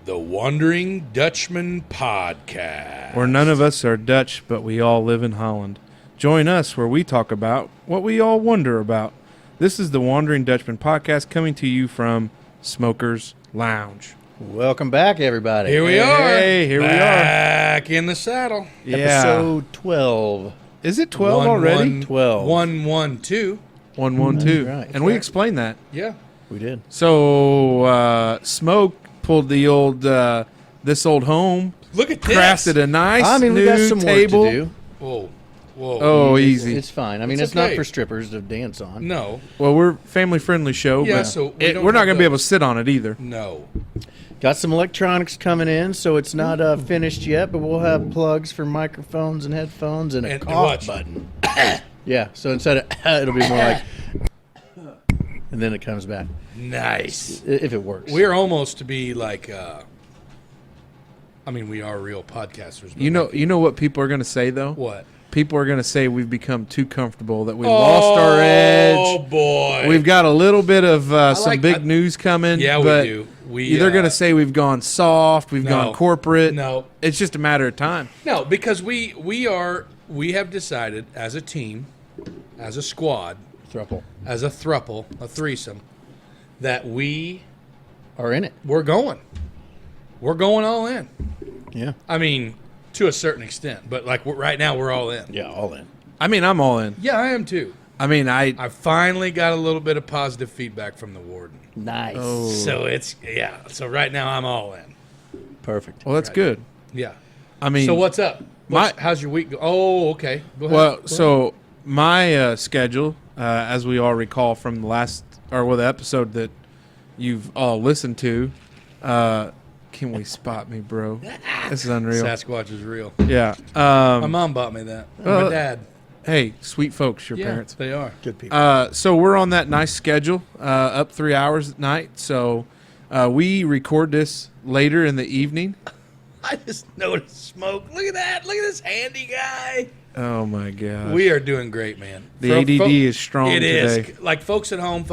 The Wondering Dutchmen podcast. Where none of us are Dutch, but we all live in Holland. Join us where we talk about what we all wonder about. This is the Wondering Dutchmen podcast coming to you from Smokers Lounge. Welcome back, everybody. Here we are. Hey, here we are. Back in the saddle. Yeah. Episode 12. Is it 12 already? 12. 112. 112. That's right. And we explained that. Yeah. We did. So, Smoke pulled the old, this old home. Look at this. Crafted a nice we new got some table. work to do. Whoa. Whoa. Oh, easy. It's fine. I mean, It's it's not okay. for strippers to dance on. No. Well, we're a family-friendly show, Yeah, but so we're not going to be able to sit on it either. No. Got some electronics coming in, so it's not finished yet, but we'll have plugs for microphones and headphones and a And cough watch. button. Yeah, so instead of it'll be more like and then it comes back. Nice. If it works. We're almost to be like, I mean, we are real podcasters. but You like- know what people are going to say, though? What? People are going to say we've become too comfortable, that we lost our edge. Oh, boy. We've got a little bit of some like- big news coming. Yeah, we but do. They're going to say we've gone soft, we've gone corporate. No. It's just a matter of time. No, because we have decided as a team, as a squad, Thruple as a thruple, a threesome, that we are in it. we're going all in. Yeah. I mean, to a certain extent, but like right now we're all in. Yeah, all in. I mean, I'm all in. Yeah, I am too. I mean, I finally got a little bit of positive feedback from the warden. Nice. Oh. So so right now I'm all in. Perfect. well, that's good. Yeah. I mean, So what's up? How's your week go? Oh, okay. Go ahead. well, so my schedule, as we all recall from the episode that you've all listened to, can we spot me, bro? This is unreal. Sasquatch is real. Yeah. My mom bought me that. My dad. Hey, sweet folks, your Yeah, parents. they are. Good people. So we're on that nice schedule, up 3 hours at night. So we record this later in the evening. I just noticed smoke. Look at that. Look at this handy guy. Oh my gosh. We are doing great, man. The ADD is strong It today. is. Like folks at home,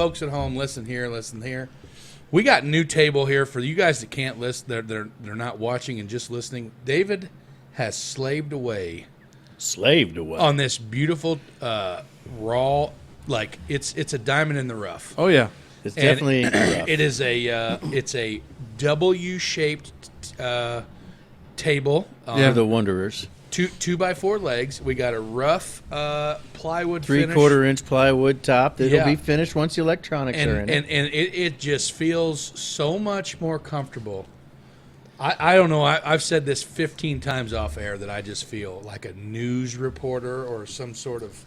listen here. We got a new table here for you guys that can't listen. They're not watching and just listening. David has slaved away on this beautiful raw, like it's a diamond in the rough. Oh yeah. It's And definitely rough. It is it's a W-shaped table. Yeah. For the Wanderers. 2x4 legs. We got a rough plywood finish. 3/4 inch plywood top that'll Yeah. be finished once the electronics are in and it just feels so much more comfortable. I don't know. I've said this 15 times off air that I just feel like a news reporter or some sort of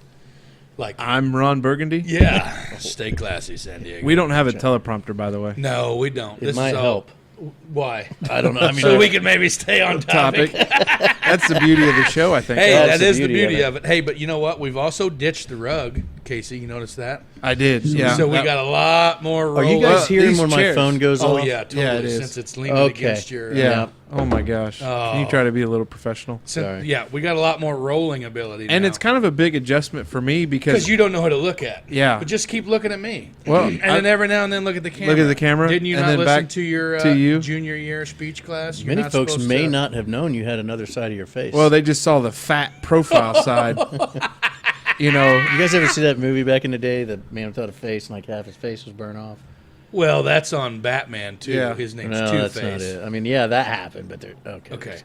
like. I'm Ron Burgundy. Yeah. Stay classy, San Diego. We don't have a teleprompter, by the way. No, we don't. It might help. Why? I don't know. I mean, So we can maybe stay on topic. That's the beauty of the show, I think. Hey, That's that is the the beauty beauty of of it. Hey, but you know what? We've also ditched the rug, Casey. You notice that? I did. Yeah. So we got a lot more Are roll. you guys Well, hearing these when chairs. my phone goes Oh off? yeah, totally. Yeah, it is. Since it's leaning Okay. against your. Yeah. Yeah. Oh my gosh. Can you try to be a little professional? Sorry. Yeah, we got a lot more rolling ability. And now. it's kind of a big adjustment for me because because you don't know who to look at. Yeah. But just keep looking at me. Well, and then every now and then look at the camera. Look at the camera, Didn't you and not then listen back to your to you. junior year speech class? You're Many not folks supposed may to- not have known you had another side of your face. well, they just saw the fat profile side. You know, you guys ever see that movie back in the day, The Man Without a Face, and like half his face was burned off? Well, that's on Batman too. Yeah. His name's No, that's not Two-Face. it. I mean, yeah, that happened, but they're okay. Okay.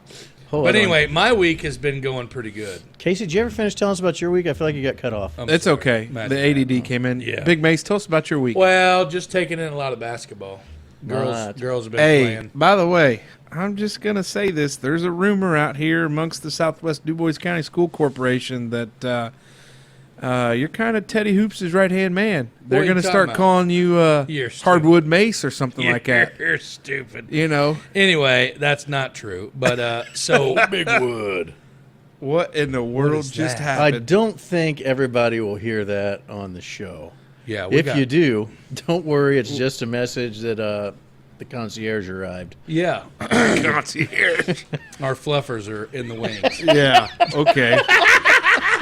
Hold But on. anyway, my week has been going pretty good. Casey, did you ever finish telling us about your week? I feel like you got cut off. I'm it's sorry. okay. Imagine The that. ADD came in. Yeah. Big Mace, tell us about your week. Well, just taking in a lot of basketball. Not. Girls have been Hey, playing. by the way, I'm just going to say this. There's a rumor out here amongst the Southwest Dubois County School Corporation that you're kind of Teddy Hoops' right-hand man. They're are you going to talking start about? calling you You're stupid. Hardwood Mace or something like that. You're stupid. You know, Anyway, that's not true. But so Big Wood. what in the world is just that? I happened? don't think everybody will hear that on the show. yeah, If you do, don't worry. It's just a message that the concierge arrived. yeah, Concierge. our fluffers are in the wings. Yeah, okay.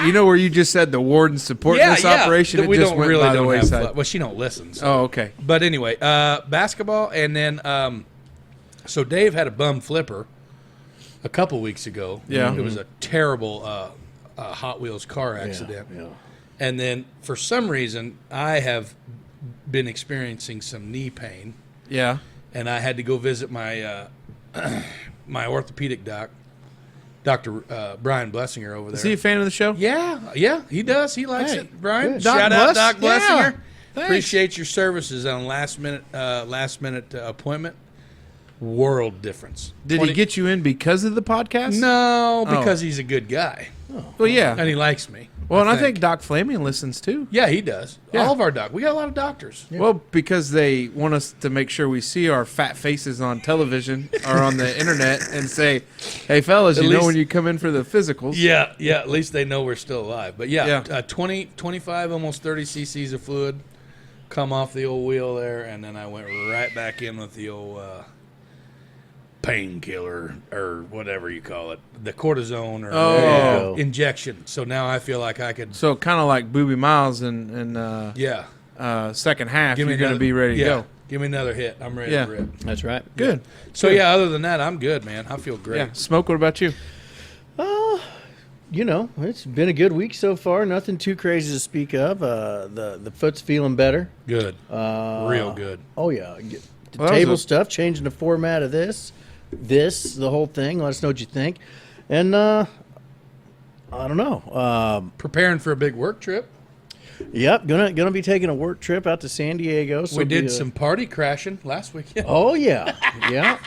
You know where you just said the warden's supporting this operation? We It just don't went really by the don't have wayside. well, she don't listen. So. Oh, okay. But anyway, basketball, and then So Dave had a bum flipper a couple weeks ago. Yeah. It was a terrible Hot Wheels car accident. Yeah. And then for some reason, I have been experiencing some knee pain. Yeah. And I had to go visit my my orthopedic doc, Dr. Brian Blessinger over there. Is he a fan of the show? Yeah, he does. He likes Hey, it. Brian, good. shout Doc out Bless- Doc yeah, Blessinger. thanks. Appreciate your services on last minute appointment. World difference. Did he get you in because of the podcast? No, Oh. because he's a good guy Well, yeah. and he likes me. Well, and I think Doc Flaming listens too. Yeah, he does. Yeah. All of our we got a lot of doctors. Well, because they want us to make sure we see our fat faces on television or on the internet and say, "Hey, fellas, At you know least- when you come in for the physicals." Yeah. At least they know we're still alive. But Yeah. 25, almost 30 cc's of fluid come off the old wheel there, and then I went right back in with the old painkiller or whatever you call it, the cortisone or Oh. injection. So now I feel like I could. So kind of like Booby Miles and Yeah. second half, Give me you're going to another- be ready to go. Give me another hit. I'm ready Yeah. to rip. That's right. Good. So yeah, other than that, I'm good, man. I feel great. Yeah. Smoke. What about you? You know, it's been a good week so far. Nothing too crazy to speak of. The foot's feeling better. Good. Real good. Oh yeah, the Well, that was table a- stuff, changing the format of the whole thing. Let us know what you think. And I don't know. Preparing for a big work trip. Yep, gonna be taking a work trip out to San Diego. So We it'll be did some party crashing last weekend. Oh yeah, yeah.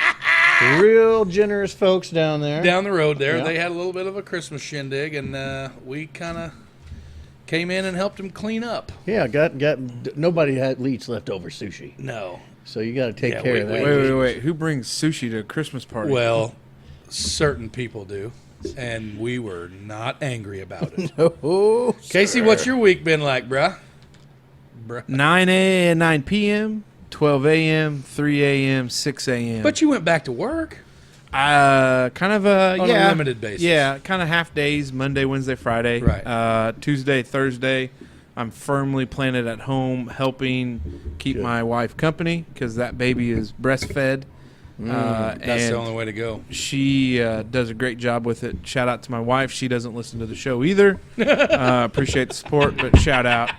Real generous folks down there. Down the road there, Yeah. they had a little bit of a Christmas shindig, and we kind of came in and helped them clean up. Yeah, got nobody had eats leftover sushi, No. so you got to take Yeah, care we- of we- that. Wait. Who brings sushi to a Christmas party? Well, certain people do, and we were not angry about it. Oh, Casey, what's your week been like, bruh? 9 p.m., 12 a.m., 3 a.m., 6 a.m. But you went back to work. kind of On a limited basis. Yeah, kind of half days, Monday, Wednesday, Friday. Right. Tuesday, Thursday, I'm firmly planted at home helping keep my wife company because that baby is breastfed. That's and the only way to go. she does a great job with it. Shout out to my wife. She doesn't listen to the show either. Appreciate the support, but shout out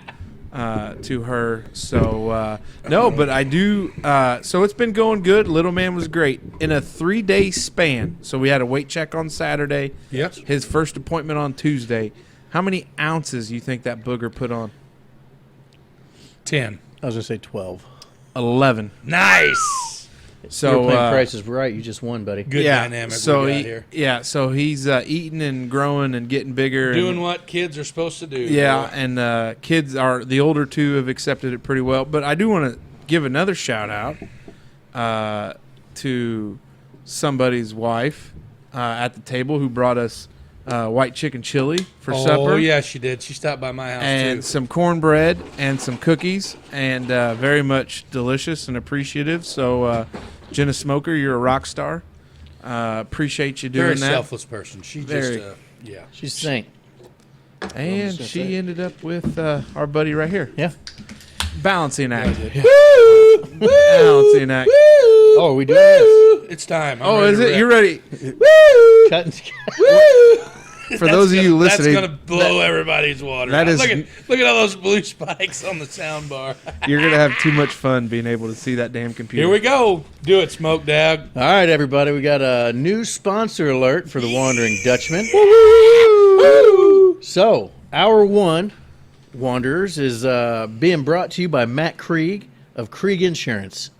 to her. So, no, but I do. So it's been going good. Little man was great. In a 3-day span, so we had a weight check on Saturday. Yes. His first appointment on Tuesday. How many ounces you think that booger put on? 10. I was gonna say 12. 11. Nice. So So, you're playing Price is Right. You just won, buddy. Good dynamic so we got he, here. Yeah, so he's eating and growing and getting bigger. Doing and, what kids are supposed to do. Yeah, boy. and kids are the older two have accepted it pretty well. But I do want to give another shout out to somebody's wife at the table who brought us white chicken chili for supper. Oh, yeah, she did. She stopped by my house, And too. some cornbread and some cookies, and very much delicious and appreciative. So, Jenna Smoker, you're a rock star. Appreciate you doing Very that. selfless person. She Very. just, yeah. She's a saint. And just gonna she say. ended up with our buddy right here. Yeah. Balancing act. Woo! Balancing act. Oh, are we doing this? It's time. I'm Oh, ready is to it? rip. You're ready. Cut. For those of you That's listening, going to blow everybody's water. that out. is- Look at all those blue spikes on the sound bar. you're going to have too much fun being able to see that damn computer. Here we go. Do it, Smoke Dog. All right, everybody, we got a new sponsor alert for the Wandering Dutchmen. So, hour one, Wanderers, is being brought to you by Matt Krieg of Krieg Insurance.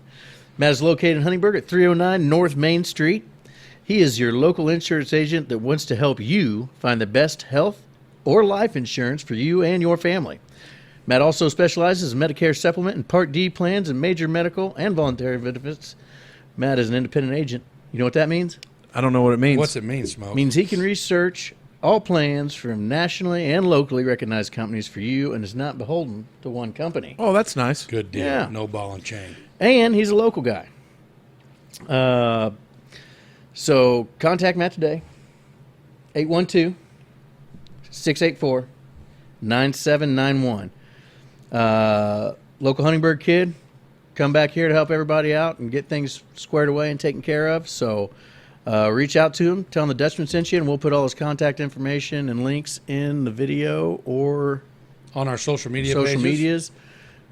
Matt is located in Huntingburg at 309 North Main Street. He is your local insurance agent that wants to help you find the best health or life insurance for you and your family. Matt also specializes in Medicare supplement and Part D plans and major medical and voluntary benefits. Matt is an independent agent. You know what that means? I don't know what it means. What's it mean, Smoke? Means he can research all plans from nationally and locally recognized companies for you and is not beholden to one company. Oh, that's nice. Good deal. Yeah. No ball and chain. And he's a local guy. So contact Matt today. 812-684-9791. Local Huntingburg kid. come back here to help everybody out and get things squared away and taken care of. So reach out to him, tell him the Dutchman sent you, and we'll put all his contact information and links in the video or on our social pages. medias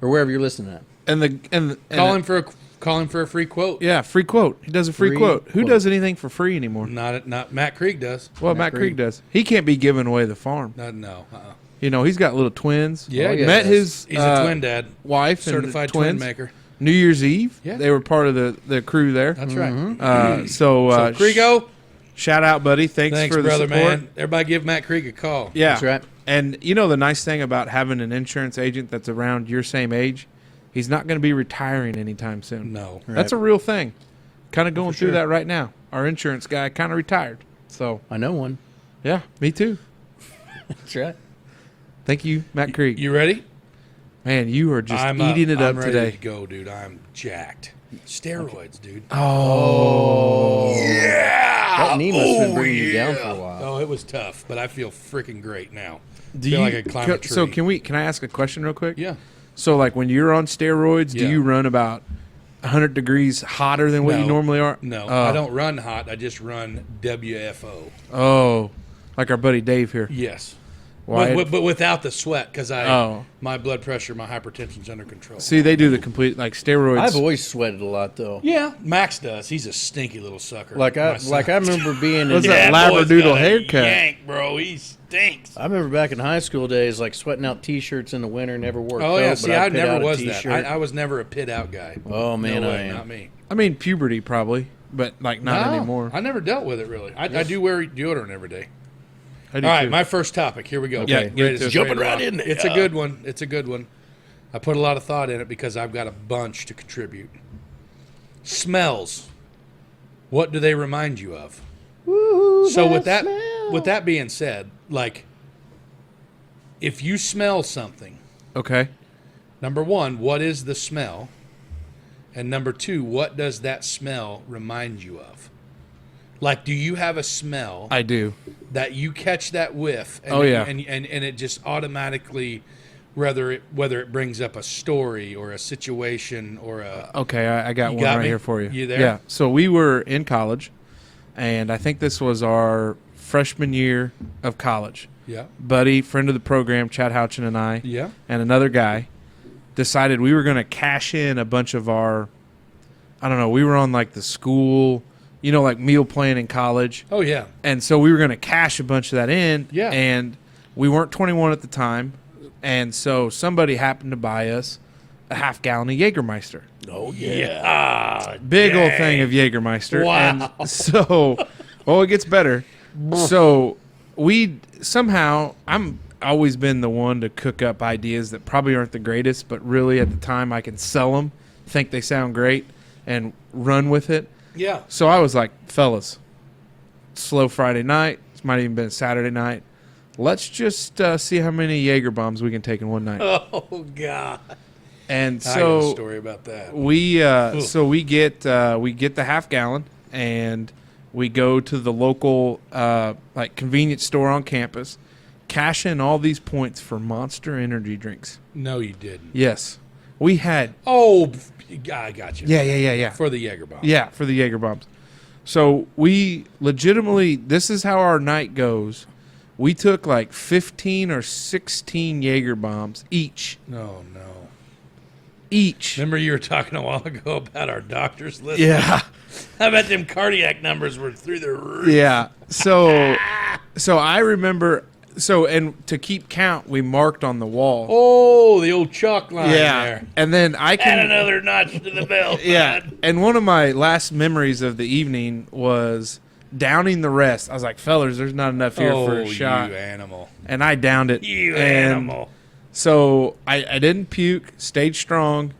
or wherever you're listening at. And Call him for a free quote. Yeah, free quote. He does a free quote. Who does anything for free anymore? Not Matt Krieg does. Well, Matt Krieg does. He can't be giving away the farm. No. You know, he's got little twins. Yeah, he met does. his He's a twin dad, wife, certified and twins. twin maker. New Year's Eve. Yeah. They were part of the crew there. That's right. So Kriego, shout out, buddy. Thanks for the brother, support. man. Everybody give Matt Krieg a call. Yeah, That's right. And you know the nice thing about having an insurance agent that's around your same age, he's not going to be retiring anytime soon. No. That's a real thing. Kind of going through sure. that right now. Our insurance guy kind of retired. So I know one. yeah, me too. That's right. Thank you, Matt Krieg. You ready? Man, you are just I'm eating it up I'm ready today. to go, dude. I'm jacked. Steroids, dude. Oh. Yeah. That knee must have been bringing you down for a while. Oh, it was tough, but I feel freaking great now. Do feel you, like I climbed a tree. So can I ask a question real quick? Yeah. So like when you're on steroids, do Yeah. you run about 100 degrees hotter than what you No. normally are? No, Oh. I don't run hot. I just run WFO. Oh, like our buddy Dave here. Yes. Why? But without the sweat, because Oh. my blood pressure, my hypertension's under control. See, they do the complete like steroids. I've always sweated a lot though. Yeah, Max does. He's a stinky little sucker. Like I remember being What's in, that boy's labradoodle got a haircut? Yank, bro. He stinks. I remember back in high school days, like sweating out T-shirts in the winter. Never wore. Oh coat, yeah, but see, I'd I pit never out a was that. T-shirt. I was never a pit out guy. Oh man, no I way, am. not me. I mean, puberty probably, but like not No, anymore. I never dealt with it really. I do wear deodorant every day. I do All right, too. my first topic. Here we go. Yeah, Ready get to to it. jumping right in. It's a good one. It's a good one. I put a lot of thought in it because I've got a bunch to contribute. Smells. What do they remind you of? Woo, So with smell. that being said, like if you smell something, Okay. number one, what is the smell? And number two, what does that smell remind you of? Like, do you have a smell I do. that you catch that whiff? And Oh, yeah. and it just automatically, whether it brings up a story or a situation or a Okay, I got You one got right me? here for you. You there? Yeah. So we were in college, and I think this was our freshman year of college. yeah Buddy, friend of the program, Chad Houchin and I, yeah and another guy decided we were going to cash in a bunch of our, I don't know, we were on like the school, you know, like meal plan in college. oh yeah And so we were going to cash a bunch of that in. Yeah. And we weren't 21 at the time. And so somebody happened to buy us a half gallon of Jägermeister. Oh yeah Big old thing of Jägermeister. Wow. And so, it gets better. So we somehow, I'm always been the one to cook up ideas that probably aren't the greatest, but really at the time I can sell them, think they sound great, and run with it. yeah So I was like, fellas, slow Friday night. This might even been Saturday night. Let's just see how many Jaeger bombs we can take in one night. oh god And I got a so story about that. we get the half gallon and we go to the local like convenience store on campus, cash in all these points for Monster energy drinks. No, you didn't. Yes, we had. Oh, I got you. Yeah. For the Jaeger bomb. Yeah, for the Jaeger bombs. So we legitimately, this is how our night goes. We took like 15 or 16 Jaeger bombs each. No. Each. Remember you were talking a while ago about our doctor's list? Yeah. I bet them cardiac numbers were through the roof. Yeah. So I remember, and to keep count, we marked on the wall. Oh, the old chalk line Yeah. there. And then I Add can. another notch to the belt. Yeah. bud. And one of my last memories of the evening was downing the rest. I was like, fellas, there's not enough here for a shot. You animal. And I downed it. You And animal. So I didn't puke, stayed strong.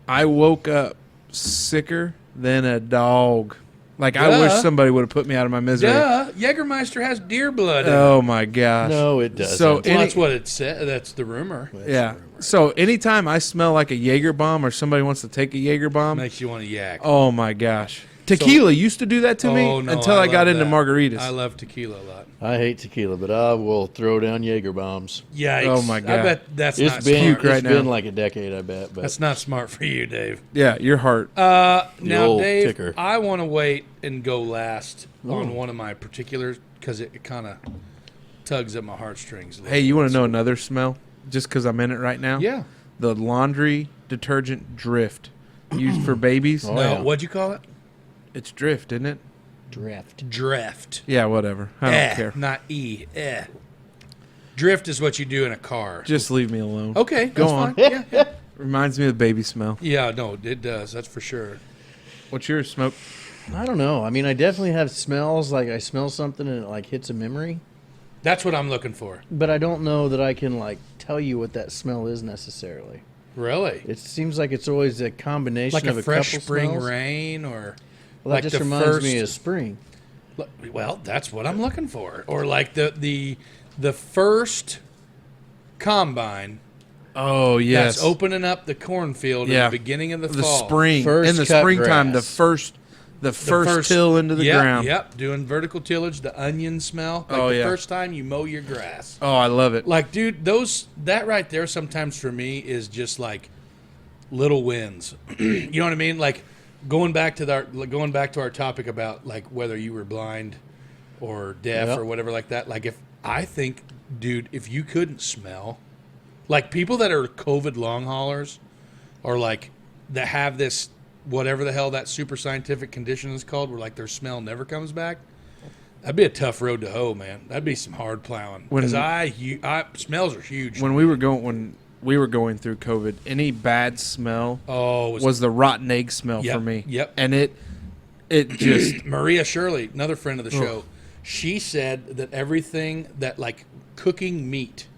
I woke up sicker than a dog. Like, I wish Duh. somebody would have put me out of my misery. Duh. Jägermeister has deer blood in it. Oh, my gosh. No, it doesn't. So Well, that's what it said. That's the rumor. yeah. So anytime I smell like a Jaeger bomb or somebody wants to take a Jaeger bomb, Makes you want to yak. oh, my gosh. Tequila used to do that to me Oh, no, until I got love into that. margaritas. I love tequila a lot. I hate tequila, but I will throw down Jaeger bombs. Yikes. Oh, my God. I bet that's It's not been smart. puke right it's now. been like a decade, I bet. But That's not smart for you, Dave. Yeah, your heart. Now, old Dave, ticker. I want to wait and go last on one of my particulars because it kind of tugs at my heartstrings. Hey, you want to know another smell? Just because I'm in it right now? Yeah. The laundry detergent Drift used for babies. Oh, No, yeah. what'd you call it? It's Drift, isn't it? Drift. Yeah, whatever. I don't care. Not E. Drift is what you do in a car. Just leave me alone. Okay, Go that's on. fine. Yeah. Reminds me of baby smell. Yeah, no, it does. That's for sure. What's yours, Smoke? I don't know. I mean, I definitely have smells. Like I smell something and it like hits a memory. That's what I'm looking for. But I don't know that I can like tell you what that smell is necessarily. Really? It seems like it's always a combination Like of a a fresh couple spring smells. rain or Well, that like just the reminds me first- of spring. Well, that's what I'm looking for. Or like the first combine Oh, yes. that's opening up the cornfield Yeah. at the beginning of the The fall. spring. First in the cut springtime, grass. the first till into the yep, ground. Yep, doing vertical tillage, the onion smell. Like Oh, the yeah. first time you mow your grass. Oh, I love it. Like, dude, that right there sometimes for me is just like little wins. You know what I mean? Like going back to our topic about like whether you were blind or deaf Yep. or whatever like that. Like if I think, dude, if you couldn't smell, like people that are COVID long haulers or like that have this whatever the hell that super scientific condition is called, where like their smell never comes back. That'd be a tough road to hoe, man. That'd be some hard plowing because smells are huge. When we were going through COVID, any bad smell Oh, it was the rotten egg smell Yep, for me. yep. And it just Maria Shirley, another friend of the show, she said that everything that like cooking meat,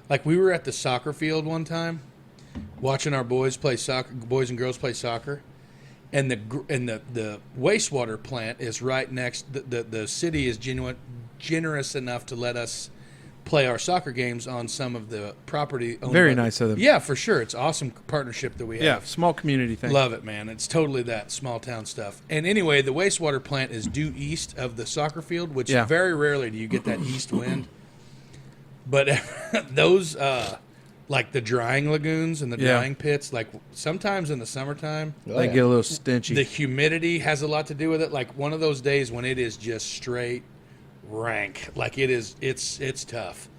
like we were at the soccer field one time, watching our boys and girls play soccer, and the wastewater plant is right next. The city is generous enough to let us play our soccer games on some of the property. Owned Very by nice of them. Yeah, for sure. It's awesome partnership that we have. yeah, small community thing. Love it, man. It's totally that small town stuff. And anyway, the wastewater plant is due east of the soccer field, which Yeah. very rarely do you get that east wind. But those, like the drying lagoons and the Yeah. drying pits, like sometimes in the summertime, Oh, They yeah. get a little stinchy. the humidity has a lot to do with it. Like one of those days when it is just straight rank, like it's tough.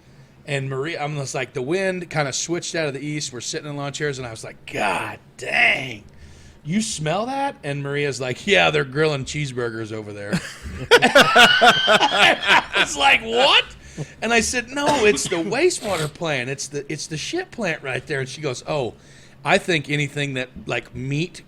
And Maria, I'm just like, the wind kind of switched out of the east. We're sitting in lawn chairs, and I was like, God dang, you smell that? And Maria's like, yeah, they're grilling cheeseburgers over there. I was like, what? And I said, no, it's the wastewater plant. It's the shit plant right there. And she goes, oh, I think anything that like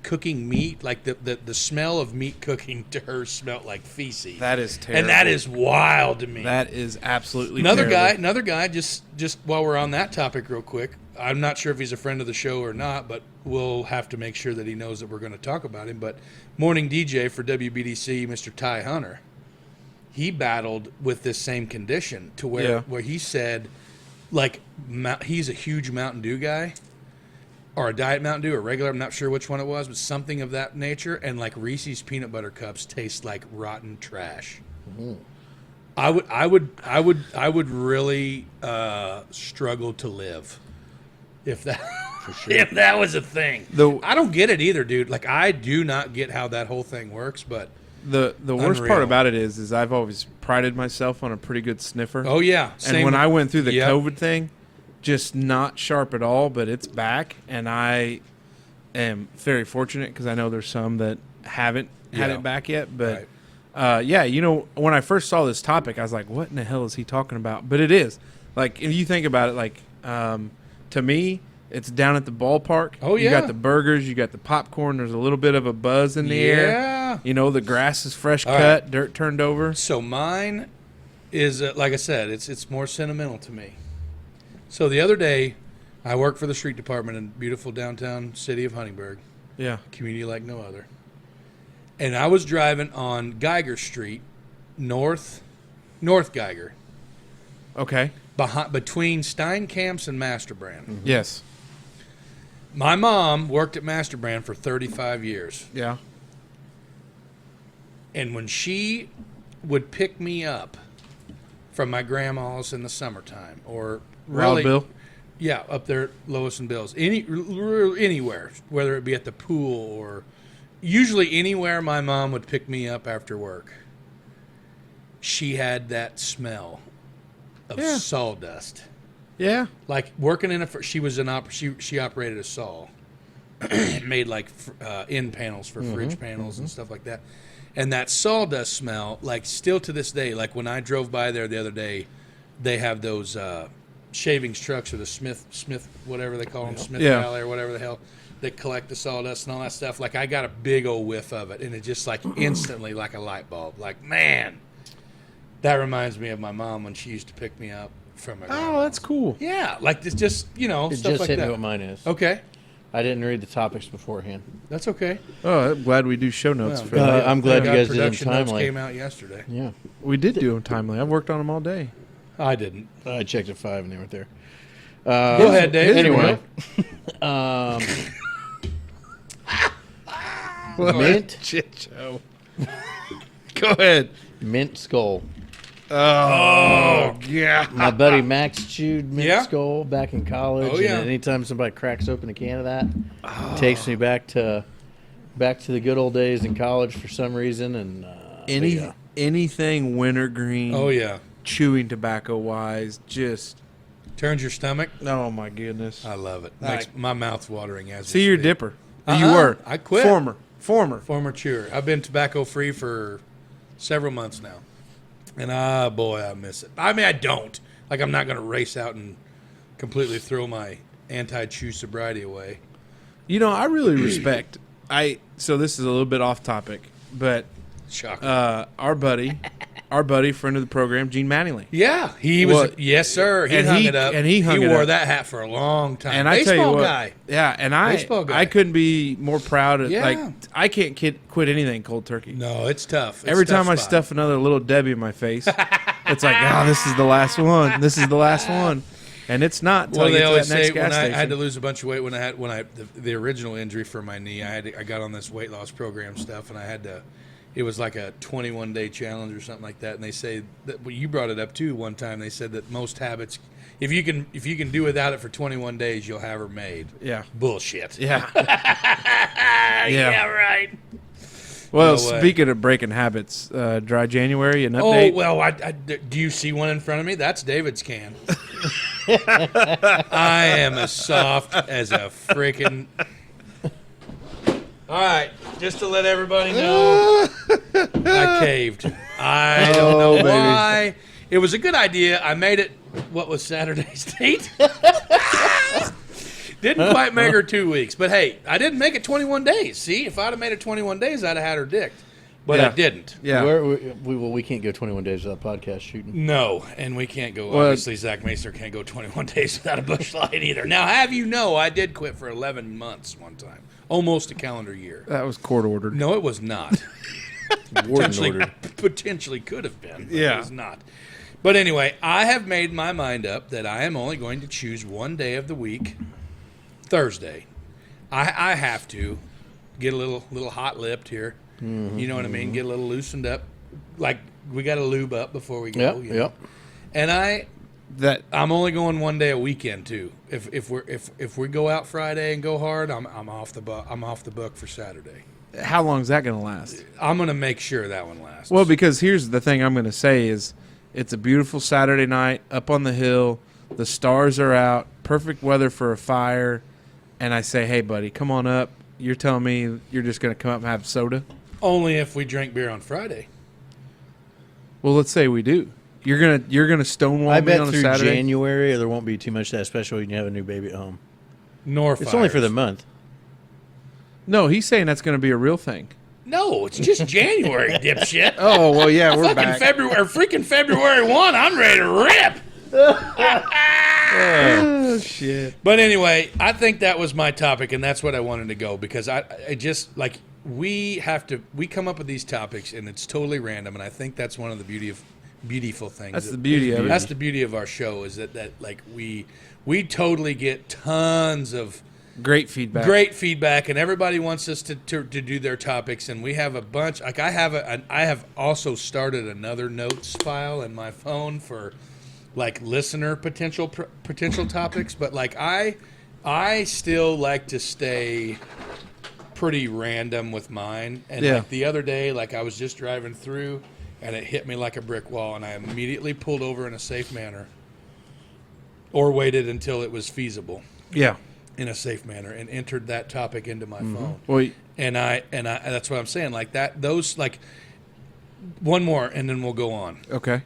cooking meat, like the smell of meat cooking to her smelled like feces. That is terrible. And that is wild to me. That is absolutely Another terrible. guy, just while we're on that topic real quick, I'm not sure if he's a friend of the show or not, but we'll have to make sure that he knows that we're going to talk about him. But morning DJ for WBDC, Mr. Ty Hunter, he battled with this same condition to where he said, like, he's a huge Mountain Dew guy, or a Diet Mountain Dew, or regular, I'm not sure which one it was, but something of that nature, and like Reese's peanut butter cups taste like rotten trash. I would really struggle to live if that if that was a thing. I don't get it either, dude. Like I do not get how that whole thing works, but The worst Unreal. part about it is I've always prided myself on a pretty good sniffer. oh yeah. And when I went through the Yep. COVID thing, just not sharp at all, but it's back, and I am very fortunate because I know there's some that haven't had Yeah. it back yet. But Right. yeah, you know, when I first saw this topic, I was like, "What in the hell is he talking about?" But it is like if you think about it, like to me, it's down at the ballpark. Oh, You yeah. got the burgers, you got the popcorn. There's a little bit of a buzz in the air. Yeah. You know, the grass is fresh All cut, right. dirt turned over. So mine is like I said, it's more sentimental to me. So the other day, I worked for the street department in beautiful downtown city of Huntingburg, Yeah. community like no other. And I was driving on Geiger Street, North Geiger, Okay. between Steinkamps and Masterbrand. Yes. My mom worked at Masterbrand for 35 years. Yeah. And when she would pick me up from my grandma's in the summertime, or really, Bill? Yeah, up there at Lois and Bill's, anywhere, whether it be at the pool or usually anywhere my mom would pick me up after work, she had that smell of sawdust. Yeah. Like working in she operated a saw, made like end panels for fridge panels and stuff like that. And that sawdust smell, like still to this day, like when I drove by there the other day, they have those shavings trucks or the Smith, whatever they call them, Smith Valley or whatever the hell, that collect the sawdust and all that stuff. Like I got a big old whiff of it, and it just like instantly like a light bulb. Like, man, that reminds me of my mom when she used to pick me up from her grandma's. Oh, that's cool. Yeah, like it's just, It stuff just like hit that. me what mine is. Okay, I didn't read the topics beforehand. that's okay. Oh, I'm glad we do show notes for Uh, that. I'm glad you guys did them production notes timely. came out yesterday. Yeah. We did do them timely. I've worked on them all day. I didn't. I checked at 5 and they weren't there. Go ahead, Dave. Anyway. Mint. Shit show. Go ahead. Mint Skull. Oh, yeah. My buddy Max chewed Mint Yeah? Skull back in college. Oh, yeah. And anytime somebody cracks open a can of that, it takes me back to the good old days in college for some reason. And Anything wintergreen, Oh yeah, chewing tobacco wise, just, turns your stomach. oh my goodness. I love it. Makes my mouth's watering as See, we you're speak. dipper. Uh-uh. You were. I quit. Former. chewer. I've been tobacco free for several months now, and boy, I miss it. I mean, I don't. Like, I'm not going to race out and completely throw my anti-chew sobriety away. You know, I really respect. So this is a little bit off topic, but Shocking. our buddy, friend of the program, Gene Mattingly. Yeah, he was. Well, yes, sir. He and hung he- it up. and he hung it wore up. that hat for a long time. And I Baseball tell you what, guy. yeah, and Baseball guy. I couldn't be more proud of. Yeah. Like, I can't quit anything cold turkey. No, it's tough. It's Every a tough time I spot. stuff another little Debbie in my face, it's like, oh, this is the last one. This is the last one, and it's not. Until Well, I they get to always that next say gas when I had station. to lose a bunch of weight when the original injury for my knee, I got on this weight loss program stuff, and I had to. It was like a 21-day challenge or something like that, and they say that. Well, you brought it up too one time. They said that most habits, if you can do without it for 21 days, you'll have her made. Yeah. Bullshit. Yeah. Yeah, right. Well, No way. speaking of breaking habits, dry January, an Oh update. well, do you see one in front of me? That's David's can. I am as soft as a freaking. All right, just to let everybody know, I caved. I don't know baby. why. It was a good idea. I made it. What was Saturday's date? Didn't quite make her 2 weeks, but hey, I didn't make it 21 days. See, if I'd have made it 21 days, I'd have had her dicked, but Yeah. I didn't. Yeah. We can't go 21 days without podcast shooting. No, and we can't go. Well, Obviously, Zach Macer can't go 21 days without a bush light either. Now, have you know, I did quit for 11 months one time, almost a calendar year. That was court ordered. No, it was not. Potentially could have been. But Yeah. it was not. But anyway, I have made my mind up that I am only going to choose one day of the week, Thursday. I have to get a little hot lipped here. Mm-hmm, You know what I mean? Get a little loosened up. Like we got to lube up before we go. Yep, you know? yep. And That I'm only going one day a weekend too. If we go out Friday and go hard, I'm off the book for Saturday. how long is that going to last? I'm gonna make sure that one lasts. Well, because here's the thing I'm going to say is it's a beautiful Saturday night up on the hill. The stars are out. Perfect weather for a fire. And I say, hey, buddy, come on up. You're telling me you're just going to come up and have soda? only if we drink beer on Friday. Well, let's say we do. You're gonna stonewall I me bet on a through Saturday? January there won't be too much that special when you have a new baby at home. Nor It's only for the month. No, he's saying that's going to be a real thing. No, it's just January, dipshit. Oh, well, yeah, we're Freaking February 1, I'm ready to rip. Oh, shit. But anyway, I think that was my topic, and that's what I wanted to go because I just like we come up with these topics, and it's totally random, and I think that's one of the beautiful things. That's the beauty of it. That's the beauty of our show is that like we totally get tons of Great feedback. Great feedback, and everybody wants us to do their topics, and we have a bunch. Like I have also started another notes file in my phone for like listener potential topics, but like I still like to stay pretty random with mine. And like the other day, like I was just driving through, and it hit me like a brick wall, and I immediately pulled over in a safe manner, or waited until it was feasible. Yeah. In a safe manner, and entered that topic into my phone. Well, and I that's what I'm saying. Like that, those like one more, and then we'll go on. Okay.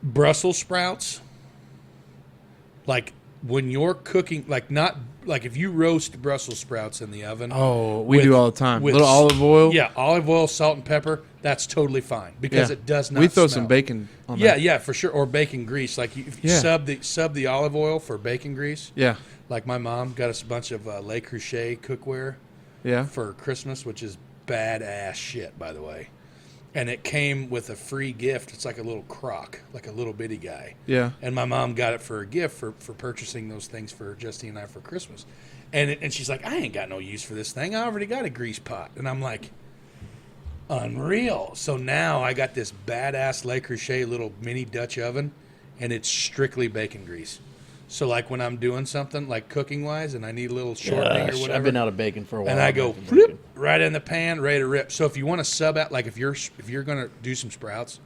Brussels sprouts. Like when you're cooking, like not like if you roast Brussels sprouts in the oven. Oh, we do all the time. Little olive oil. Yeah, olive oil, salt, and pepper. That's totally fine because it does not. We throw smell. some bacon on that. Yeah, for sure, or bacon grease. Like if you sub the olive oil for bacon grease. Yeah. Like my mom got us a bunch of Le Creuset cookware for Christmas, which is badass shit, by the way. And it came with a free gift. It's like a little crock, like a little bitty guy. Yeah. And my mom got it for a gift for purchasing those things for Justine and I for Christmas. And she's like, I ain't got no use for this thing. I already got a grease pot. And I'm like, unreal. So now I got this badass Le Creuset little mini Dutch oven, and it's strictly bacon grease. So, like, when I'm doing something, like cooking-wise, and I need a little shortening or whatever. I've been out of bacon for a while. And I go, flip, right in the pan, ready to rip. So, if you want to sub out, like, if you're going to do some sprouts,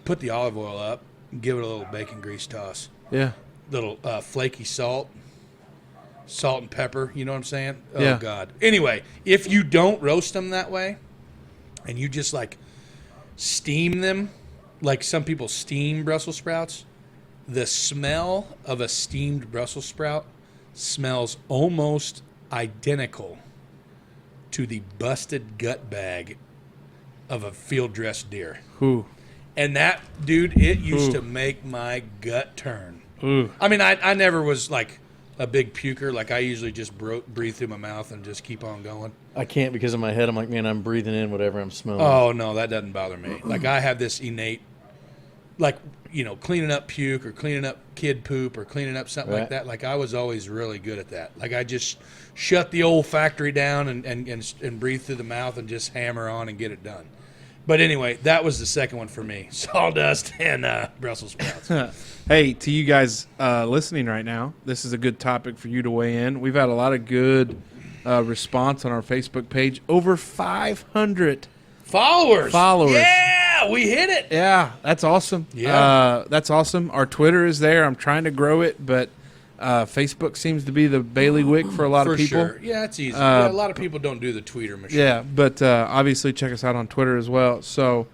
put the olive oil up and give it a little bacon grease toss. Yeah. Little flaky salt and pepper, you know what I'm saying? Oh, yeah. God. Anyway, if you don't roast them that way, and you just, like, steam them, like some people steam Brussels sprouts, the smell of a steamed Brussels sprout smells almost identical to the busted gut bag of a field-dressed deer. Ooh. And that, dude, it used to make my gut turn. Ooh. I mean, I never was, like, a big puker. Like, I usually just breathe through my mouth and just keep on going. I can't because in my head I'm like, man, I'm breathing in whatever I'm smelling. Oh, no, that doesn't bother me. Like, I have this innate, like, you know, cleaning up puke or cleaning up kid poop or cleaning up something like that. Like, I was always really good at that. Like, I just shut the olfactory down and breathe through the mouth and just hammer on and get it done. But anyway, that was the second one for me. Sawdust and Brussels sprouts. Hey, to you guys listening right now, this is a good topic for you to weigh in. We've had a lot of good response on our Facebook page. Over 500 Followers. Yeah, we hit it. Yeah, that's awesome. Yeah. That's awesome. Our Twitter is there. I'm trying to grow it, but Facebook seems to be the bailiwick for a lot of people. Sure. Yeah, it's easy. A lot of people don't do the tweeter machine. Yeah, but obviously check us out on Twitter as well. So,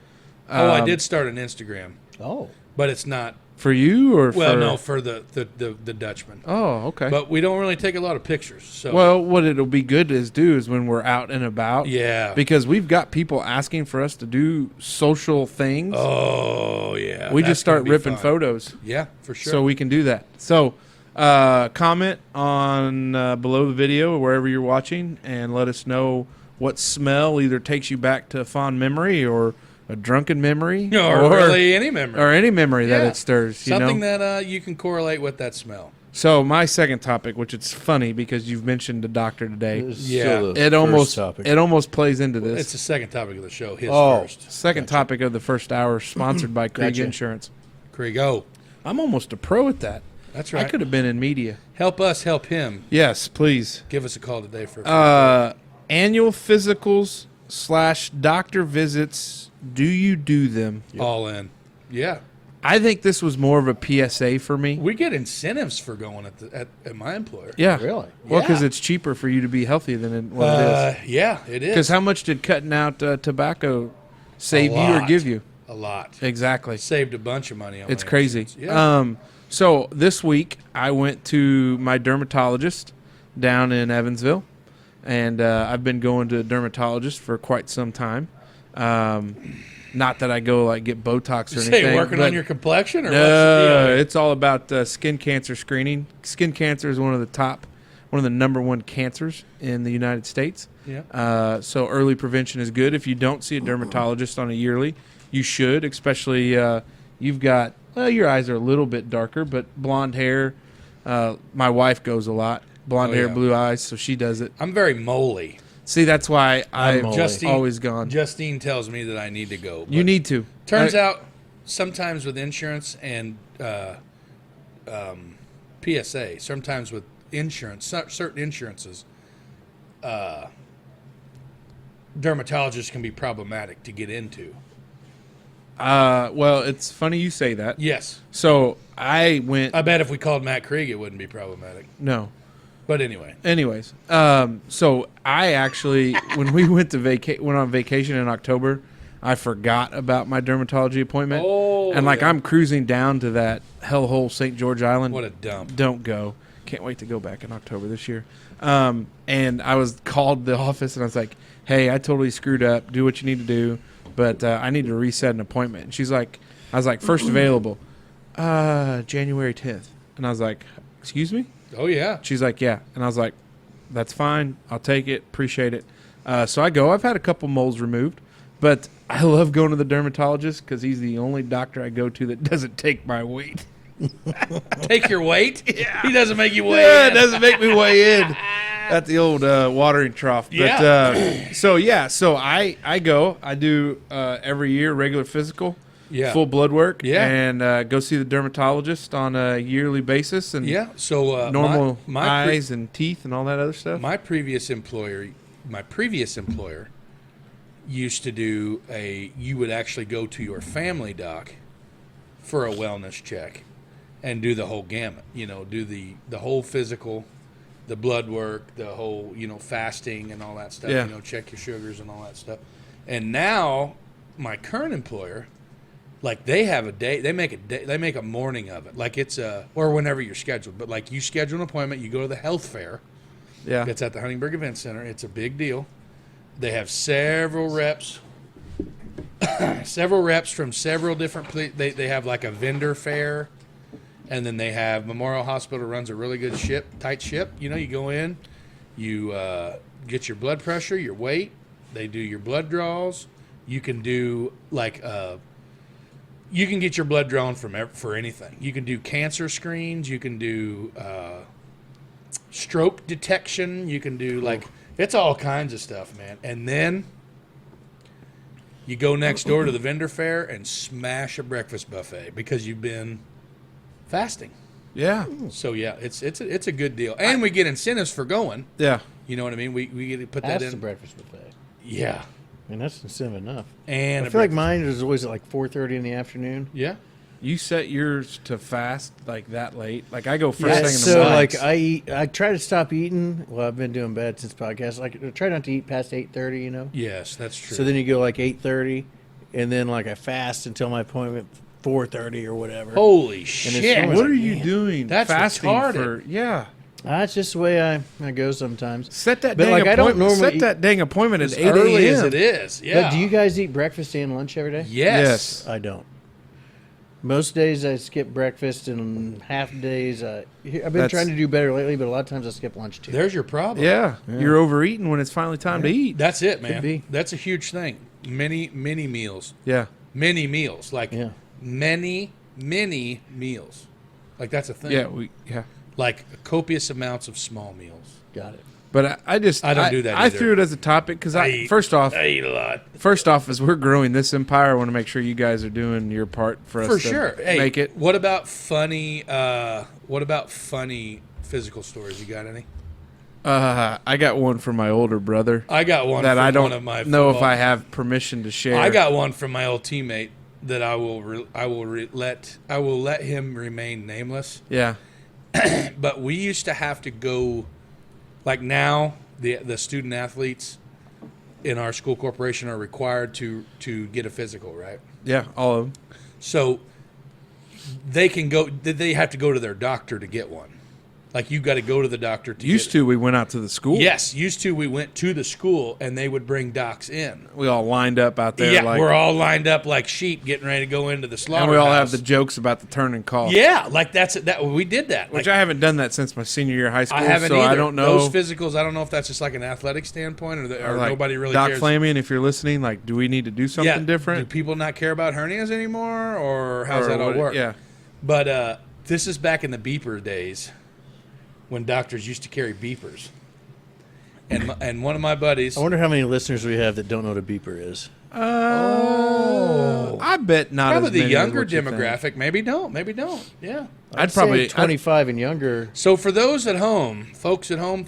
I did start an Instagram. Oh. But it's not. For you or well, for... no, for the Dutchman. Oh, okay. But we don't really take a lot of pictures. So. Well, what it'll be good to do is when we're out and about. Yeah. Because we've got people asking for us to do social things. Oh, yeah. We just start ripping photos. Yeah, for sure. So we can do that. So comment on below the video or wherever you're watching and let us know what smell either takes you back to a fond memory or a drunken memory, or really any memory, or any memory that it stirs. Something that you can correlate with that smell. So my second topic, which it's funny because you've mentioned the doctor today. It almost plays into this. It's the second topic of the show. His first. Second topic of the first hour, sponsored by Krieg Insurance. Krieg, I'm almost a pro at that. That's right. I could have been in media. Help us, help him. Yes, please. Give us a call today for annual physicals / doctor visits. Do you do them? All in. Yeah. I think this was more of a PSA for me. We get incentives for going at my employer. Yeah. Really? Well, because it's cheaper for you to be healthy than what it is. Yeah, it is. Because how much did cutting out tobacco save you or give you? A lot. Exactly. Saved a bunch of money on It's crazy. Yeah. So this week I went to my dermatologist down in Evansville, and I've been going to a dermatologist for quite some time. Not that I go like get Botox or anything. Working on your complexion, or no, it's all about skin cancer screening. Skin cancer is one of the number one cancers in the United States. Yeah. So early prevention is good. If you don't see a dermatologist on a yearly, you should. Especially you've got your eyes are a little bit darker, but blonde hair. My wife goes a lot, blonde Oh, hair, yeah. blue eyes, so she does it. I'm very moly. See, that's why I've moly. always gone. Justine tells me that I need to go. You but need to. Turns out, sometimes with insurance and PSA, sometimes with insurance, certain insurances, dermatologists can be problematic to get into. Well, it's funny you say that. Yes. So I went. I bet if we called Matt Krieg, it wouldn't be problematic. No. But anyway. Anyways, so I actually, when we went on vacation in October, I forgot about my dermatology appointment. Oh, and yeah. I'm cruising down to that hellhole St. George Island. What a dump. Don't go. Can't wait to go back in October this year. And I was called the office and I was like, hey, I totally screwed up. Do what you need to do. But I need to reset an appointment. And she's like, I was like, first available, January 10th. And I was like, excuse me? Oh, yeah. She's like, yeah. And I was like, that's fine. I'll take it. Appreciate it. So I go. I've had a couple moles removed. But I love going to the dermatologist because he's the only doctor I go to that doesn't take my weight. Take your weight? Yeah. He doesn't make you weigh Yeah, in. it doesn't make me weigh in at the old watering trough. But, Yeah. So I go. I do every year regular physical, Yeah. full blood work, Yeah. and go see the dermatologist on a yearly basis and Yeah. So normal my eyes and teeth and all that other stuff. my previous employer used to do you would actually go to your family doc for a wellness check and do the whole gamut, do the whole physical, the blood work, the whole, fasting and all that stuff, Yeah. Check your sugars and all that stuff. And now my current employer, like they have a day, they make a morning of it. Like it's or whenever you're scheduled, but like you schedule an appointment, you go to the health fair. Yeah. It's at the Huntingburg Event Center. It's a big deal. They have several reps from several different they have like a vendor fair, and then they have Memorial Hospital runs a really good tight ship. You go in, you get your blood pressure, your weight. They do your blood draws. You can do you can get your blood drawn for anything. You can do cancer screens. You can do stroke detection. You can do it's all kinds of stuff, man. And then you go next door to the vendor fair and smash a breakfast buffet because you've been fasting. Yeah. So yeah, it's a good deal, and we get incentives for going. Yeah. You know what I mean? We get to put that That's in. the breakfast buffet. Yeah, I mean, that's incentive enough. and I feel like mine is always at like 4:30 in the afternoon. Yeah. You set yours to fast like that late? Like I go first Yeah, thing in the so morning. like I try to stop eating. Well, I've been doing bad since podcast. Like I try not to eat past 8:30. Yes, that's true. So then you go like 8:30, and then like I fast until my appointment 4:30 or whatever. Holy it's shit! always What like, are you man, doing? that's fasting retarded. for? Yeah. That's just the way I go sometimes. Set that But, dang like, I don't appointment. normally Set that dang appointment at as 8 early a.m. as it is. Yeah. But do you guys eat breakfast and lunch every day? Yes. I don't. Most days I skip breakfast, and half days I've been That's- trying to do better lately, but a lot of times I skip lunch too. There's your problem. Yeah. You're overeating when it's finally time to eat. That's it, man. be. That's a huge thing. Many meals. Yeah. Many meals. Like Yeah. many meals. Like that's a thing. Yeah. Like copious amounts of small meals. Got it. But I just I don't do that I either. threw it as a topic because first off, I eat a lot. as we're growing this empire, I want to make sure you guys are doing your part for us For to sure. Hey, make it. What about funny physical stories? You got any? I got one from my older brother I got one that from I don't one of my know if football- I have permission to share. I got one from my old teammate that I will let him remain nameless. Yeah. But we used to have to go, like now the student athletes in our school corporation are required to get a physical, right? Yeah. All of them. So they have to go to their doctor to get one. Like you got to go to the doctor to Used to, we went out to the school. Yes, used to we went to the school and they would bring docs in. We all lined up out there. Yeah, like, we're all lined up like sheep getting ready to go into the slaughterhouse. and we all have the jokes about the turn and call. Yeah, like we did that. Which Like, I haven't done that since my senior year of high school. I haven't so either. I don't know. Those physicals, I don't know if that's just like an athletic standpoint or like, nobody really Doc cares. Flamian, if you're listening, like, do we need to do something Do different? people not care about hernias anymore, or how's Or that all what- work? Yeah. But this is back in the beeper days. when doctors used to carry beepers. And one of my buddies. I wonder how many listeners we have that don't know what a beeper is. I bet not. Probably as the many younger as what you think. demographic. Maybe don't. Yeah. I'd probably say 25 and younger. So for those at home, folks at home,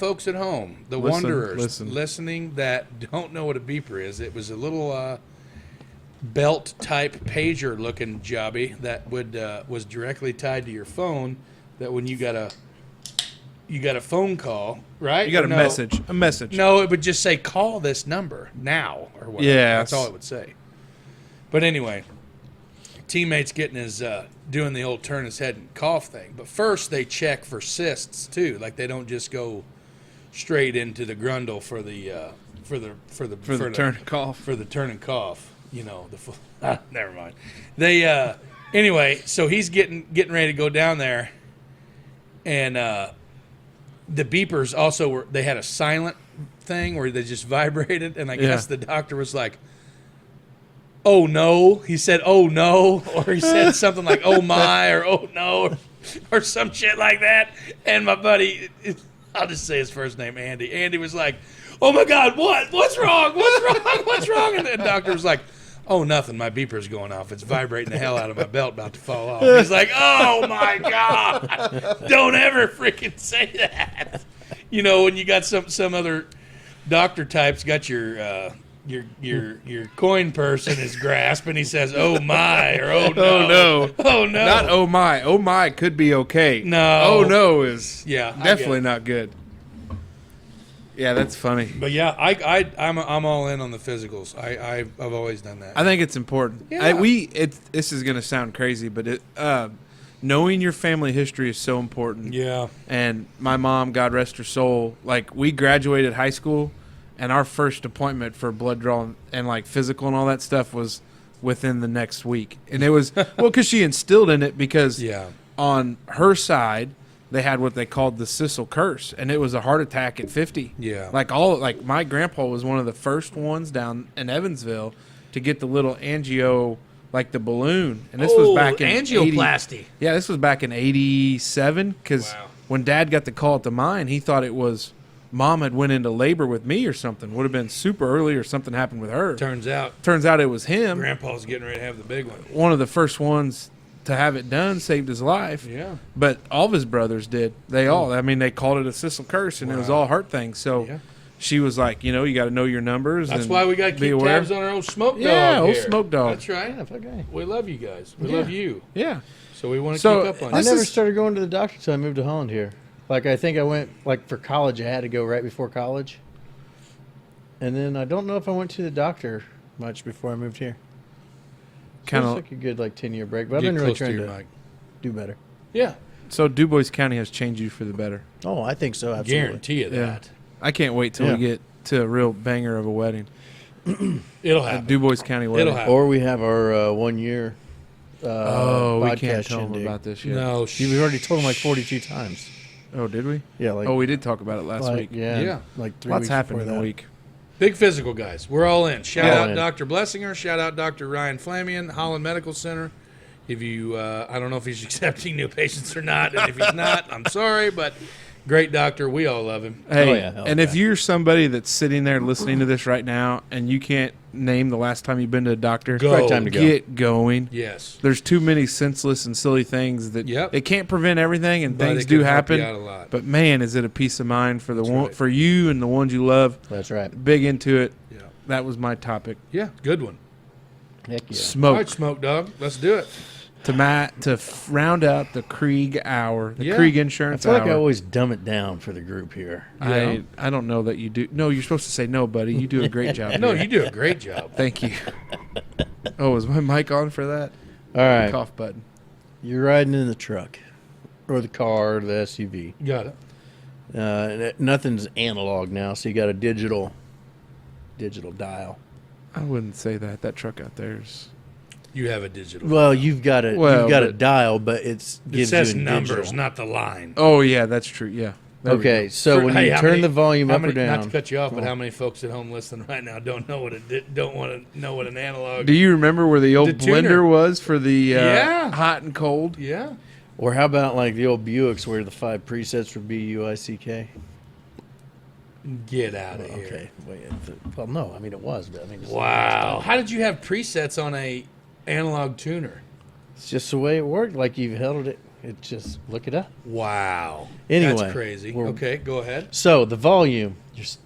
the wanderers listen. listening that don't know what a beeper is, it was a little belt type pager looking jobby that was directly tied to your phone. That when you got a phone call, right? You got Or a no? message. No, it would just say call this number now or whatever. Yeah, That's all it would say. But anyway, teammates getting his doing the old turn his head and cough thing. But first they check for cysts too. Like they don't just go straight into the grundle for the turn and cough. For the turn and cough. You know, never mind. They anyway, so he's getting ready to go down there, and the beepers also they had a silent thing where they just vibrated, and I guess the doctor was like, "Oh no," he said, "Oh no," or he said something like "Oh my" or "Oh no," or some shit like that. And my buddy, I'll just say his first name, Andy. Andy was like, "Oh my God, what's wrong? What's wrong?" And the doctor was like, "Oh, nothing. My beeper's going off. It's vibrating the hell out of my belt, about to fall off." He's like, "Oh my God, don't ever freaking say that." You know, when you got some other doctor types got your coin purse in his grasp, and he says, "Oh my," or "Oh no." Oh no. Oh no. Not oh my. Oh my could be okay. No. Oh no is Yeah, I definitely get it. not good. Yeah, that's funny. But yeah, I'm all in on the physicals. I've always done that. I think it's important. Yeah. This is going to sound crazy, but knowing your family history is so important. Yeah. And my mom, God rest her soul, like we graduated high school, and our first appointment for blood draw and like physical and all that stuff was within the next week. And it was because she instilled in it because on her side they had what they called the Sissel curse, and it was a heart attack at 50. Yeah. Like my grandpa was one of the first ones down in Evansville to get the little angio, like the balloon. And this was back in angioplasty. this was back in 87 because when Dad got the call at the mine, he thought it was Mom had went into labor with me or something. Would have been super early or something happened with her. Turns out it was him. Grandpa's getting ready to have the big one. One of the first ones to have it done, saved his life. Yeah. But all of his brothers did. They called it a Sissel curse, and it was all heart things. So she was like, you got to know your numbers. That's and why we got to be keep aware. tabs on our old smoke dog. Yeah, old here. smoke dog. That's right. Okay. We love you guys. We love you. Yeah. So we want to So, keep up on I it. never started going to the doctor until I moved to Holland here. Like, I think I went, like, for college, I had to go right before college. And then I don't know if I went to the doctor much before I moved here. Kind Feels of. like a good, 10-year break. But I've Get been really close to trying your to mic. do better. Yeah. So Dubois County has changed you for the better. Oh, I think so, absolutely. Guarantee you that. I can't wait till we get to a real banger of a wedding. It'll A happen. Dubois County wedding. It'll happen. Or we have our 1 year We podcast can't tell them shindig. about this yet. No. We've already told them 42 times. Oh, did we? Yeah, We did talk about it last week. Yeah, Yeah. like 3 Lots weeks happened before in a that. week. Big physical guys. We're all in. Shout All out in. Dr. Blessinger. Shout out Dr. Ryan Flamian, Holland Medical Center. If you, I don't know if he's accepting new patients or not. And if he's not, I'm sorry, but great doctor. We all love him. Hey, Oh, yeah, hell and if yeah. you're somebody that's sitting there listening to this right now and you can't name the last time you've been to a doctor, Go. Right time to go. get going. Yes. There's too many senseless and silly things that Yep. it can't prevent everything, and But things it do can help you happen. out a lot. But man, is it a peace of mind for the right. for you and the ones you love. That's right. Big into it. Yeah. That was my topic. Yeah. Good one. Heck yeah. All Smoke right, Smoke Dog. Let's do it. to round out the Krieg hour, the Yeah. Krieg I Insurance feel like hour. I always dumb it down for the group here. I don't know that you do. No, you're supposed to say no, buddy. You do a great job. No, here. you do a great job. Thank you. Oh, is my mic on for that? All right. Cough button. You're riding in the truck or the car or the SUV. Got it. Nothing's analog now, so you got a digital dial. I wouldn't say that. That truck out there's. You have a digital. Well, you've got a Well, you've got a but- dial, but it It gives says you a numbers, digital. not the line. Oh yeah, that's true. Yeah. There we Okay, so when Hey, you how turn many- the volume how up many- or down, Not to cut you off, but how many folks at home listening right now don't know what don't want to know what an analog? go. Do you remember where the old The tuner. blender was for the Yeah. hot and cold? Yeah. Or how about like the old Buicks where the 5 presets would be UICK? Get out of here. Okay. Well, no. I mean, it was. But I mean, Wow. How did you have presets on a analog tuner? It's just the way it worked. Like you've held it. It just look it up. Wow. Anyway, That's crazy. Okay, go ahead. So the volume.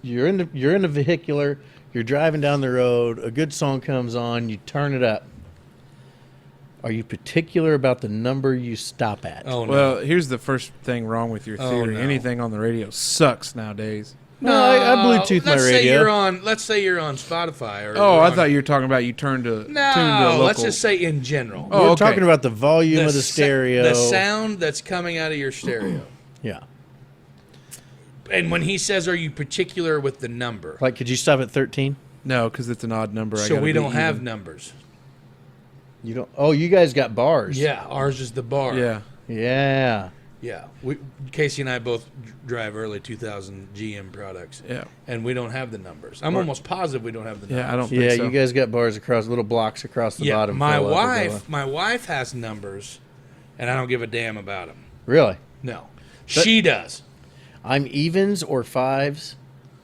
You're in the vehicular. You're driving down the road. A good song comes on. You turn it up. Are you particular about the number you stop at? Oh, no. Well, here's the first thing wrong with your theory. no. Anything on the radio sucks nowadays. No, I Bluetooth my radio. Let's say you're on Spotify. Or I thought you were talking about you turned to tune to a No, local. let's just say in general. We're okay. talking about the volume of the stereo. The sound that's coming out of your stereo. Yeah. And when he says, are you particular with the number? Like, could you stop at 13? No, because it's an odd number. So we don't have numbers. You don't. Oh, you guys got bars. Yeah, ours is the bar. Yeah. Yeah. Yeah. Casey and I both drive early 2000 GM products. Yeah. And we don't have the numbers. I'm almost positive we don't have the numbers. Yeah, I don't Yeah, think so. you guys got bars across little blocks across the bottom. My for a lot of people. my wife has numbers, and I don't give a damn about them. Really? No. She does. I'm evens or fives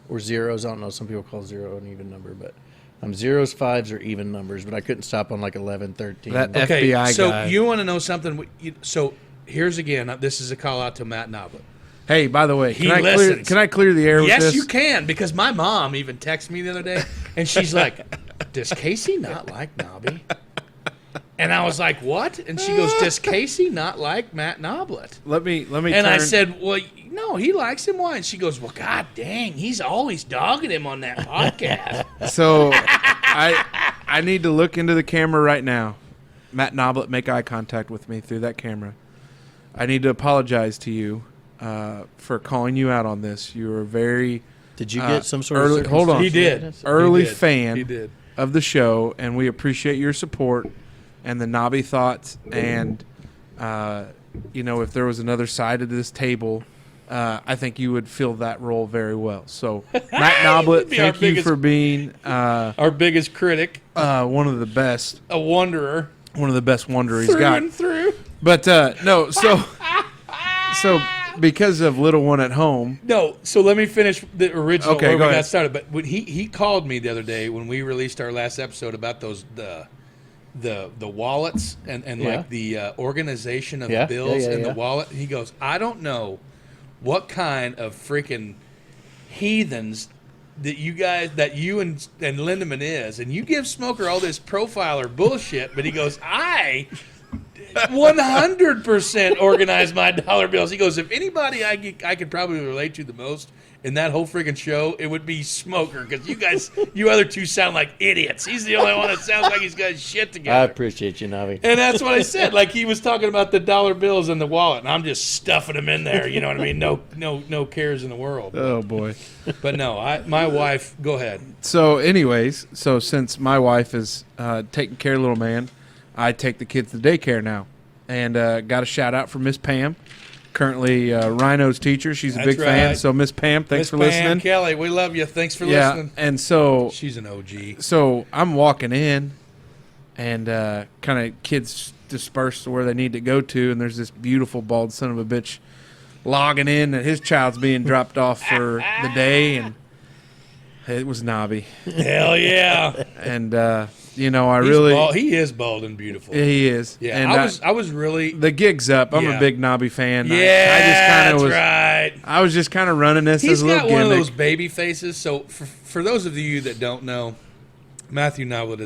or zeros. I don't know. Some people call zero an even number, but I'm zeros, fives, or even numbers. But I couldn't stop on like 11, 13. That Okay, FBI so guy. you want to know something? So here's again. This is a call out to Matt Noblet. Hey, by the way, He can listens. I clear the air with Yes, this? you can, because my mom even texted me the other day, and she's like, does Casey not like Nobby? And I was like, what? And she goes, does Casey not like Matt Noblet? Let me. And I said, well, no, he likes him. Why? And she goes, well, god dang, he's always dogging him on that podcast. So I need to look into the camera right now. Matt Noblet, make eye contact with me through that camera. I need to apologize to you for calling you out on this. You were very Did you get some sort early- of hold on. He did. early He did. fan He did. of the show, and we appreciate your support and the Nobby thoughts. And, if there was another side of this table, I think you would fill that role very well. So, Matt Noblet, be our thank you biggest- for being Our biggest critic, one of the best. a wanderer, One of the best wanderers through got. and through. But no, so because of little one at home, No, so let me finish the original Okay, where we go got ahead. started. But when he called me the other day when we released our last episode about those the wallets and Yeah. like the organization of Yeah, the bills yeah, and yeah. the wallet. He goes, I don't know what kind of freaking heathens that you and Lindemann is, and you give Smoker all this profiler bullshit. But he goes, I 100% organize my dollar bills. He goes, if anybody I could probably relate to the most in that whole freaking show, it would be Smoker, because you other two sound like idiots. He's the only one that sounds like he's got his shit I together. appreciate you, Navi. And that's what I said. Like, he was talking about the dollar bills in the wallet, and I'm just stuffing them in there. You know what I mean? No cares in the world. oh boy. But no, my wife. Go ahead. So, anyways, since my wife is taking care of little man, I take the kids to daycare now, and got a shout out for Miss Pam, currently Rhino's teacher. She's a That's big fan. right. So, Miss Pam, thanks Miss for Pam listening. Kelly, we love you. Thanks for Yeah, listening. and so She's an OG. So I'm walking in, and kind of kids dispersed to where they need to go to, and there's this beautiful bald son of a bitch logging in that his child's being dropped off for the day, and it was Nobby. Hell yeah. And He's really bald. He is bald and beautiful. he is. Yeah, and I was really. the gig's up. I'm Yeah. a big Nobby fan. Yeah, I just kind that's of was. right. I was just kind of running this He's as a little got gimmick. one of those baby faces. So for those of you that don't know, Matthew Noblet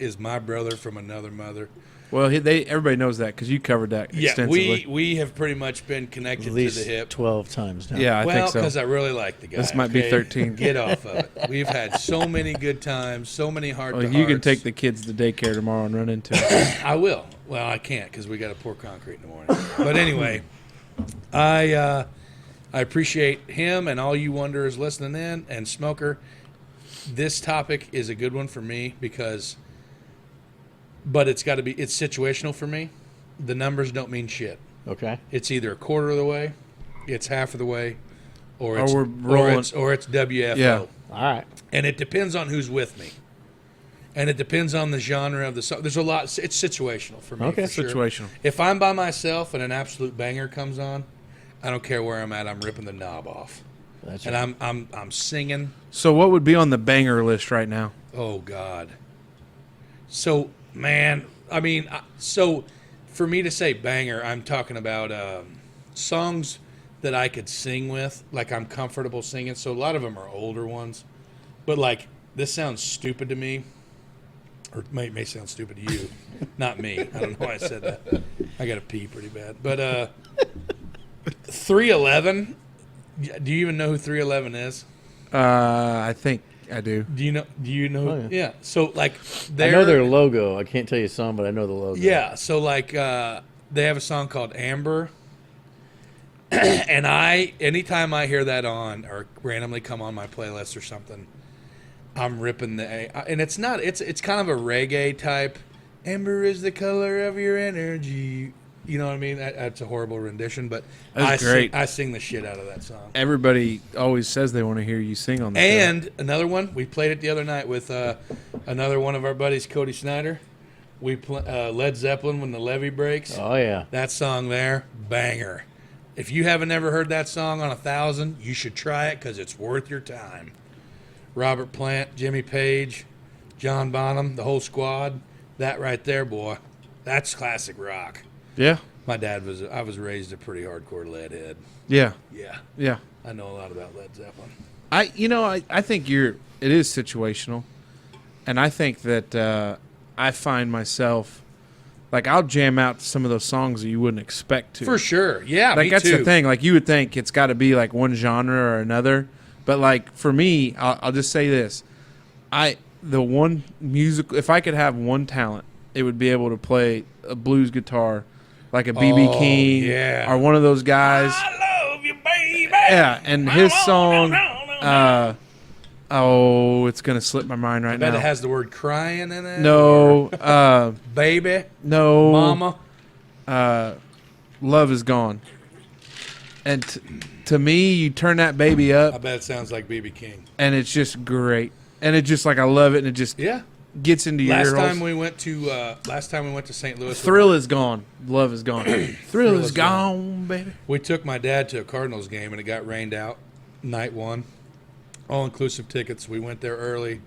is my brother from another mother. Well, everybody knows that because you covered that Yeah, extensively. we have pretty much been At connected to least the hip. 12 times now. Yeah, I Well, think so. because I really like the guy. This might be 13. Get off of it. We've had so many good times, so many heart Well, to you can hearts. take the kids to daycare tomorrow and run into it. I will. Well, I can't because we got to pour concrete in the morning. But anyway, I appreciate him and all you wanderers listening in. And Smoker, this topic is a good one for me but it's got to be, it's situational for me. The numbers don't mean shit. Okay. It's either a quarter of the way, it's half of the way, or we're rolling. it's WFO. Yeah. All right. And it depends on who's with me. And it depends on the genre of the song. There's a lot. It's situational for me. Okay. For sure. Situational. If I'm by myself and an absolute banger comes on, I don't care where I'm at. I'm ripping the knob off, That's and right. I'm singing. So what would be on the banger list right now? Oh God. So man, I mean, so for me to say banger, I'm talking about songs that I could sing with, like I'm comfortable singing. So a lot of them are older ones, but like this sounds stupid to me. Or may sound stupid to you, not me. I don't know why I said that. I got to pee pretty bad. But 311. Do you even know who 311 is? I think I do. Do you know? Oh, yeah. So like, I know their logo. I can't tell you some, but I know the logo. Yeah. So like, they have a song called Amber, and anytime I hear that on or randomly come on my playlist or something, I'm ripping and it's not. It's kind of a reggae type. Amber is the color of your energy. You know what I mean? That's a horrible rendition, but That's great. I sing the shit out of that song. Everybody always says they want to hear you sing on the show. And another one, we played it the other night with another one of our buddies, Cody Snyder. We Led Zeppelin, When the Levee Breaks. Oh yeah. That song there, banger. If you haven't ever heard that song on 1,000, you should try it because it's worth your time. Robert Plant, Jimmy Page, John Bonham, the whole squad. That right there, boy, that's classic rock. Yeah. I was raised a pretty hardcore Leadhead. Yeah. Yeah, Yeah. I know a lot about Led Zeppelin. I think it is situational, and I think that I find myself like I'll jam out to some of those songs that you wouldn't expect to. For sure, yeah. Like me that's too. the thing. Like you would think it's got to be like one genre or another, but like for me, I'll just say this: the one music. If I could have one talent, it would be able to play a blues guitar, like a BB King, yeah. or one of those guys. I love you, baby. Yeah, and his song. It's gonna slip my mind right Bet now. it has the word crying in it. No, Baby, no, mama. Love is gone. And to me, you turn that baby I up, bet it sounds like BB King. and it's just great. And it just like I love it, and it just Yeah. gets into your Last ear time holes. we went to St. Louis. Thrill is gone. Love is gone. Thrill is is gone, baby. We took my dad to a Cardinals game, and it got rained out night one. All-inclusive tickets. We went there early,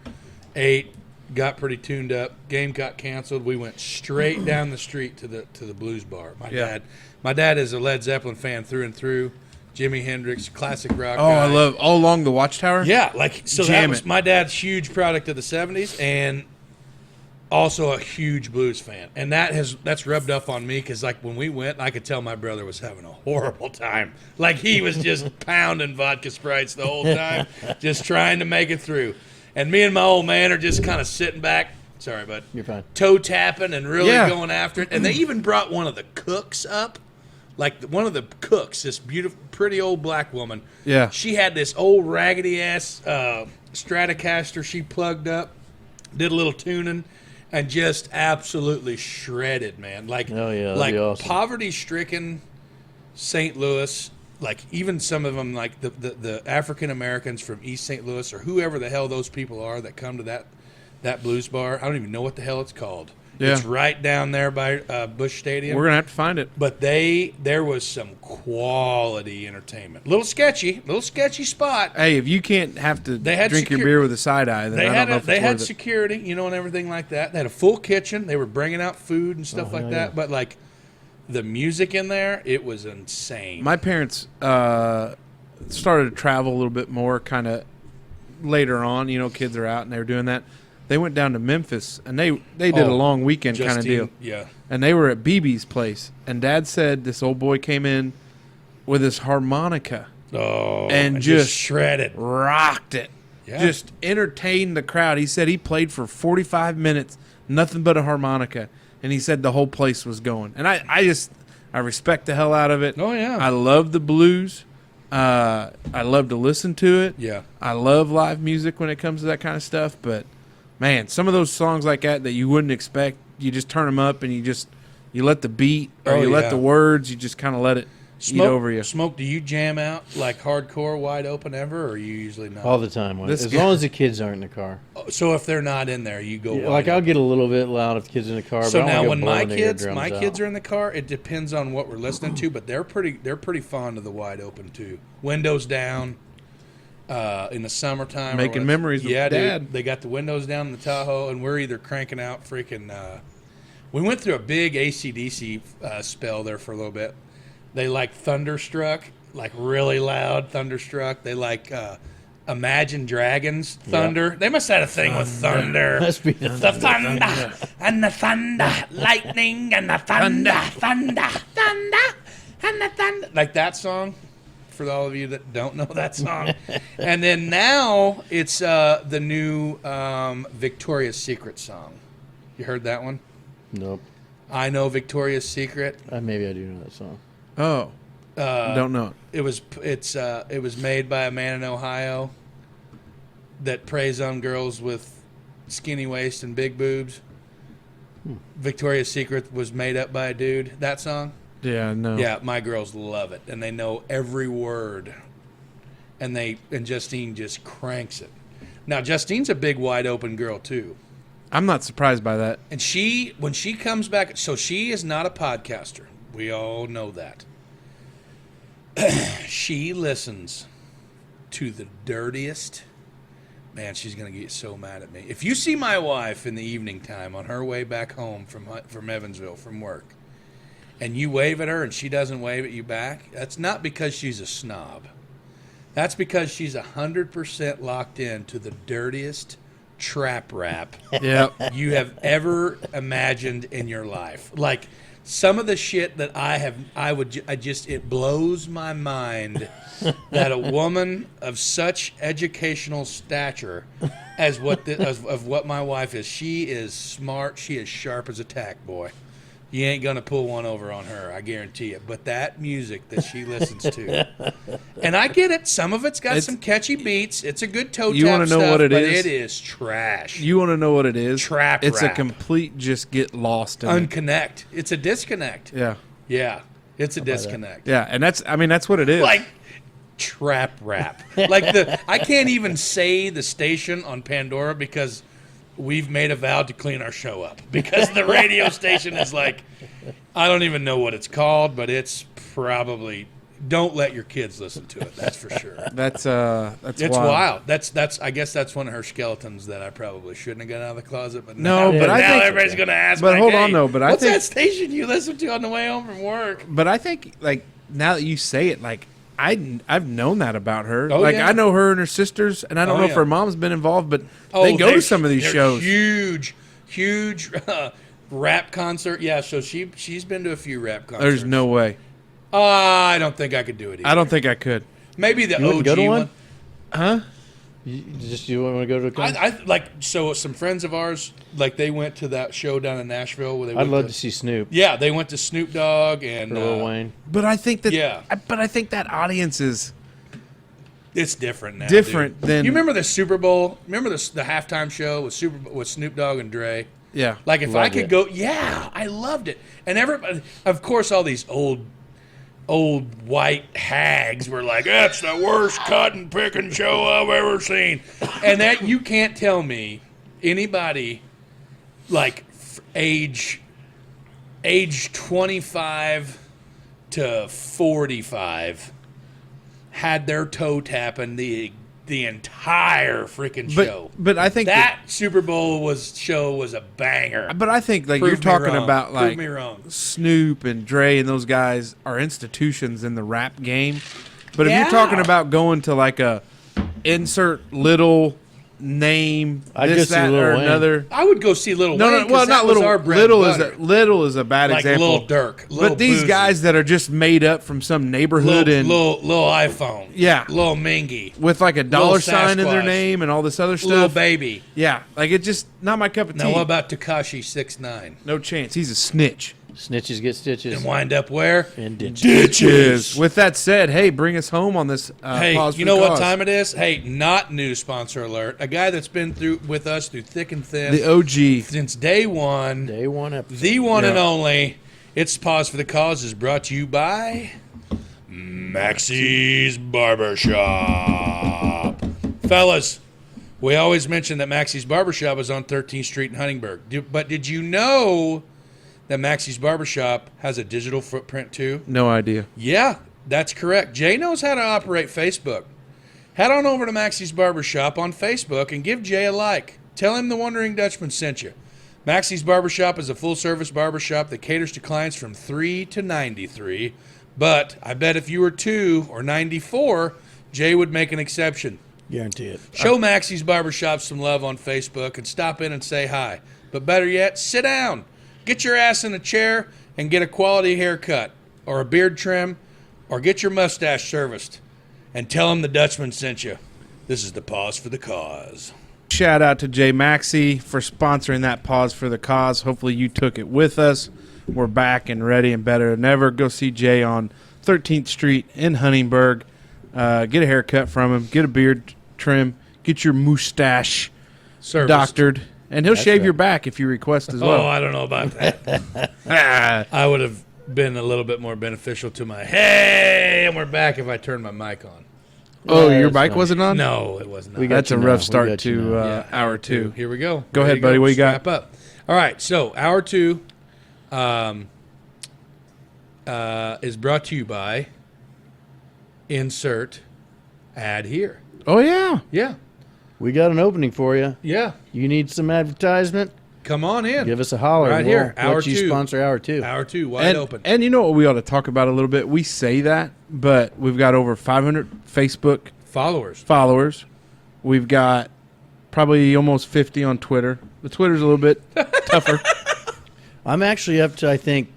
ate, got pretty tuned up. Game got canceled. We went straight down the street to the blues bar. My dad is a Led Zeppelin fan through and through. Jimi Hendrix, classic rock. Oh, guy. I love All Along the Watchtower. Yeah, like so. Jam That was it. my dad's huge product of the '70s, and also a huge blues fan. And that's rubbed up on me because like when we went, I could tell my brother was having a horrible time. Like he was just pounding vodka Sprites the whole time, just trying to make it through. And me and my old man are just kind of sitting back. Sorry, bud. You're fine. Toe tapping and really Yeah. going after it. And they even brought one of the cooks up. Like one of the cooks, this beautiful, pretty old black woman. Yeah. She had this old raggedy ass Stratocaster she plugged up, did a little tuning, and just absolutely shredded, man. Like, Oh, yeah, that'd like be awesome. poverty-stricken St. Louis. Like even some of them, like the African Americans from East St. Louis or whoever the hell those people are that come to that blues bar. I don't even know what the hell it's called. Yeah. It's right down there by Busch Stadium. We're gonna have to find it. But there was some quality entertainment. Little sketchy spot. Hey, if you can't have to They had drink your secur- beer with a side eye, then They I had don't know if they it's had worth it. security, you know, and everything like that. They had a full kitchen. They were bringing out food and stuff like hell that. yeah. But like the music in there, it was insane. My parents started to travel a little bit more kind of later on. You know, kids are out and they were doing that. They went down to Memphis and they did a long weekend kind of Justine, deal. Yeah. And they were at BB's place. And Dad said this old boy came in with his harmonica, Oh, And just shredded. rocked it, Yeah. just entertained the crowd. He said he played for 45 minutes, nothing but a harmonica. And he said the whole place was going. And I respect the hell out of it. Oh, yeah. I love the blues. I love to listen to it. Yeah. I love live music when it comes to that kind of stuff. But, man, some of those songs like that you wouldn't expect, you just turn them up and you let the beat or Oh, you let yeah. the words, you just kind of let it eat over you. Smoke, do you jam out like hardcore wide open ever, or are you usually not? All the time. As long as the kids aren't in the car. So if they're not in there, you go wide Like, I'll open. get a little bit loud if the kids are in the car. So but I now don't when go my blowing the kids eardrums are in the car, it depends on what we're listening to, but they're pretty fond of the wide open too. Windows down. In the summertime, Making memories with Dad. Dude, they got the windows down in the Tahoe, and we're either cranking out freaking. We went through a big AC/DC spell there for a little bit. They like Thunderstruck, like really loud Thunderstruck. They like Imagine Dragons Thunder. Yep. They must have had a thing with thunder. Must be The thunder and the thunder, lightning and the thunder, thunder, and the thunder. Like that song, for all of you that don't know that song. And then now it's the new Victoria's Secret song. You heard that one? Nope. I Know Victoria's Secret. Maybe I do know that song. Oh, don't know it. It was made by a man in Ohio that preys on girls with skinny waist and big boobs. Victoria's Secret was made up by a dude. That song? Yeah, no. Yeah, my girls love it, and they know every word. And Justine just cranks it. Now Justine's a big, wide open girl too. I'm not surprised by that. And when she comes back, so she is not a podcaster. We all know that. She listens to the dirtiest. Man, she's going to get so mad at me. If you see my wife in the evening time on her way back home from Evansville from work, and you wave at her and she doesn't wave at you back, that's not because she's a snob. That's because she's 100% locked in to the dirtiest trap rap Yep. you have ever imagined in your life. Like some of the shit that it blows my mind that a woman of such educational stature as what my wife is. She is smart. She is sharp as a tack, boy. You ain't gonna pull one over on her, I guarantee it. But that music that she listens to, and I get it. Some of it's got some catchy beats. It's a good toe tap. You want to know what it but is? It is trash. You want to know what it is? Trap It's rap. a complete just get lost in it. Unconnect. It's a disconnect. Yeah. Yeah, it's a disconnect. Yeah, and that's what it is. Like trap rap. Like I can't even say the station on Pandora because we've made a vow to clean our show up because the radio station is like, I don't even know what it's called, but it's probably, don't let your kids listen to it. That's for sure. That's It's wild. That's I guess that's one of her skeletons that I probably shouldn't have got out of the closet. But No, now, but I now think- everybody's gonna ask. but like, hold hey, on, though, but I what's think- that station you listen to on the way home from work? But I think, like, now that you say it, like, I've known that about her. Oh, like, yeah. I know her and her sisters, and I don't Oh, know if yeah. her mom's been involved, but Oh, they go to some of these they're shows. Huge rap concert. Yeah, so she's been to a few rap concerts. There's no way. I don't think I could do it either. I don't think I could. Maybe the You wouldn't OG go to one. one? Huh? You want to go to a concert? I like so some friends of ours like they went to that show down in Nashville where they I'd went love to see Snoop Yeah, they went to Snoop Dogg and or Lil Wayne. But I think that. Yeah. But I think that audience is. it's different now. Different dude. than- You remember the Super Bowl? Remember the halftime show with Snoop Dogg and Dre? Yeah. Like if I Loved could it. go, yeah, I loved it. And everybody, of course, all these old white hags were like, "That's the worst cotton picking show I've ever seen." And that you can't tell me anybody like age 25 to 45 had their toe tapping the entire freaking show. But I think that Super Bowl show was a banger. But I think like Prove you're me talking wrong. about Prove like me wrong. Snoop and Dre and those guys are institutions in the rap game. But if Yeah. you're talking about going to like a insert little name, I'd go this, see that, Lil or Wayne. another. I would go see Little No, Wayne. no, well, 'cause not that was little. our bread Little and is butter. little is a bad like example. Lil Durk. Lil But these Boosie, guys that are just made up from some neighborhood and Lil iPhone. Yeah. Lil Mingy. with like a dollar sign in their Sasquatch. name and all this other Lil stuff. Baby. Yeah, like it just not my cup of tea. Now what about Tekashi 6ix9ine? No chance. He's a snitch. Snitches get stitches. And wind up where? And ditches. Ditches. With that said, hey, bring us home on this. Hey, Pause for you the know what cause. time it is? Hey, not new sponsor alert. A guy that's been with us through thick and thin The OG. since day one. Day one episode. The one and Yeah. only. It's Pause for the Cause is brought to you by Maxie's Barbershop. Fellas, we always mention that Maxie's Barbershop is on 13th Street in Huntingburg. But did you know that Maxie's Barbershop has a digital footprint too? No idea. Yeah, that's correct. Jay knows how to operate Facebook. Head on over to Maxie's Barbershop on Facebook and give Jay a like. Tell him the Wondering Dutchman sent you. Maxie's Barbershop is a full-service barbershop that caters to clients from 3 to 93. But I bet if you were 2 or 94, Jay would make an exception. Guarantee it. Show Maxie's Barbershop some love on Facebook and stop in and say hi. But better yet, sit down. Get your ass in a chair and get a quality haircut or a beard trim or get your mustache serviced. And tell them the Dutchman sent you. This is the Pause for the Cause. Shout out to Jay Maxey for sponsoring that Pause for the Cause. Hopefully you took it with us. We're back and ready and better than ever. Go see Jay on 13th Street in Huntingburg. Get a haircut from him. Get a beard trim. Get your mustache Serviced. doctored. And he'll shave right. your back if you request as well. Oh, I don't know about that. I would have been a little bit more beneficial to my hey, and we're back if I turned my mic on. Oh, Yeah, your that's bike fine. wasn't on? No, it was not. We got That's a you now. rough We start got you to now. Yeah, hour 2. Here we go. Go Ready ahead, to buddy. What you got? Strap up. All right, so hour 2 is brought to you by insert ad here. Oh, yeah. Yeah, We got an opening for you. yeah. You need some advertisement? Come on in. Give us a holler. Right We'll here, hour let you 2. sponsor hour 2. Hour 2, wide open. And you know what we ought to talk about a little bit? We say that, but we've got over 500 Facebook Followers. followers. We've got probably almost 50 on Twitter. The Twitter's a little bit tougher. I'm actually up to, I think,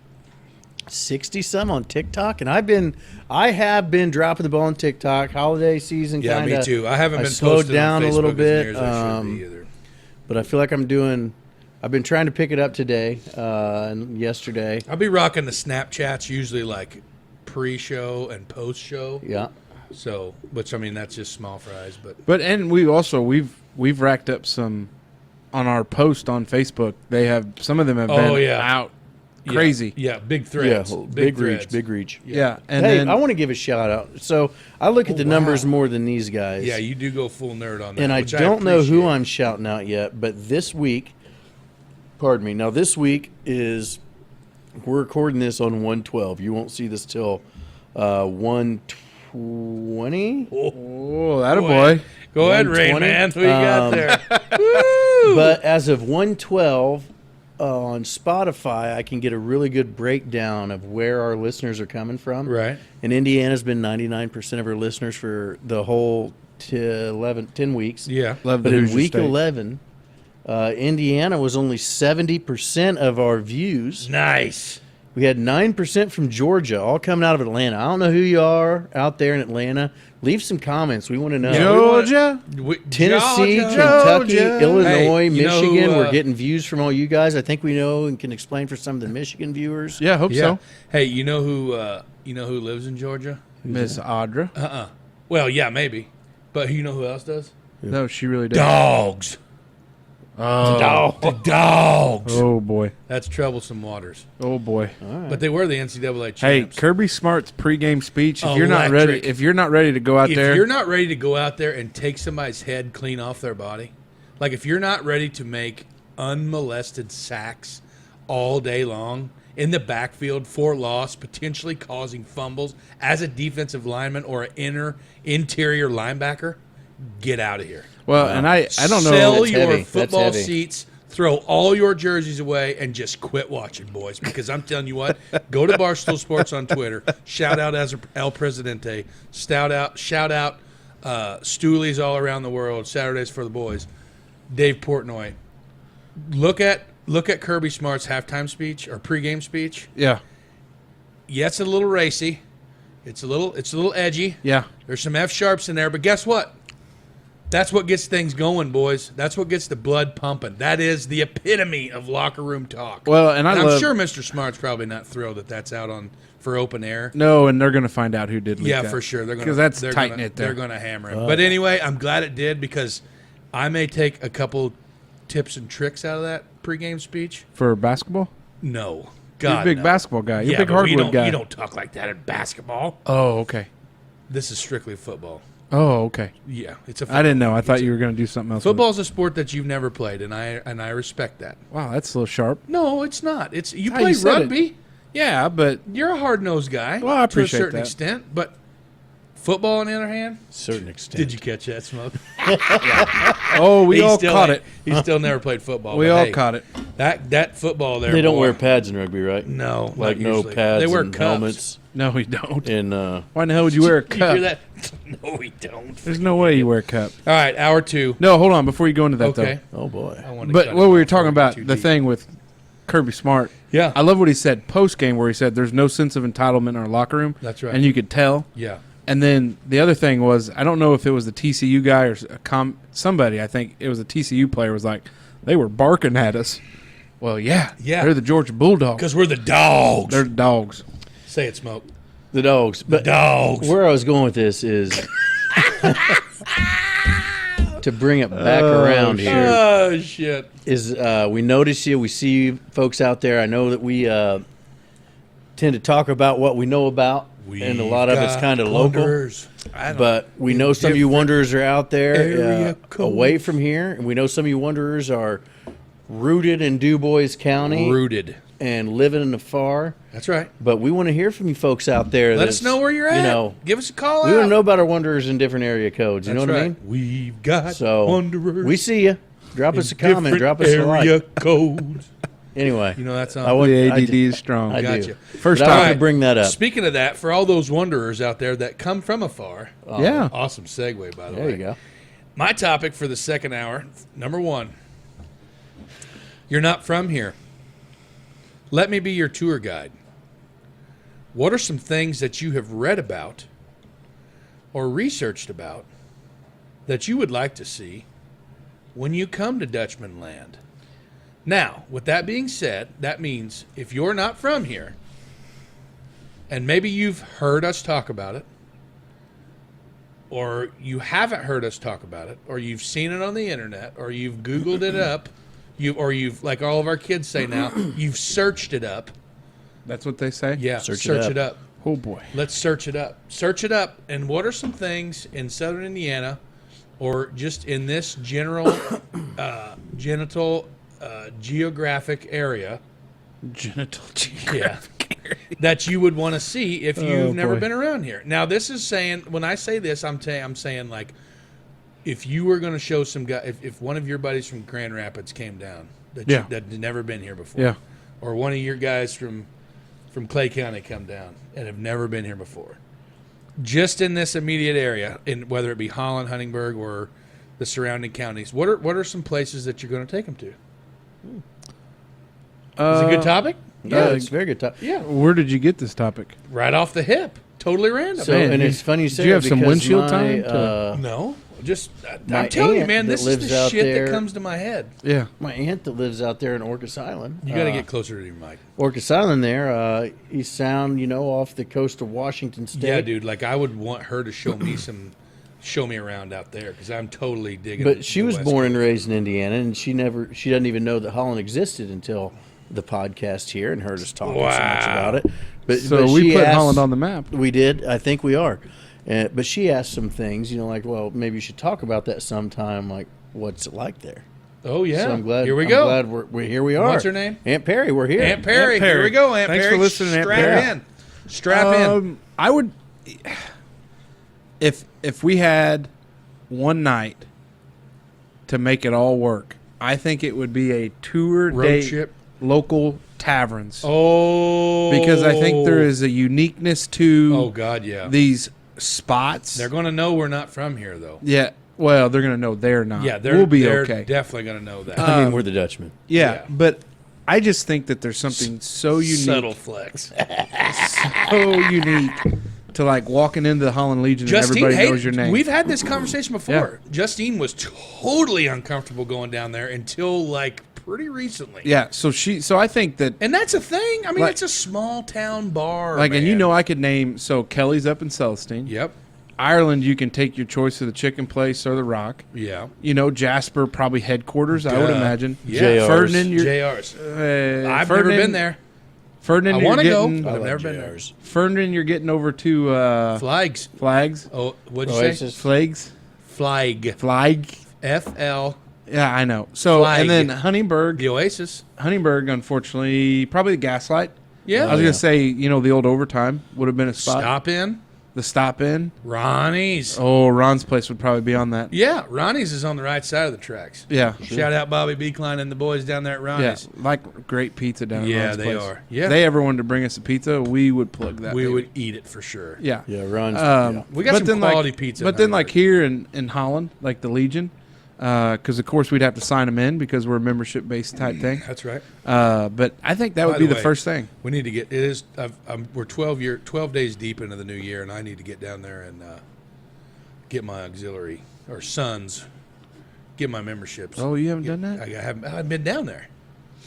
60 some on TikTok, and I have been dropping the ball on TikTok. Holiday season, Yeah, kinda, me too. I haven't been slowed posted down on a little Facebook bit, as near as I should be either. but I feel like I've been trying to pick it up today and yesterday. I'll be rocking the Snapchats usually like pre-show and post-show. Yeah, So, which I mean that's just small fries, but And we've racked up some on our post on Facebook. They have some of them have been yeah. out crazy. Yeah, big threads. yeah, big reach, threads. big reach. Yeah. And hey, then I want to give a shout out. So I look at the wow. numbers more than these guys. Yeah, you do go full nerd on that. And I which don't know who appreciate. I'm shouting out yet, but this week, pardon me. Now this week is we're recording this on 1/12. You won't see this till 1/20. oh, that a boy. Go ahead, Rain 120. Man. Who you got there? But as of 1/12 on Spotify, I can get a really good breakdown of where our listeners are coming from. Right. And Indiana's been 99% of our listeners for the whole 10 weeks. Yeah. Love the But in Hoosier week State. 11, Indiana was only 70% of our views. Nice. We had 9% from Georgia, all coming out of Atlanta. I don't know who you are out there in Atlanta. Leave some comments. We want to know. Georgia. Tennessee, Georgia. Kentucky, Georgia. Illinois, Hey, you know Michigan. who, We're getting views from all you guys. I think we know and can explain for some of the Michigan viewers. Yeah, hope Yeah. so. Hey, you know who lives in Georgia? Miss Audra. Well, yeah, maybe. But you know who else does? No, she really does. Dogs. Oh. The dogs. Oh boy. That's troublesome waters. Oh boy. But they were the NCAA Hey, champs. Kirby Smart's pregame speech. If you're not Electric. ready, if you're not ready to go out If there, you're not ready to go out there and take somebody's head clean off their body, like if you're not ready to make unmolested sacks all day long in the backfield for loss, potentially causing fumbles as a defensive lineman or an interior linebacker, get out of here. well, and I don't know. Sell That's your heavy. That's football heavy. seats. Throw all your jerseys away and just quit watching, boys. Because I'm telling you what, go to Barstool Sports on Twitter. Shout out as El Presidente. Shout out Stoolies all around the world. Saturdays for the boys. Dave Portnoy. Look at Kirby Smart's halftime speech or pregame speech. Yeah. Yeah, it's a little racy. It's a little edgy. Yeah. There's some F sharps in there, but guess what? That's what gets things going, boys. That's what gets the blood pumping. That is the epitome of locker room talk. Well, and I'm love, sure Mr. Smart's probably not thrilled that that's out on for open air. No, and they're going to find out who did leak Yeah, that. for sure. They're because gonna that's they're tight gonna- knit They're there. going to hammer him. But anyway, I'm glad it did because I may take a couple tips and tricks out of that pregame speech. For basketball. No, God, You're a big no. basketball guy. You're Yeah, a big but we hardwood don't, guy. You don't talk like that in basketball. Oh, okay. This is strictly football. Oh, okay. Yeah, it's a. I didn't know. I It's thought you were going to do something else. with Football's a sport that you've never played, and I respect that. it. Wow, that's a little sharp. No, it's not. It's you How play you said it. rugby. Yeah, but You're a hard nosed guy. Well, I appreciate to a certain that. extent, but football, on the other hand, Certain extent. did you catch that, Smoke? we all caught it. He still never played football. We but all hey, caught it. That football there. They don't boy, wear pads in rugby, right? No, Like not no usually. pads They wear and cups. helmets. No, we don't. And Why in the hell would you wear a You cup? hear that? No, we don't. There's no way you wear a cup. All right, hour 2. No, hold on. Before you go into that, Okay. oh boy, I wanted to But cut what it we were off talking before we about, get too the deep. thing with Kirby Smart. Yeah. I love what he said post game, where he said there's no sense of entitlement in our locker room. That's right. And you could tell. Yeah. And then the other thing was, I don't know if it was the TCU guy or somebody. I think it was a TCU player was like, they were barking at us. Well, yeah, they're the Georgia Bulldogs. Because we're the dogs. They're dogs. Say it, Smoke. the dogs. But Dogs. where I was going with this is to bring it back around here. Oh, shit. Is we notice you, we see you folks out there. I know that we tend to talk about what we know about, and a lot of it's kind of local. But we know some of you wanderers are out there area codes. away from here, and we know some of you wanderers are rooted in Dubois County Rooted. and living in the far. That's right. But we want to hear from you folks out there. Let us know where you're at. You know, Give us a call we out. want to know about our wanderers in different area codes. You That's know what right. I mean? We've got So wanderers. we see you. Drop us a comment. different Drop us a area like. codes. Anyway, You know that song? I would- The I ADD do. is strong. I Gotcha. do. First But I time. want to bring that up. Speaking of that, for all those wanderers out there that come from afar, Yeah. awesome segue, by the way. There you go. My topic for the second hour, number 1, you're not from here. Let me be your tour guide. What are some things that you have read about or researched about that you would like to see when you come to Dutchman land? Now, with that being said, that means if you're not from here, and maybe you've heard us talk about it, or you haven't heard us talk about it, or you've seen it on the internet, or you've Googled it up, you've, like all of our kids say now, you've searched it up. That's what they say? Yeah, Search search it it up. Oh, boy. Let's search it up. Search it up. And what are some things in southern Indiana, or just in this geographic area, Genital yeah, that you would want to see if you've never boy. been around here? Now, this is saying, when I say this, I'm saying like, if you were going to show some guy, if one of your buddies from Grand Rapids came down that Yeah. that had never been here before, Yeah. or one of your guys from Clay County come down and have never been here before, just in this immediate area, in whether it be Holland, Huntingburg, or the surrounding counties, what are some places that you're going to take them to? Is it a good topic? Yeah, it's a very good topic. Yeah, Where did you get this topic? right off the hip, totally random. So, Man, and did- it's funny you did say you that have some because windshield my, time to- No, just My I'm telling you, aunt man, that this is lives the out shit there- that comes to my head. Yeah. my aunt that lives out there in Orcas Island. You got to get closer to your mic. Orcas Island there. East Sound, off the coast of Washington State. Yeah, dude. Like I would want her to show me around out there because I'm totally digging. But she the was West born Coast. and raised in Indiana, and she doesn't even know that Holland existed until the podcast here and heard us talking so much Wow. about it. But So but we she put asked- Holland on the map. We did. I think we are. But she asked some things, like, well, maybe you should talk about that sometime. Like, what's it like there? Oh yeah. So I'm glad. Here we I'm go. glad we're here. We are. What's her name? Aunt Perry. We're here. Aunt Perry. Aunt Perry. Here we go, Aunt Thanks Perry. for listening, Aunt Strap Perry. in. Strap in. I would, if we had one night to make it all work, I think it would be a tour Road date, trip. local taverns. Oh. Because I think there is a uniqueness to Oh God, yeah. these spots. They're going to know we're not from here, though. Yeah. Well, they're going to know they're not. Yeah, we'll be they're okay. definitely going to know that. I mean, we're the Dutchmen. Yeah, Yeah. but I just think that there's something so unique, Subtle flex. so unique to like walking into the Holland Legion and Justine, everybody knows your name. we've had this conversation before. Yeah. Justine was totally uncomfortable going down there until like pretty recently. Yeah, so I think that And that's a thing. I mean, Like- it's a small town bar. like, and man. I could name. So Kelly's up in Celestine. Yep. Ireland, you can take your choice of the chicken place or the Rock. Yeah. Jasper probably headquarters. I would Duh. imagine. Yeah. JR's. Ferdinand, JR's. I've never Ferdinand- been there. Ferdinand, I you're want to go, getting. but I I've like never been there. JRs. Ferdinand, you're getting over to Flags. Flags. Oh, what'd you say? Oasis. Flags. Flag. Flag. FL. Yeah, I know. So Flag. and then Huntingburg. The Oasis. Huntingburg, unfortunately, probably the Gaslight. Yeah. I was gonna say, the old Overtime would have been a spot. Stop in. The Stop In. Ronnie's. Oh, Ron's place would probably be on that. Yeah, Ronnie's is on the right side of the tracks. Yeah. Shout out Bobby Beekline and the boys down there at Yeah, Ronnie's. like great pizza down at Yeah, Ron's they place. are. Yeah. If they ever wanted to bring us a pizza, we would plug that. We baby. would eat it for sure. Yeah. Yeah, Ron's. We got some quality pizza. But then, like here in Holland, like the Legion, because of course we'd have to sign them in because we're a membership based type thing. That's right. But I think that would By be the the way, first thing. We need to get. It is. We're 12 days deep into the new year, and I need to get down there and get my auxiliary or sons. Get my memberships. Oh, you haven't done that? I haven't been down there.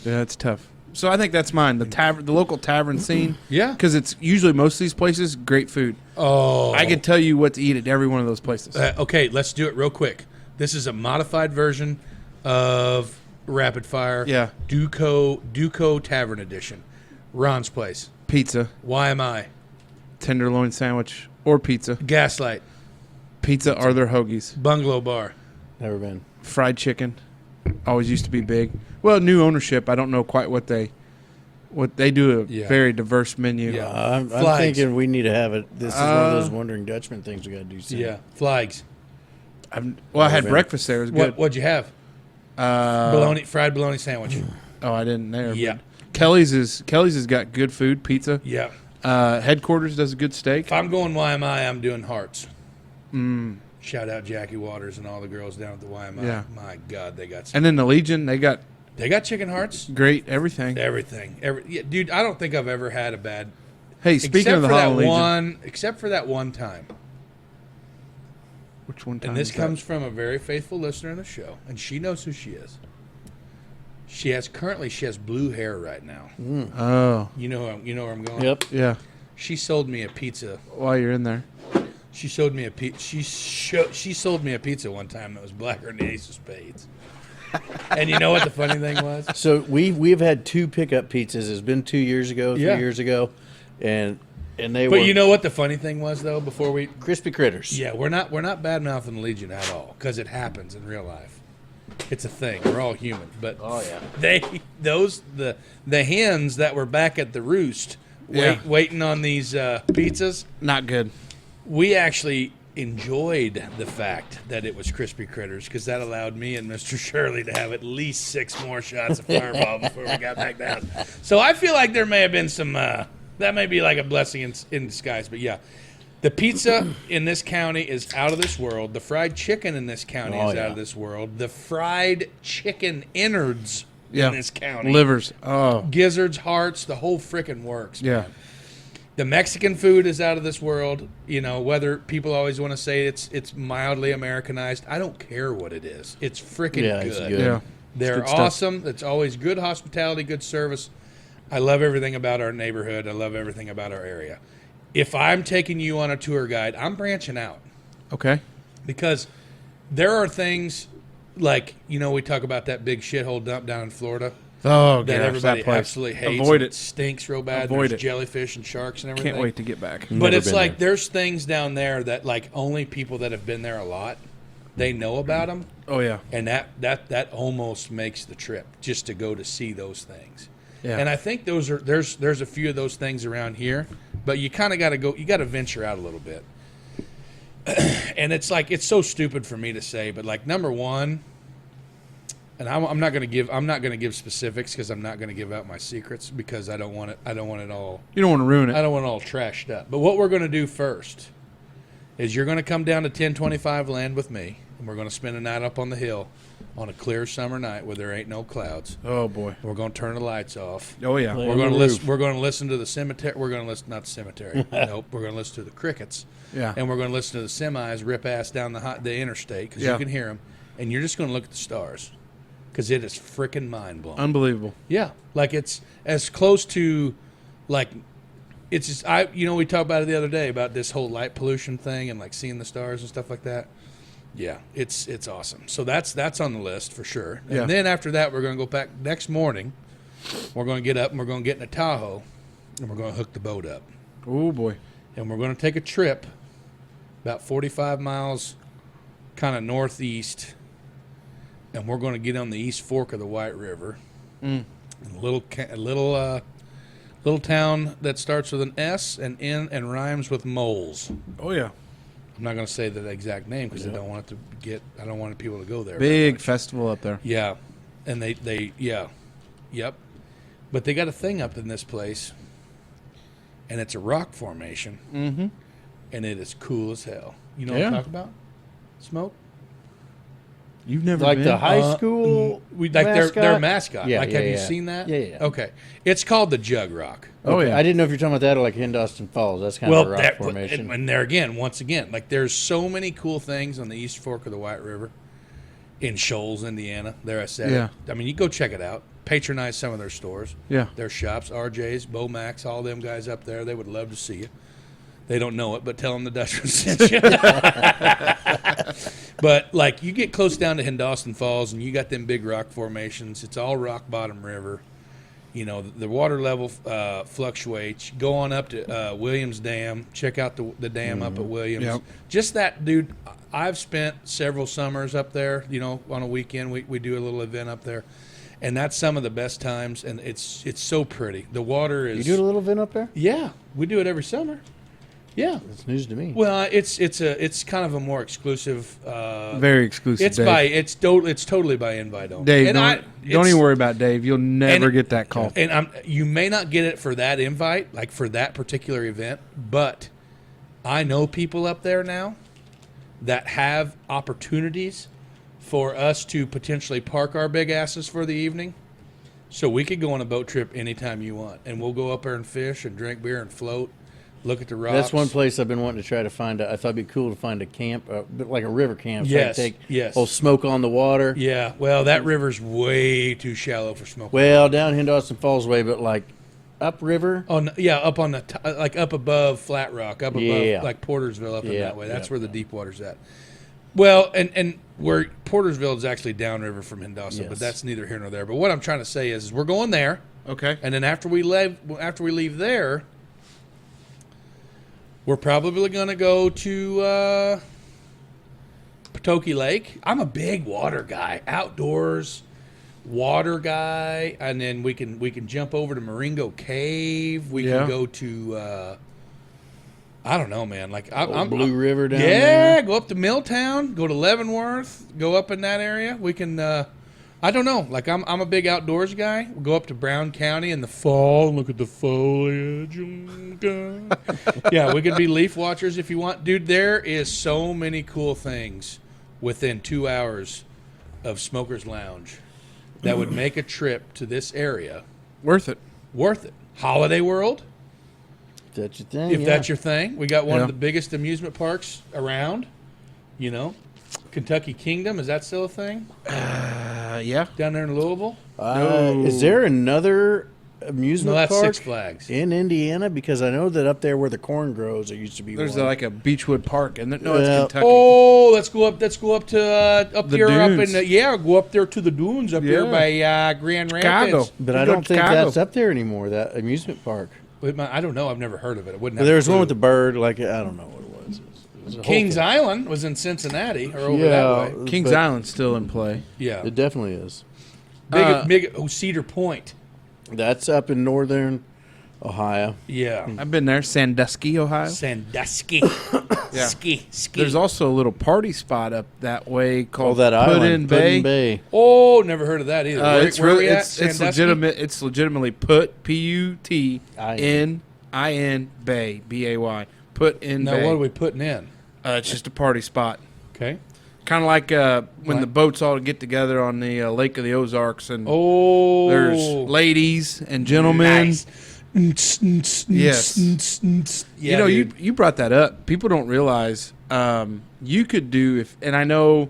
Yeah, it's tough. So I think that's mine. The local tavern scene. Yeah. Because it's usually most of these places great food. Oh, I could tell you what to eat at every one of those places. Okay, let's do it real quick. This is a modified version of Rapid Fire. Yeah. Duco Tavern Edition. Ron's place. Pizza, YMI. tenderloin sandwich, or pizza. Gaslight. Pizza are their hoagies. Bungalow Bar. Never been. Fried chicken, always used to be big. Well, new ownership, I don't know quite what they do. Yeah. Very diverse menu. Yeah. I'm Flags. thinking we need to have it. This is one of those Wondering Dutchman things we got to do soon. Yeah. Flags. I had been. breakfast there. It was good. What'd you have? Fried bologna sandwich. Oh, I didn't there. Yeah. but Kelly's has got good food, pizza. Yeah. Headquarters does a good steak. If I'm going YMI, I'm doing Hearts. Shout out Jackie Waters and all the girls down at the YMI. Yeah. My God, they got And then the Legion, they got chicken hearts. great everything. Everything. Yeah, dude, I don't think I've ever had a bad. Hey, speaking except of the for that Holland Legion, one, except for that one time. which one time? And this is that? comes from a very faithful listener in the show, and she knows who she is. She has blue hair right now. Oh, You know where I'm going. Yep. yeah. She sold me a pizza. While you're in there, She sold me a she sold me a pizza one time that was blacker than the Ace of Spades. And you know what the funny thing was? So we've had two pickup pizzas. It's been 2 years ago, 3 Yeah. years ago, and they But were you know what the funny thing was though? Before we, crispy critters. yeah, we're not bad mouthing the Legion at all because it happens in real life. It's a thing. We're all human. But Oh yeah. the hens that were back at the roost Yeah. waiting on these pizzas. not good. We actually enjoyed the fact that it was crispy critters because that allowed me and Mr. Shirley to have at least 6 more shots of Fireball before we got back down. So I feel like there may have been some that may be like a blessing in disguise. But yeah, the pizza in this county is out of this world. The fried chicken in this county is out of this world. The fried chicken innards Yeah, in this county, livers. Oh, gizzards, hearts, the whole frickin' works. yeah. Man. The Mexican food is out of this world. You know, whether people always want to say it's mildly Americanized, I don't care what it is. It's freaking Yeah, good. it's good. Yeah. They're good stuff. awesome. It's always good hospitality, good service. I love everything about our neighborhood. I love everything about our area. If I'm taking you on a tour guide, I'm branching out Okay. because there are things like, we talk about that big shithole dump down in Florida Oh, that gosh, everybody that place. absolutely hates. Avoid and it. Stinks real bad. Avoid There's it. jellyfish and sharks and everything. Can't wait to get back. But Never it's been like there. there's things down there that like only people that have been there a lot, they know about them, Oh yeah. and that almost makes the trip just to go to see those things. Yeah. And I think there's a few of those things around here, but you kind of got to go. You got to venture out a little bit. And it's like it's so stupid for me to say, but like number one, and I'm not going to give specifics because I'm not going to give out my secrets because I don't want it all. You don't want to ruin it. I don't want it all trashed up. But what we're going to do first is you're going to come down to 1025 land with me, and we're going to spend a night up on the hill on a clear summer night where there ain't no clouds. Oh boy. We're going to turn the lights off. Oh yeah. Play We're on going to the listen. roof. We're going to listen to the cemetery. We're going to listen, not the cemetery. Nope. We're going to listen to the crickets, Yeah. and we're going to listen to the semis rip ass down the interstate because Yeah. you can hear them, and you're just going to look at the stars because it is freaking mind blowing. Unbelievable. Yeah, like it's as close to, like, it's just we talked about it the other day about this whole light pollution thing and like seeing the stars and stuff like that. Yeah, it's awesome. So that's on the list for sure. And Yeah. then after that, we're going to go back next morning. We're going to get up and we're going to get in a Tahoe, and we're going to hook the boat up. Oh, boy. And we're going to take a trip about 45 miles kind of northeast, and we're going to get on the East Fork of the White River. A little town that starts with an S and N and rhymes with moles. Oh, yeah. I'm not going to say the exact name because I don't want people to go there. Big festival up there. Yeah. And yep. But they got a thing up in this place, and it's a rock formation. Mm-hmm. And it is cool as hell. You know what I'm talking about? Smoke? You've never Like been? the high school Their mascot. Yeah, have you seen that? Yeah. Okay. It's called the Jug Rock. Oh, yeah. I didn't know if you're talking about that or like Henderson Falls. That's kind of a rock formation. And there again, once again, like there's so many cool things on the East Fork of the White River in Shoals, Indiana. There I said it. I mean, you go check it out. Patronize some of their stores. Yeah. Their shops, RJ's, Bomax, all them guys up there. They would love to see you. They don't know it, but tell them the Dutchman sent you. But, like, you get close down to Henderson Falls, and you got them big rock formations. It's all rock bottom river. You know, the water level fluctuates. Go on up to Williams Dam. Check out the dam up at Williams. Yep. Just that, dude, I've spent several summers up there. You know, on a weekend, we do a little event up there. And that's some of the best times, and it's so pretty. The water is... You do a little event up there? Yeah, we do it every summer. Yeah. That's news to me. Well, it's kind of a more exclusive. Very exclusive. It's totally by invite only. Dave, And don't even worry about Dave. You'll never get that call. And you may not get it for that invite, like for that particular event, but I know people up there now that have opportunities for us to potentially park our big asses for the evening. So we could go on a boat trip anytime you want, and we'll go up there and fish and drink beer and float. Look at the rocks. That's one place I've been wanting to try to find. I thought it'd be cool to find a camp, like a river camp. So Yes, I can take yes. smoke on the water. Yeah, well, that river's way too shallow for smoke. Well, down Henderson Falls way, but like upriver. Up on the like up above Flat Rock, up above like Portersville, up in Yeah, that way. That's yeah, where the deep water's at. Well, and where Portersville is actually downriver from Henderson, but Yes. that's neither here nor there. But what I'm trying to say is we're going there, Okay. and then after we leave there, we're probably going to go to Patoki Lake. I'm a big water guy, outdoors water guy, and then we can jump over to Marengo Cave. We can go to I don't know, man. Like I'm Blue River down there. go up to Milltown, go to Leavenworth, go up in that area. We can. I don't know. Like I'm a big outdoors guy. We'll go up to Brown County in the fall and look at the foliage. Yeah, we could be leaf watchers if you want, dude. There is so many cool things within 2 hours of Smokers Lounge that would make a trip to this area Worth it. Holiday World. That's your thing. If that's your thing, we got one of the biggest amusement parks around. You know, Kentucky Kingdom, is that still a thing? Yeah. Down there in Louisville? Is there another amusement No, that's park Six Flags. in Indiana? Because I know that up there where the corn grows, there used to be There's one. like a Beechwood Park, and no, Well- it's Kentucky. Oh, let's go up to up The here dunes. up in go up there to the dunes up here by Grand Chicago. Rapids. But You I go don't to think Chicago. that's up there anymore, that amusement park. I don't know. I've never heard of it. I wouldn't. But have there was a one clue. with the bird, like, I don't know what it was. It was a whole Kings thing. Island was in Cincinnati or over that way. Kings but Island's still in play. Yeah, It definitely is. big Cedar Point. That's up in northern Ohio. Yeah, I've been there, Sandusky, Ohio. Sandusky. Yeah. Ski. There's also a little party spot up that way Oh, called that island. Puddin' Bay. Oh, never heard of that either. It's where really we at? it's Sandusky? legitimate. It's legitimately PUTIN Bay BAY. Put in Now, Bay. what are we putting in? It's just a party spot. Okay. Kind of like when What? the boats all get together on the Lake of the Ozarks, and Oh, there's ladies and gentlemen. Nice. Yes. Yeah, You know, dude. you brought that up. People don't realize you could do and I know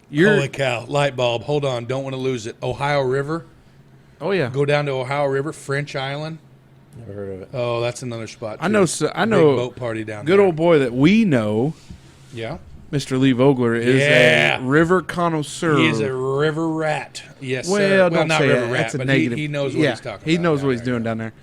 you're. Holy cow! Light bulb. Hold on. Don't want to lose it. Ohio River. Oh yeah. Go down to Ohio River. French Island. Never heard of it. Oh, that's another spot. I too. know. Big boat party down Good there. old boy that we know, Yeah. Mr. Lee Vogler, is Yeah. a river connoisseur. He is a river rat. Yes, well, sir. don't not say river that. rat, That's a but negative. he knows what yeah, he's talking about. he knows down what he's there. doing down there.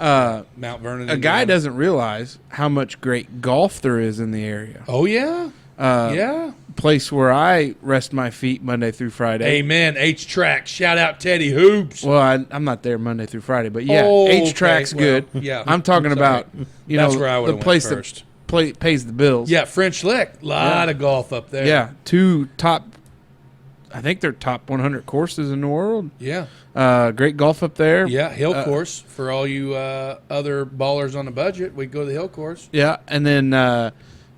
Mount Vernon. A guy doesn't realize how much great golf there is in the area. Oh yeah, yeah. Place where I rest my feet Monday through Friday. Amen. H-Track. Shout out Teddy Hoops. Well, I'm not there Monday through Friday, but yeah, Oh, H-Track's okay. good. Well, yeah. I'm talking about That's where I the would've went place first. that pays the bills. Yeah, French Lick. Lot of golf up there. Yeah, 2 top. I think they're top 100 courses in the world. Yeah. Great golf up there. Yeah, hill course for all you other ballers on a budget. We go to the hill course. Yeah, and then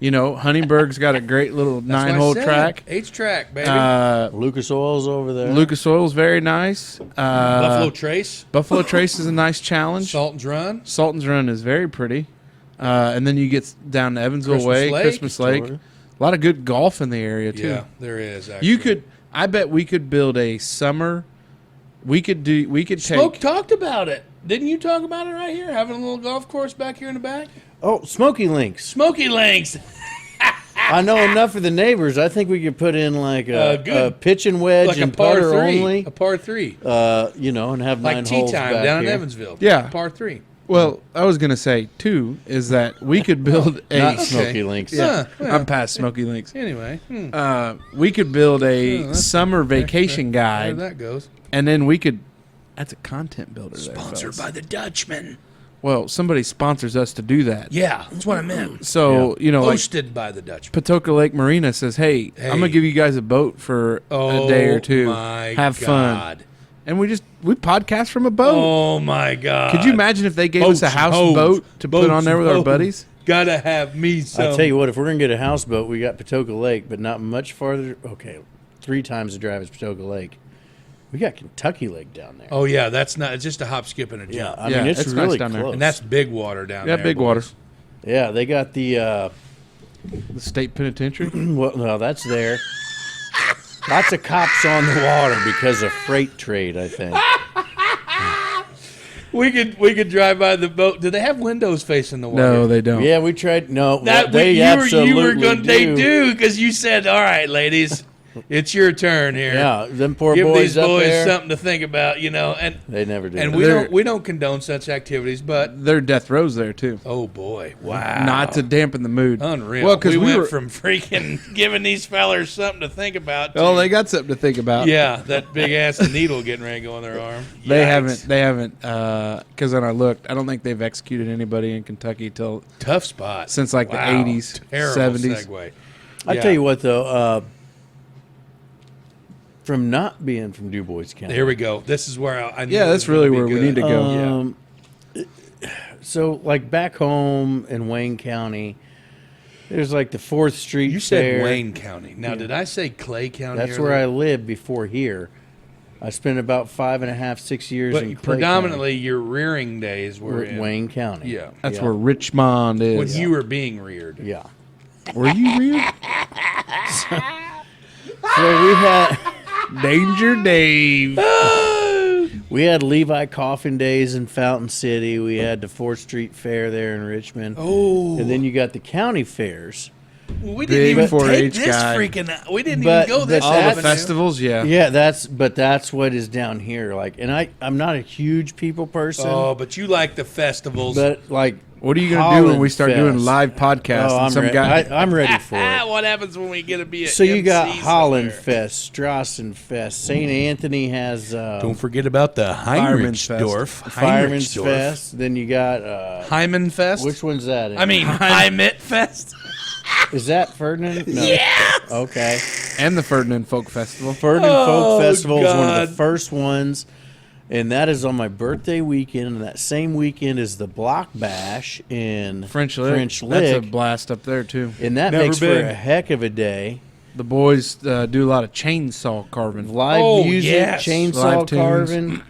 Huntingburg's got a great little 9-hole track. H-Track, baby. Lucas Oil's over there. Lucas Oil's very nice. Buffalo Trace. Buffalo Trace is a nice challenge. Sultan's Run. Sultan's Run is very pretty. And then you get down to Evansville Christmas Way, Lake. Christmas Lake. A lot of good golf in the area too. Yeah, there is. Actually. I bet we could build a summer. We could Smoke take. talked about it. Didn't you talk about it right here? Having a little golf course back here in the back. Oh, Smoky Links. Smoky Links. I know enough for the neighbors. I think we could put in like a pitch and wedge Like a and par putter three. only. A par 3. And have Like 9 tea holes time back down in here. Evansville. Yeah. Par 3. Well, I was gonna say too is that we could build a. Not Smoky Links. Yeah. I'm past Smoky Links. Anyway. We could build a that's- summer vacation There guide, that goes. and then we could. That's a content builder. There, Sponsored fellas. by the Dutchmen. Well, somebody sponsors us to do that. Yeah, that's what I meant. So like Hosted by the Dutchmen. Patoka Lake Marina says, "Hey, I'm gonna give you guys a boat for a day or two. My Have fun." God. And we podcast from a boat. Oh my God. Could you imagine if they gave us a Boats and houseboat to put on there with our hoes. buddies? Gotta have me some. I'll tell you what, if we're going to get a houseboat, we got Patoka Lake, but not much farther. Okay, 3 times the drive is Patoka Lake. We got Kentucky Lake down there. Oh yeah, that's not. It's just a hop, skip, and a jump. I mean, it's nice really down there. close. And that's big water down there. Yeah, big boys. water. Yeah, they got the, The state penitentiary. well, no, that's there. Lots of cops on the water because of freight trade, I think. We could drive by the boat. Do they have windows facing the water? No, they don't. Yeah, we tried. No, That they absolutely They do because you said, "All right, ladies, it's your turn here. Yeah, them poor Give boys these up boys there. something to think about, and They never do. and that. we don't condone such activities, but Their death rows there too. oh boy, wow, Not to dampen the mood. unreal. Well, because we went were. from freaking giving these fellers something to think about. Oh, to- they got something to think about. yeah, that big ass needle getting ready to go in their arm. They Yikes. haven't. Because when I looked, I don't think they've executed anybody in Kentucky till Tough spot since like Wow. the 80s, Terrible 70s. segue. I Yeah. tell you what, though, from not being from Dubois County. Here we go. This is where I knew Yeah, it that's was gonna really be where we good. need to go. So, like back home in Wayne County, there's like the 4th Street You said Fair. Wayne County. Now, did I say Clay County? That's earlier? where I lived before here. I spent about 5.5, 6 years in But Clay predominantly your rearing days County, were or in Wayne County. Yeah. That's Yeah. where Richmond is. when you were being reared. Yeah. Were you real? So Danger Dave. we had Levi Coffin Days in Fountain City. We had the 4th Street Fair there in Richmond. Oh, And then you got the county fairs. we big didn't even 4-H take this guy. freaking. We didn't But even go this. All the avenue. festivals, yeah. Yeah, that's what is down here. Like, and I'm not a huge people person, Oh, but you like the festivals. but like, What are you going to do when we Holland start doing Fest. live podcasts? Oh, and some I'm, guy. I'm ready for it. what happens when we get to be? So you got MC Holland somewhere? Fest, Strassen Fest, St. Anthony has Don't forget about the Fireman's Fest. Heinrichsdorf. Fireman's Fest. Then you got Hyman Fest. which one's that? I mean, Heimet Fest. is that Ferdinand? No. Yeah. Okay. And the Ferdinand Folk Festival. Ferdinand Oh, Folk Festival is one of God. the first ones, and that is on my birthday weekend. And that same weekend is the Block Bash in French Lick. French That's a Lick. blast up there, too. And that Never makes been. for a heck of a day. The boys do a lot of chainsaw carving. Live Oh, music, yes. chainsaw Live tunes. carving.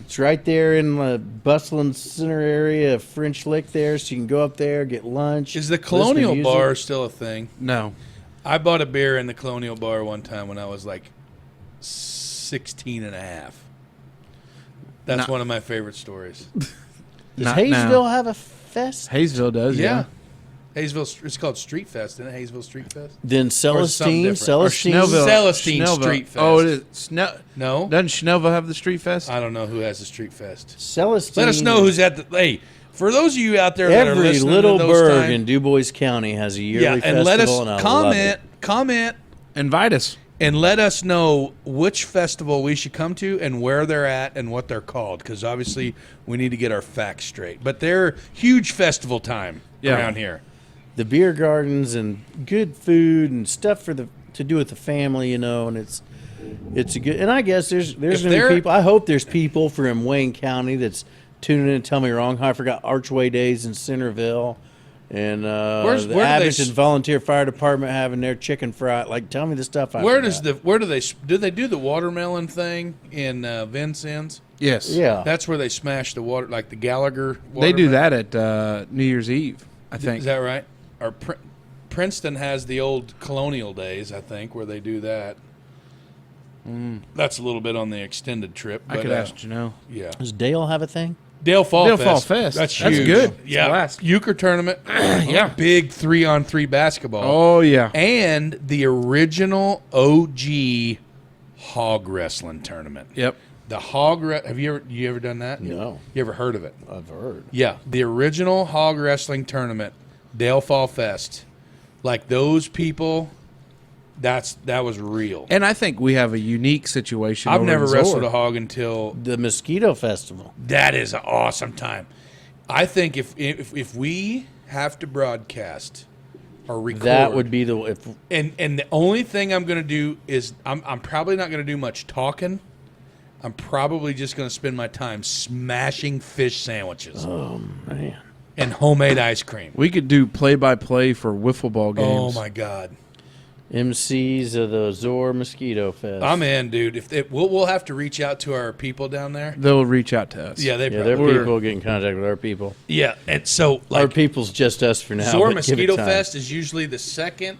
It's right there in the bustling center area of French Lick there, so you can go up there, get lunch. Is the listen to Colonial music. Bar still a thing? No. I bought a beer in the Colonial Bar one time when I was like 16 and a half. That's Not- one of my favorite stories. Does Not Hayesville now. have a fest? Hayesville does, yeah. Hayesville, it's called Street Fest, isn't it? Hayesville Street Fest? Then something Celestine, different. Or Celestine. Schnellville. Celestine Schnellville. Street Fest. Oh, it is. No? Doesn't Schnellville have the Street Fest? I don't know who has the Street Fest. Celestine. Let us know who's at the. Hey, For those of you out there that are Every listening little to those burg times, in Dubois County has a yearly yeah, festival, and let us and I love it. comment, Invite us. and let us know which festival we should come to and where they're at and what they're called, because obviously we need to get our facts straight. But they're huge festival time around here. The beer gardens and good food and stuff to do with the family, and it's a good. And I guess there's gonna be people. I hope there's people from Wayne County that's tuning in and tell me wrong. I forgot Archway Days in Centerville. And where the Abington Volunteer Fire Department having their chicken fry. Like, tell me the stuff. Where do they do the watermelon thing in Vincennes? Yes. Yeah. That's where they smash the water, like the Gallagher watermelon. They do that at New Year's Eve, I think. Is that right? Or Princeton has the old colonial days, I think, where they do that. That's a little bit on the extended trip. I could ask Janelle. Yeah. Does Dale have a thing? Dale Fall Fest. That's huge. good. Yeah. Euchre tournament. Yeah. Big 3-on-3 basketball. Oh, yeah. And the original OG hog wrestling tournament. Yep. The hog have you ever done that? No. You ever heard of it? I've heard. Yeah. The original hog wrestling tournament, Dale Fall Fest. Like those people, that was real. And I think we have a unique situation. I've over never in wrestled Zor. a hog until The Mosquito Festival. that is an awesome time. I think if we have to broadcast or record, That would be and the only thing I'm going to do is I'm probably not going to do much talking. I'm probably just going to spend my time smashing fish sandwiches Oh man. and homemade ice cream. We could do play-by-play for wiffle ball games. Oh my God. MCs of the Zor Mosquito Fest. I'm in, dude. We'll have to reach out to our people down there. They'll reach out to us. Yeah, Yeah, probably their will. people get in contact with our people. Yeah, and so Our like people's just us for now. Zor but give it Mosquito time. Fest is usually the second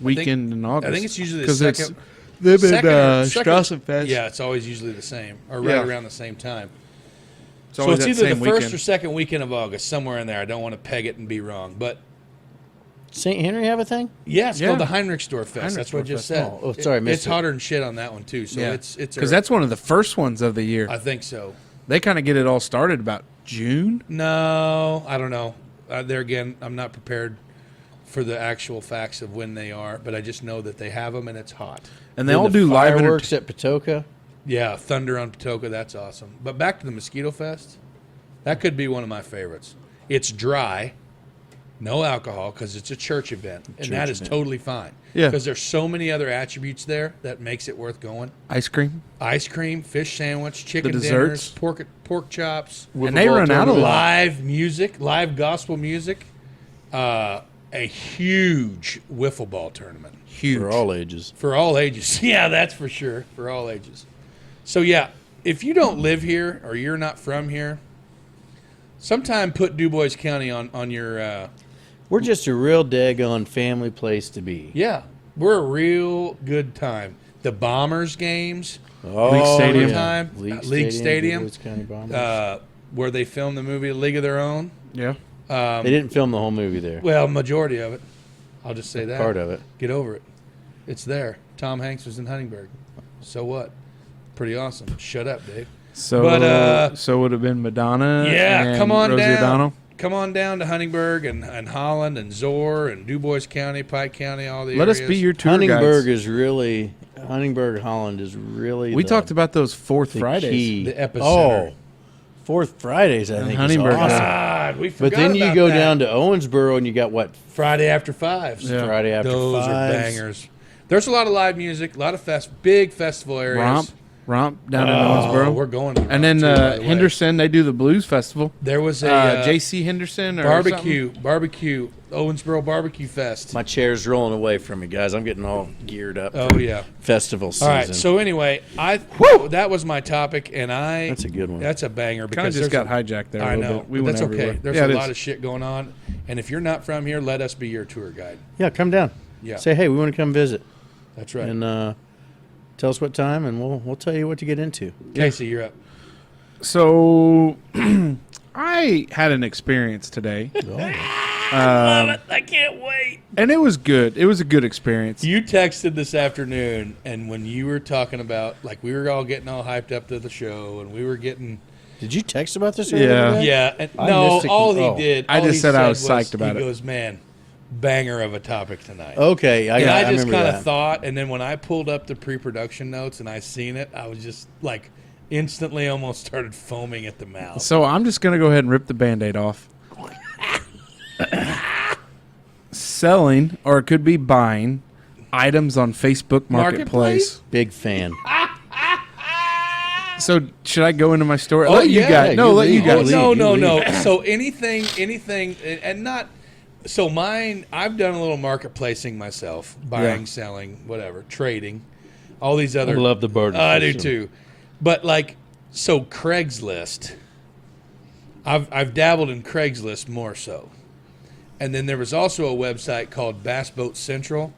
Weekend in August. I think it's usually the 'Cause second. They've been second Strassenfest. Yeah, it's always usually the same, or right Yeah. around the same time. It's So always it's that either the same first weekend. or second weekend of August, somewhere in there. I don't want to peg it and be wrong, but St. Henry have a thing? yeah, it's Yeah. called the Heinrichsdorf Fest. That's what I Heinrichsdorf just Fest. said. Oh, sorry, missed it's it. hotter than shit on that one too. So it's because that's one of the first ones of the year. I think so. They kind of get it all started about June. No, I don't know. There again, I'm not prepared for the actual facts of when they are, but I just know that they have them and it's hot. And they Then all the do live fireworks at Patoka. Yeah, Thunder on Patoka, that's awesome. But back to the Mosquito Fest, that could be one of my favorites. It's dry, no alcohol, because it's a church event, and that is totally fine. Yeah. Because there's so many other attributes there that makes it worth going. Ice cream. Ice cream, fish sandwich, chicken The dinners, desserts. pork chops, And they run out of live music, live gospel music, a huge wiffle ball tournament. Huge. For all ages. For all ages. Yeah, that's for sure. For all ages. So, yeah, if you don't live here or you're not from here, sometime put Dubois County on your We're just a real daggone family place to be. yeah, we're a real good time. The Bombers games, Oh, League Stadium. Time, League Stadium. Dubois County Bombers. where they filmed the movie League of Their Own. Yeah. They didn't film the whole movie there. Well, majority of it. I'll just say that. Part of it. Get over it. It's there. Tom Hanks was in Huntingburg. So what? Pretty awesome. Shut up, Dave. So, But, so would have been Madonna. Yeah, and come on Rosie down. O'Donnell. Come on down to Huntingburg and Holland and Zor and Dubois County, Pike County, all the Let areas. us be your tour Huntingburg guides. Huntingburg, Holland is really We talked about those Fourth the Fridays. key. The epicenter. Oh, Fourth Fridays, I think, Huntingburg. is awesome. God, we forgot But then you about go that. down to Owensboro and you got what? Friday after fives. Yeah. Friday after Those fives. are bangers. There's a lot of live music, a lot of big festival areas. Romp down in Oh, Owensboro. we're going to And then Romp, too, by the way. Henderson, they do the Blues Festival. There was a J.C. Henderson or barbecue, Owensboro Barbecue Fest. My chair's rolling away from me, guys. I'm getting all geared up. Oh yeah. Festival All season. right. So anyway, that was my topic, and That's a good one. That's a banger Kind because of just there's got hijacked there. I a little know. bit. We but went that's okay. everywhere. There's Yeah, a it lot is. of shit going on, and if you're not from here, let us be your tour guide. Yeah, come down. Yeah. Say, hey, we want to come visit. That's right. And tell us what time, and we'll tell you what to get into. Casey, you're up. So I had an experience today, Love it. I can't wait. and it was good. It was a good experience. You texted this afternoon, and when you were talking about, like, we were all getting all hyped up to the show, and we were getting Did you text about this? Yeah. earlier today? Yeah, and I no, missed it. all he Oh. did. I all just he said I was psyched about he it. goes, man, banger of a topic tonight. Okay, And I just remember kind that. of thought, and then when I pulled up the pre-production notes and I seen it, I was just like instantly almost started foaming at the mouth. So I'm just going to go ahead and rip the Band-Aid off. Selling, or it could be buying, items on Facebook Marketplace. Big fan. So should I go into my story? Oh, Let you yeah, guys. No, you let you lead. guys. Oh, No. lead. So anything, and not. So mine, I've done a little marketplacing myself, buying, Yeah. selling, whatever, trading, all these I other. love the barter I do system. too, but like, so Craigslist. I've dabbled in Craigslist more so, and then there was also a website called Bass Boat Central.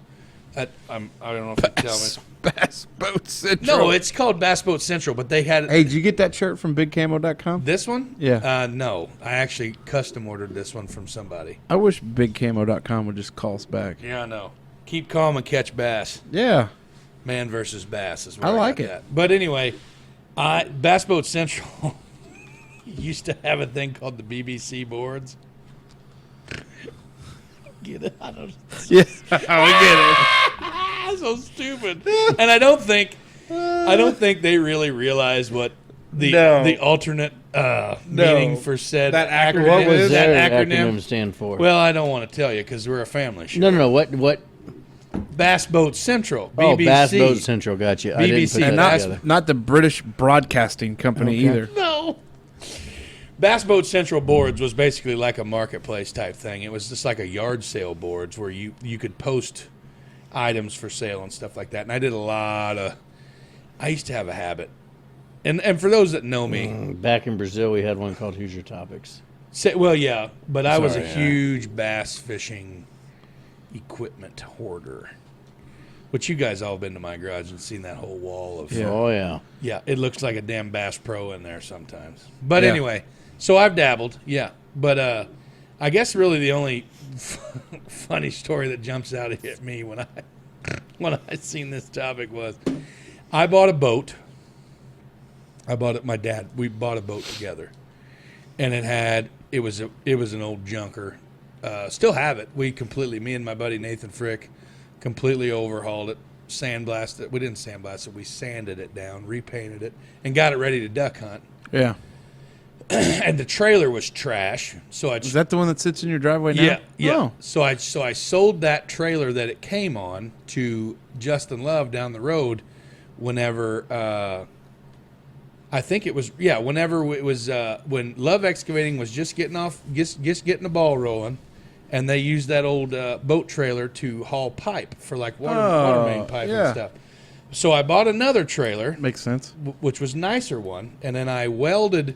I don't know if you tell me. Bass Boat Central. No, it's called Bass Boat Central, but they had Hey, did you get that shirt from BigCamo.com? this one. Yeah. No, I actually custom ordered this one from somebody. I wish BigCamo.com would just call us back. Yeah, I know. Keep calm and catch bass. Yeah. Man versus bass is where I I like got it. that. But anyway, Bass Boat Central used to have a thing called the BBC boards. Get it? I don't. Yeah. I get it. So stupid. And I don't think they really realize what the alternate meaning for said That acronym What was is their that acronym stand for? Well, I don't want to tell you because we're a family show. no. What? Bass Boat Central. Oh, BBC. Bass Boat Central. Got you. I didn't BBC. put that And not, together. not the British Broadcasting Company Okay. either. No. Bass Boat Central boards was basically like a marketplace type thing. It was just like a yard sale boards where you could post items for sale and stuff like that. And I did a lot of. I used to have a habit, and for those that know me, Back in Brazil, we had one called "Who's Your Topics." well, yeah, but I was a Sorry, yeah. huge bass fishing equipment hoarder. Which you guys all been to my garage and seen that whole wall of. Yeah. Oh yeah. Yeah, it looks like a damn Bass Pro in there sometimes. But Yeah. anyway, so I've dabbled, yeah. But I guess really the only funny story that jumps out at me when I seen this topic was I bought a boat. I bought it. My dad. We bought a boat together, and it was an old junker. Still have it. Me and my buddy Nathan Frick, completely overhauled it, sandblasted it. We didn't sandblast it. We sanded it down, repainted it, and got it ready to duck hunt. Yeah. And the trailer was trash. So I Is that the one that sits in your driveway now? yeah. Oh. So I sold that trailer that it came on to Justin Love down the road whenever I think it was whenever it was when Love Excavating was just getting getting the ball rolling, and they used that old boat trailer to haul pipe for like water main pipe yeah. and stuff. So I bought another trailer, Makes sense. which was nicer one, and then I welded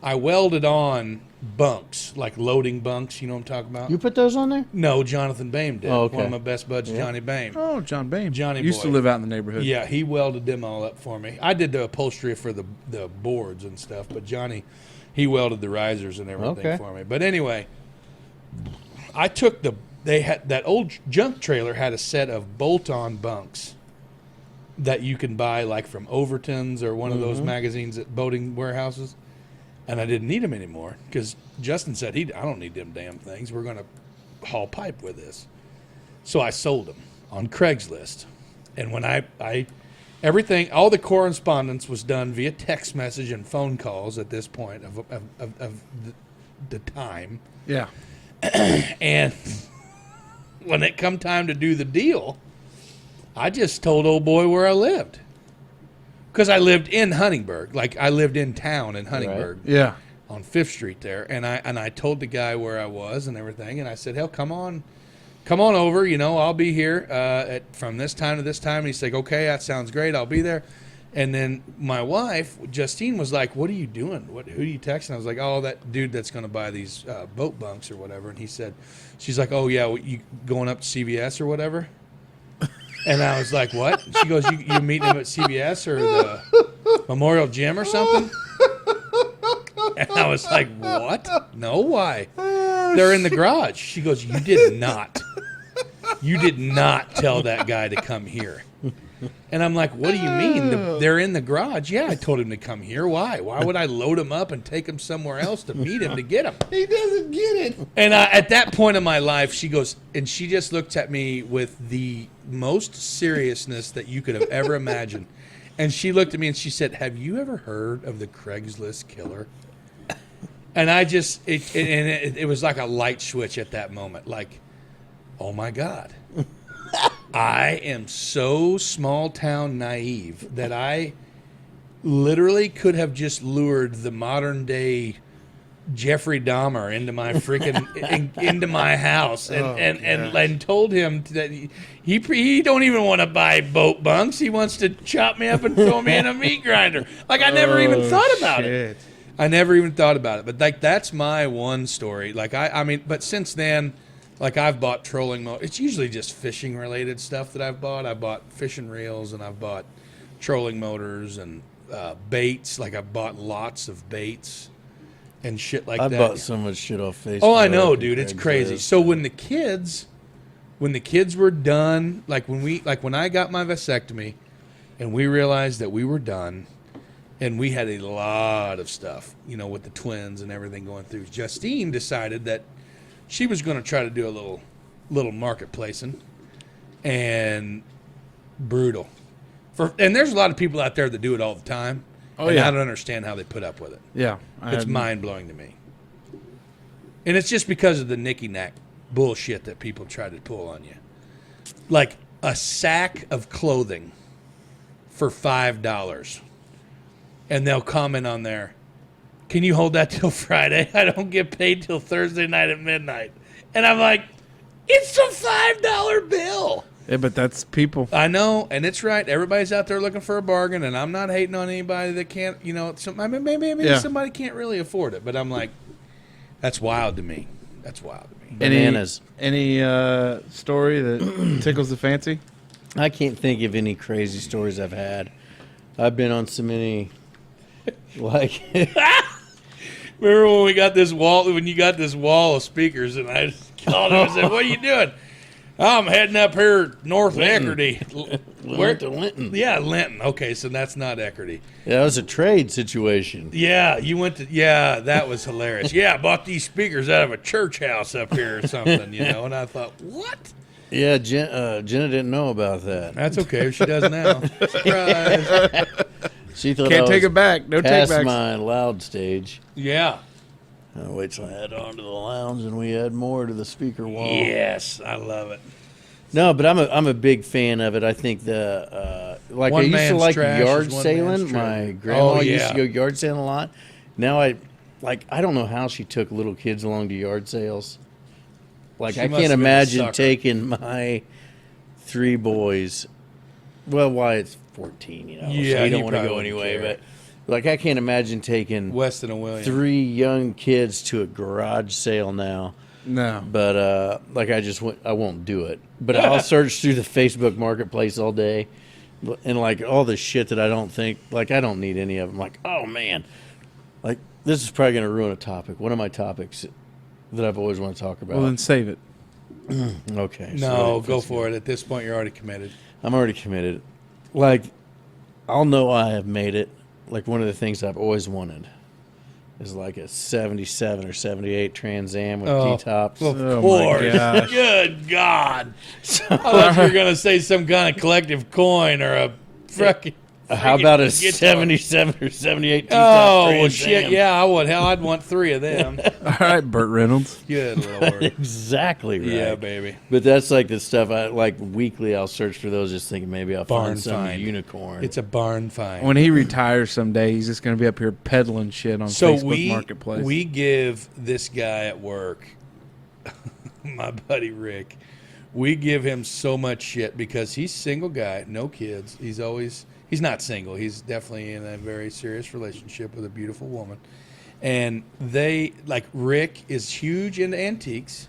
on bunks, like loading bunks. You know what I'm talking about? You put those on there? No, Jonathan Bame did. Oh, okay. One of my best buds, Johnny Bame. Oh, John Bain. Johnny used boy. to live out in the neighborhood. Yeah, he welded them all up for me. I did the upholstery for the boards and stuff, but Johnny, he welded the risers and everything Okay. for me. But anyway, I took that old junk trailer had a set of bolt-on bunks that you can buy like from Overton's or one of those magazines at boating warehouses. And I didn't need them anymore because Justin said, I don't need them damn things. We're going to haul pipe with this. So I sold them on Craigslist. And when everything, all the correspondence was done via text message and phone calls at this point of the time. Yeah. And when it come time to do the deal, I just told old boy where I lived. Because I lived in Huntingburg. Like, I lived in town in Huntingburg. Yeah. On 5th Street there. And I told the guy where I was and everything. And I said, hell, come on over. You know, I'll be here from this time to this time. And he's like, okay, that sounds great. I'll be there. And then my wife, Justine, was like, what are you doing? Who are you texting? I was like, oh, that dude that's going to buy these boat bunks or whatever. And she's like, oh, yeah, you going up to CVS or whatever? And I was like, what? She goes, you meeting him at CVS or the Memorial Gym or something? And I was like, what? No, why? They're in the garage. She goes, you did not tell that guy to come here. And I'm like, what do you mean? They're in the garage. Yeah, I told him to come here. Why? Why would I load him up and take him somewhere else to meet him to get him? He doesn't get it. And at that point in my life, she goes, and she just looked at me with the most seriousness that you could have ever imagined. And she looked at me and she said, have you ever heard of the Craigslist killer? And I just, it was like a light switch at that moment. Like, oh my God. I am so small town naive that I literally could have just lured the modern day Jeffrey Dahmer into my freaking into my house and told him that he don't even want to buy boat bunks. He wants to chop me up and throw me in a meat grinder. Like I never even thought about it. I never even thought about it. But like that's my one story. Like I mean, but since then, like I've bought trolling motors. It's usually just fishing related stuff that I've bought. I bought fishing reels and I've bought trolling motors and baits. Like I've bought lots of baits and shit like that. I bought so much shit off Facebook. Oh, I know, dude. It's crazy. So when the kids were done, like when I got my vasectomy and we realized that we were done and we had a lot of stuff, you know, with the twins and everything going through, Justine decided that she was going to try to do a little marketplacing, and brutal. And there's a lot of people out there that do it all the time. Oh, and yeah. I don't understand how they put up with it. Yeah. It's mind-blowing to me. And it's just because of the nicky-knack bullshit that people try to pull on you. Like a sack of clothing for $5. And they'll comment on there, can you hold that till Friday? I don't get paid till Thursday night at midnight. And I'm like, it's a $5 bill. Yeah, but that's people. I know, and it's right. Everybody's out there looking for a bargain, and I'm not hating on anybody that can't, you know, maybe somebody can't really afford it. But I'm like, that's wild to me. That's wild to me. Bananas. Any story that tickles the fancy? I can't think of any crazy stories I've had. I've been on so many, like... Remember when we got this wall? When you got this wall of speakers, and I called him and said, "What are you doing?" Oh, I'm heading up here north of Eckerty. Where to Linton? Yeah, Linton. Okay, so that's not Eckerty. Yeah, that was a trade situation. Yeah, you went to. Yeah, that was hilarious. Yeah, I bought these speakers out of a church house up here or something, you know. And I thought, what? Yeah, Jenna didn't know about that. That's okay. She does now. Surprise. She thought Can't I take was it back. No take past backs. my loud stage. Yeah. I'll wait till I head on to the lounge and we add more to the speaker wall. Yes, I love it. No, but I'm a big fan of it. I think like One I used to man's like trash yard is one sailing. man's My treasure. grandma Oh, used yeah. to go yard sailing a lot. Now I don't know how she took little kids along to yard sales. Like She I must can't have been a imagine sucker. taking my 3 boys. Well, Wyatt's 14, you know, Yeah, so he he don't want to probably go wouldn't anyway. care. But like I can't imagine taking Weston and William. 3 young kids to a garage sale now. No. But like I won't do it. But I'll search through the Facebook Marketplace all day, and like all the shit that I don't think, like I don't need any of them. Like, oh man, like this is probably going to ruin a topic. One of my topics that I've always wanted to talk about. Well, then save it. Okay. No, go for it. At this point, you're already committed. I'm already committed. Like, I'll know I have made it. Like one of the things I've always wanted is like a 77 or 78 Trans Am with D-tops. Of Oh, my course. gosh. Good God. I thought you were going to say some kind of collective coin or a fucking. How about a guitar. 77 or 78 T-top Oh, well, Trans shit. Am? Yeah, I would. Hell, I'd want 3 of them. All right, Burt Reynolds. Good Lord. Exactly right. Yeah, baby. But that's like the stuff I like weekly. I'll search for those, just thinking maybe I'll Barn find some find. unicorn. It's a barn find. When he retires someday, he's just going to be up here peddling shit on So Facebook Marketplace. we give this guy at work, my buddy Rick, we give him so much shit because he's a single guy, no kids. He's not single. He's definitely in a very serious relationship with a beautiful woman. And Rick is huge into antiques,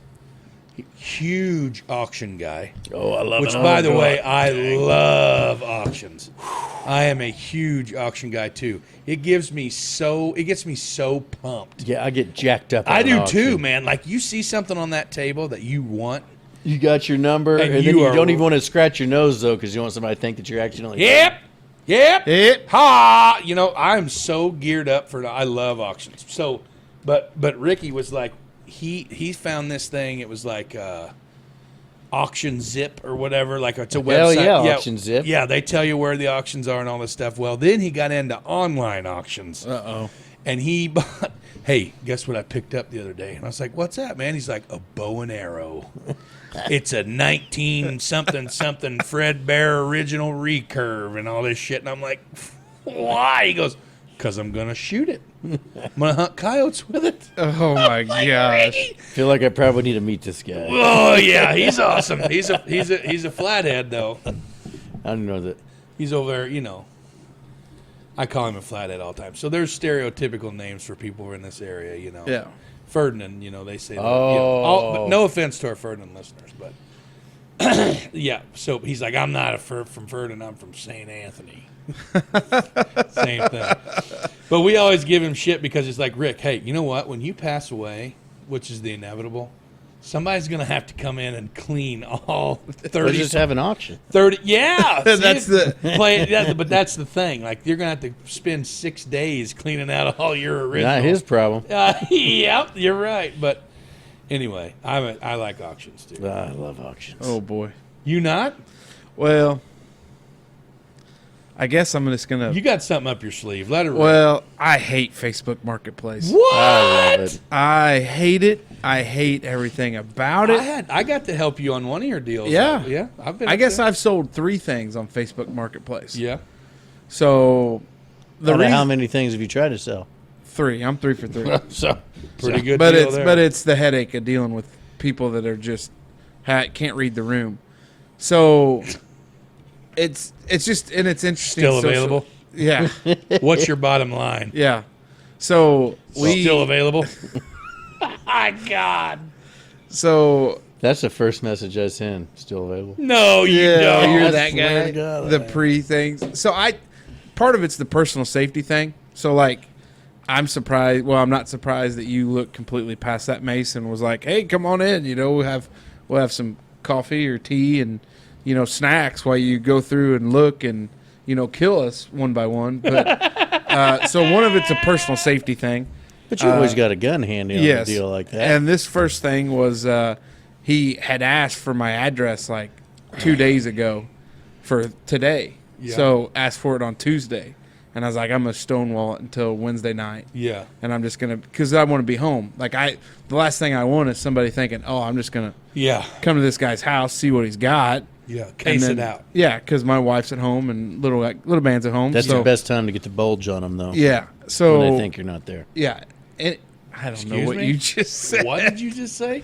huge auction guy. oh, I love Which, it. by the way, I love auctions. I am a huge auction guy too. It gets me so pumped. Yeah, I get jacked up. I at do an too, auction. man. Like you see something on that table that you want, You got your number, And and you then you are- don't even want to scratch your nose, though, because you want somebody to think that you're accidentally... Yep. Ha! You know, I'm so geared up for. I love auctions. So, but Ricky was like, he found this thing. It was like Auction Zip or whatever. Like it's a website. Hell yeah, Auction Zip. Yeah, they tell you where the auctions are and all this stuff. Well, then he got into online auctions. And he bought. Hey, guess what I picked up the other day? And I was like, "What's that, man?" He's like, "A bow and arrow." It's a 19-something Fred Bear original recurve and all this shit. And I'm like, why? He goes, because I'm going to shoot it. I'm going to hunt coyotes with it. Oh, my gosh. I feel like I probably need to meet this guy. Oh, yeah. He's awesome. He's a flathead, though. I don't know that. He's over there, you know. I call him a flathead all the time. So there's stereotypical names for people who are in this area, you know. Yeah. Ferdinand, you know, they say that. Oh. You know, but no offense to our Ferdinand listeners, but yeah. So he's like, I'm not from Ferdinand, I'm from St. Anthony. Same thing. But we always give him shit because it's like, Rick, hey, you know what? When you pass away, which is the inevitable, somebody's going to have to come in and clean all 30. Or just have an auction. 30, yeah. That's but that's the thing. Like, you're going to have to spend 6 days cleaning out all your originals. Not his problem. Yep, you're right. But anyway, I like auctions too. I love auctions. Oh, boy. You not? Well, I guess I'm just going You to... got something up your sleeve. Let it rip. Well, I hate Facebook Marketplace. What? I love it. I hate it. I hate everything about it. I got to help you on one of your deals. Yeah. Yeah. I guess I've sold 3 things on Facebook Marketplace. Yeah. So, How many things have you tried to sell? 3. I'm 3 for 3. So Pretty good but deal it's there. but it's the headache of dealing with people that are just can't read the room. So it's just and it's interesting. Still available? Yeah, What's your bottom line? yeah. So Still available? My God. So that's the first message I send. Still available. No, you yeah, don't. you're I that swear guy. to God, The pre things. So part of it's the personal safety thing. So like. I'm surprised. Well, I'm not surprised that you look completely past that, Mason. Was like, "Hey, come on in. You know, we'll have some coffee or tea and snacks while you go through and look and kill us one by one." But so one of it's a personal safety thing. But you always got a gun handy on a deal like that. And this first thing was he had asked for my address like 2 days ago for today. Yeah. So asked for it on Tuesday. And I was like, I'm going to stonewall it until Wednesday night. Yeah. And I'm just going to, because I want to be home. Like, the last thing I want is somebody thinking, oh, I'm just going to come to this guy's house, see what he's got. Yeah. Case it out. Yeah, because my wife's at home and little man's at home. That's so, the best time to get the bulge on them, though. Yeah. So when they think you're not there. Yeah. And I don't know what me? you just said. What did you just say?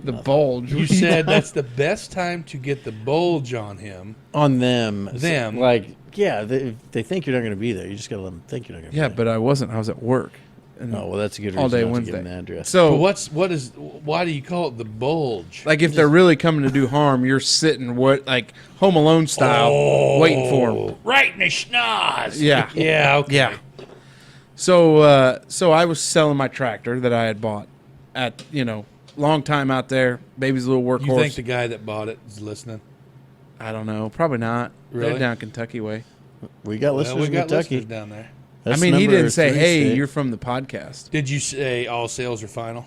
The bulge. You said that's the best time to get the bulge on him. On them. Them. Like, yeah, they think you're not going to be there. You just got to let them think you're not going to be there. Yeah, but I wasn't. I was at work. And Oh, well, that's a good reason all day not to Wednesday. give them the address. So, Why do you call it the bulge? like, if they're really coming to do harm, you're sitting like Home Alone style, waiting for them. Right in the schnoz. Yeah. Yeah, okay. Yeah. So, so I was selling my tractor that I had bought at long time out there. Baby's a little workhorse. You think the guy that bought it is listening? I don't know. Probably not. Really? They're down Kentucky way. We got listeners we in got Kentucky. listeners down there. That's he number didn't say, 3 "Hey, state. you're from the podcast." Did you say all sales are final?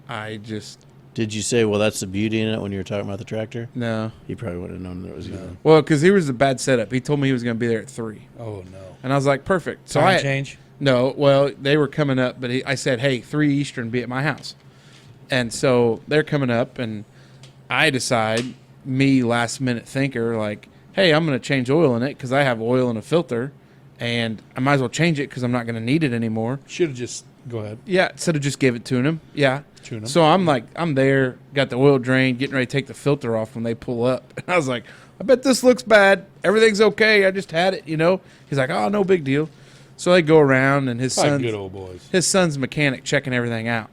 I just Did you say, well, that's the beauty in it when you were talking about the tractor? no. He probably would have known that it was going Well, because he was a bad setup. He told me he was going to be there at 3, Oh no. and I was like, "Perfect." So Time change? No, well, they were coming up, but I said, "Hey, 3 Eastern, be at my house," and so they're coming up, and I decide, me last minute thinker, like, "Hey, I'm going to change oil in it because I have oil in a filter, and I might as well change it because I'm not going to need it anymore." Should have just go ahead. Yeah, instead of just give it to him. Yeah. Tune 'em. So I'm there, got the oil drain, getting ready to take the filter off when they pull up. And I was like, I bet this looks bad. Everything's okay. I just had it, He's like, oh, no big deal. So they go around, and his Probably good old boys. son's mechanic checking everything out.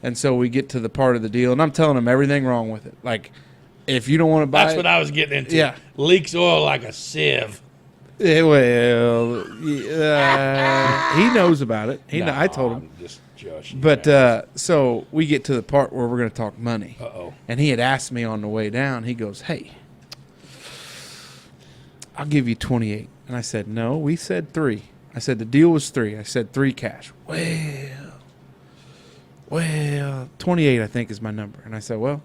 And so we get to the part of the deal, and I'm telling him everything wrong with it. Like, if you don't want to buy That's it, what I was getting into. Yeah. Leaks oil like a sieve. well, he knows about it. I told him. I'm just Josh. But so we get to the part where we're going to talk money. Uh-oh. And he had asked me on the way down, he goes, hey, I'll give you 28. And I said, no, we said 3. I said, the deal was 3. I said 3 cash. Well, 28 I think is my number. And I said, well,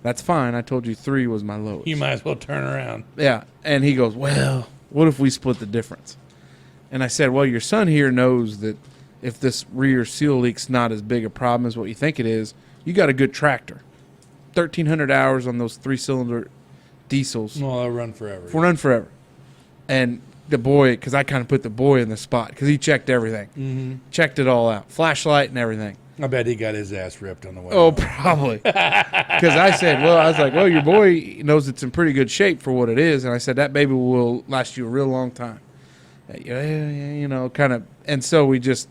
that's fine. I told you 3 was my lowest. You might as well turn around. Yeah. And he goes, well, what if we split the difference? And I said, well, your son here knows that if this rear seal leak's not as big a problem as what you think it is, you got a good tractor. 1,300 hours on those 3-cylinder diesels. Well, I'll run forever. For run forever. And the boy, because I kind of put the boy in the spot, because he checked everything. Mm-hmm. Checked it all out. Flashlight and everything. I bet he got his ass ripped on the way. Oh, probably. Because I said, well, I was like, well, your boy knows it's in pretty good shape for what it is. And I said, that baby will last you a real long time. You know, kind of. And so we just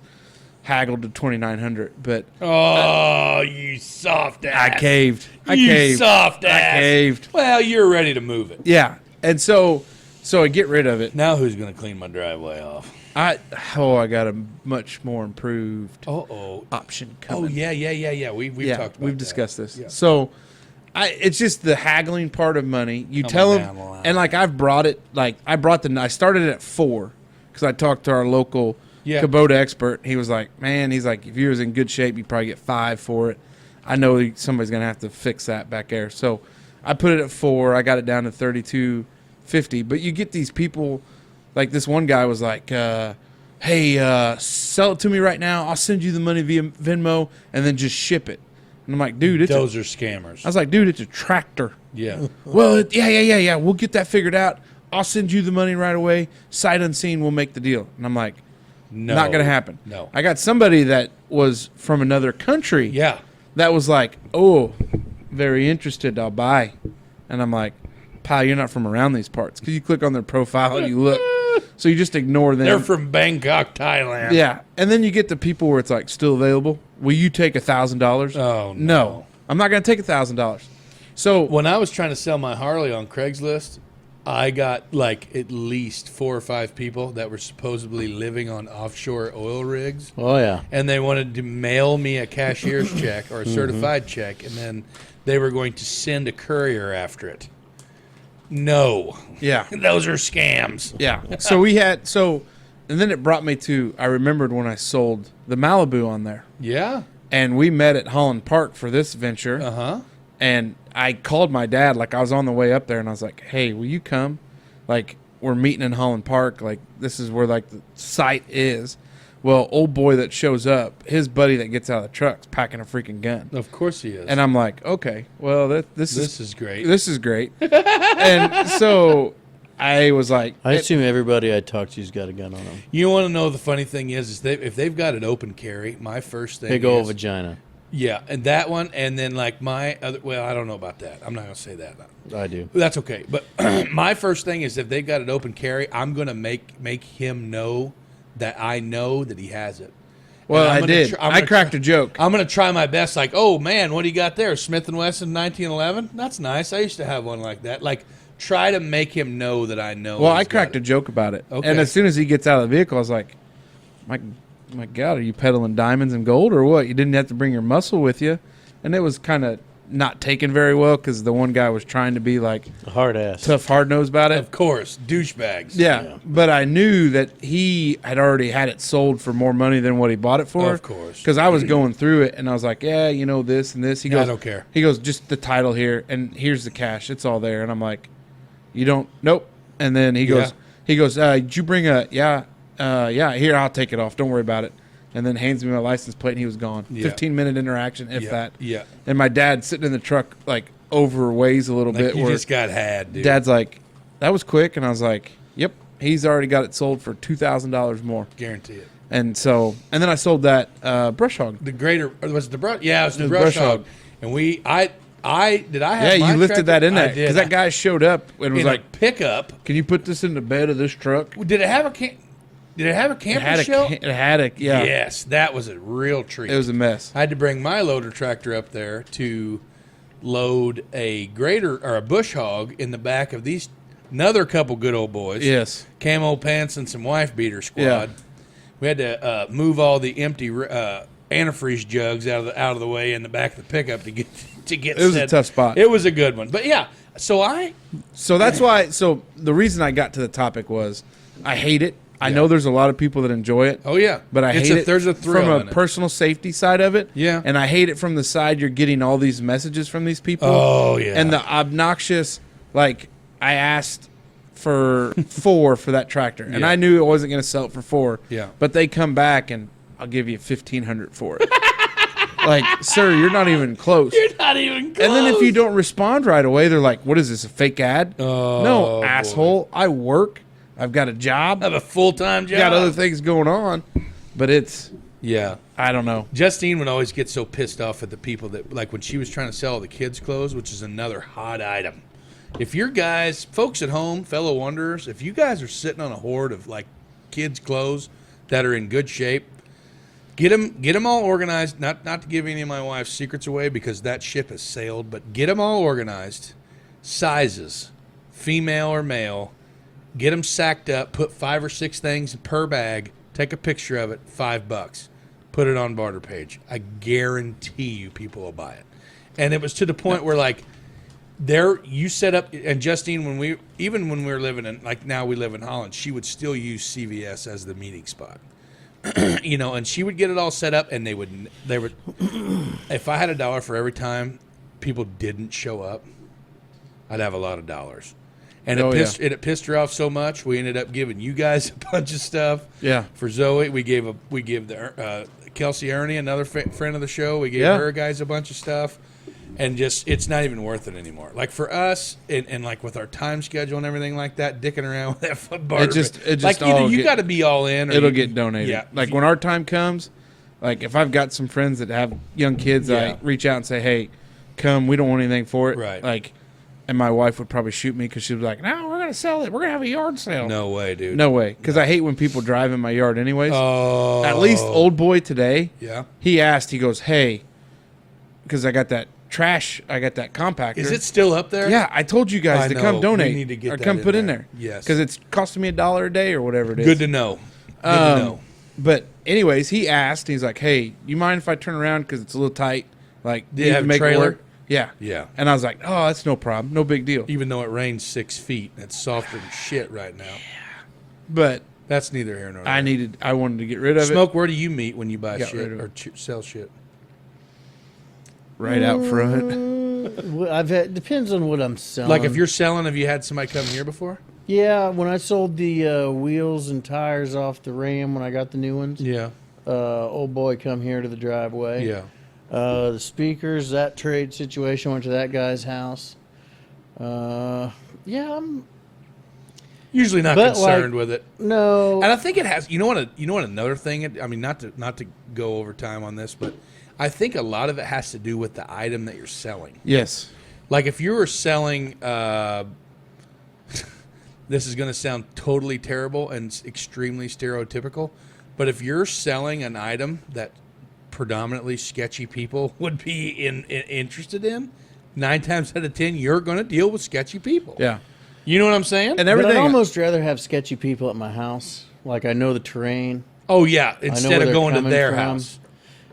haggled to 2,900. But oh, you soft ass. I caved. You soft ass. I caved. Well, you're ready to move it. Yeah. And so I get rid of it. Now who's going to clean my driveway off? I got a much more improved option coming. Oh, yeah. We've talked about we've discussed this. Yeah. So it's just the haggling part of money. You Coming tell down them, the line. and like I've brought it, like I started it at 4 because I talked to our local Kubota expert. He was like, man, he's like, if you was in good shape, you'd probably get 5 for it. I know somebody's going to have to fix that back there. So I put it at 4. I got it down to 32.50. But you get these people, like this one guy was like, hey, sell it to me right now. I'll send you the money via Venmo and then just ship it. And I'm like, dude, those are scammers. I was like, dude, it's a tractor. Yeah. Well, yeah. We'll get that figured out. I'll send you the money right away. Sight unseen, we'll make the deal. And I'm like, no, not going to happen. No. I got somebody that was from another country. Yeah. That was like, oh, very interested. I'll buy. And I'm like, pal, you're not from around these parts. Because you click on their profile and you look. So you just ignore them. They're from Bangkok, Thailand. Yeah. And then you get the people where it's like, still available. Will you take $1,000? Oh, no. I'm not going to take $1,000. So when I was trying to sell my Harley on Craigslist, I got like at least 4 or 5 people that were supposedly living on offshore oil rigs. Oh, yeah. And they wanted to mail me a cashier's check or a certified check, and then they were going to send a courier after it. No. Yeah. Those are scams. Yeah. And then it brought me to, I remembered when I sold the Malibu on there. Yeah. And we met at Holland Park for this venture. Uh-huh. And I called my dad, like I was on the way up there, and I was like, hey, will you come? Like, we're meeting in Holland Park. Like, this is where, like, the site is. Well, old boy that shows up, his buddy that gets out of the truck's packing a freaking gun. Of course he is. And I'm like, okay, well, this is great. This is great. And so I was like, I assume everybody I talk to's got a gun on them. You want to know the funny thing is if they've got an open carry, my first thing Big old vagina. Yeah, and that one, and then like my other, well, I don't know about that. I'm not going to say that. I do. That's okay. But my first thing is if they've got an open carry, I'm going to make him know that I know that he has it. Well, I did. I cracked a joke. I'm going to try my best. Like, oh man, what do you got there? Smith & Wesson 1911. That's nice. I used to have one like that. Like, try to make him know that I know. Well, I cracked a joke about it, and as soon as he gets out of the vehicle, I was like, my God, are you peddling diamonds and gold or what? You didn't have to bring your muscle with you, and it was kind of not taken very well because the one guy was trying to be like a hard ass, tough, hard nosed about it. Of course, douchebags. Yeah, but I knew that he had already had it sold for more money than what he bought it for. Of course, because I was going through it and I was like, yeah, you know this and this. He goes, I don't care. He goes, just the title here and here's the cash. It's all there. And I'm like, you don't? Nope. And then he goes, did you bring a? Yeah, here, I'll take it off. Don't worry about it. And then hands me my license plate, and he was gone. Yeah. 15-minute interaction, if that. Yeah. And my dad sitting in the truck, like, overweighs a little like bit. You just got had, dude. Dad's like, that was quick. And I was like, yep, he's already got it sold for $2,000 more. Guarantee it. And then I sold that brush hog. The greater, was it the brush? Yeah, it was the brush hog. And did I have you lifted that in there. Because that guy showed up and was like, pickup. Can you put this in the bed of this truck? Did it have a camper shell? It had a, yeah. Yes, that was a real treat. It was a mess. I had to bring my loader tractor up there to load a grater or a bush hog in the back of these another couple good old boys. Yes. Camo pants and some wife beater squad. Yeah. We had to move all the empty antifreeze jugs out of the way in the back of the pickup to get It was a tough spot. It was a good one. But yeah, so that's why. So the reason I got to the topic was I hate it. I know there's a lot of people that enjoy it. Oh yeah, but I hate it. There's a thrill from a personal safety side of it. Yeah, and I hate it from the side you're getting all these messages from these people. Oh yeah, and the obnoxious. Like I asked for 4 for that tractor, and I knew I wasn't going to sell it for 4. Yeah, but they come back and I'll give you $1,500 for it. Like, sir, you're not even close. You're not even close. And then if you don't respond right away, they're like, "What is this? A fake ad?" Oh, no, asshole. I work. I've got a job. I have a full-time job. Got other things going on, but it's I don't know. Justine would always get so pissed off at the people that, like, when she was trying to sell all the kids' clothes, which is another hot item. If your guys, folks at home, fellow wanderers, if you guys are sitting on a hoard of like kids' clothes that are in good shape, get them all organized. Not to give any of my wife's secrets away because that ship has sailed, but get them all organized. Sizes, female or male. Get them sacked up. Put 5 or 6 things per bag. Take a picture of it. $5. Put it on barter page. I guarantee you, people will buy it. And it was to the point where like. There, you set up, and Justine, when we were living in, like now we live in Holland, she would still use CVS as the meeting spot, and she would get it all set up, and they would, if I had $1 for every time people didn't show up, I'd have a lot of dollars, and it pissed her off so much, we ended up giving you guys a bunch of stuff. Yeah. For Zoe, we gave Kelsey Ernie, another friend of the show, we gave her guys a bunch of stuff. And just, it's not even worth it anymore. Like for us, and like with our time schedule and everything like that, dicking around with that foot barter. It just like either you got to be all in, or it'll get donated. Yeah. Like when our time comes, like if I've got some friends that have young kids, I reach out and say, "Hey, come. We don't want anything for it." Right. Like, and my wife would probably shoot me because she was like, "No, we're gonna sell it. We're gonna have a yard sale." No way, dude. No way. Because I hate when people drive in my yard, anyways. Oh. At least old boy today. Yeah. He asked. He goes, "Hey," because I got that trash. I got that compactor. Is it still up there? Yeah, I told you guys to come donate. We need to get or that come in put in there. there. Yes. Because it's costing me $1 a day or whatever it is. Good to know. Good to know. But anyways, he asked. He's like, "Hey, you mind if I turn around because it's a little tight? Like, Do you have a make trailer? It work?" Yeah. Yeah. And I was like, "Oh, that's no problem. No big deal." Even though it rains 6 feet, it's softer than shit right now. But that's neither here nor there. I wanted to get rid of Smoke, where do you meet when you buy Got shit rid of or sell shit? Right out front. I've had, depends on what I'm selling. Like if you're selling, have you had somebody come here before? Yeah, when I sold the wheels and tires off the Ram when I got the new ones. Yeah. Old boy come here to the driveway. Yeah. The speakers, that trade situation, went to that guy's house. Yeah, I'm usually not concerned with it. No. And I think it has. You know what? Another thing. I mean, not to go over time on this, but I think a lot of it has to do with the item that you're selling. Yes. Like if you were selling, this is going to sound totally terrible and extremely stereotypical, but if you're selling an item that predominantly sketchy people would be interested in, 9 times out of 10, you're going to deal with sketchy people. Yeah. You know what I'm saying? And everything. But I'd almost rather have sketchy people at my house. Like I know the terrain. Oh yeah, instead of going to their from. house.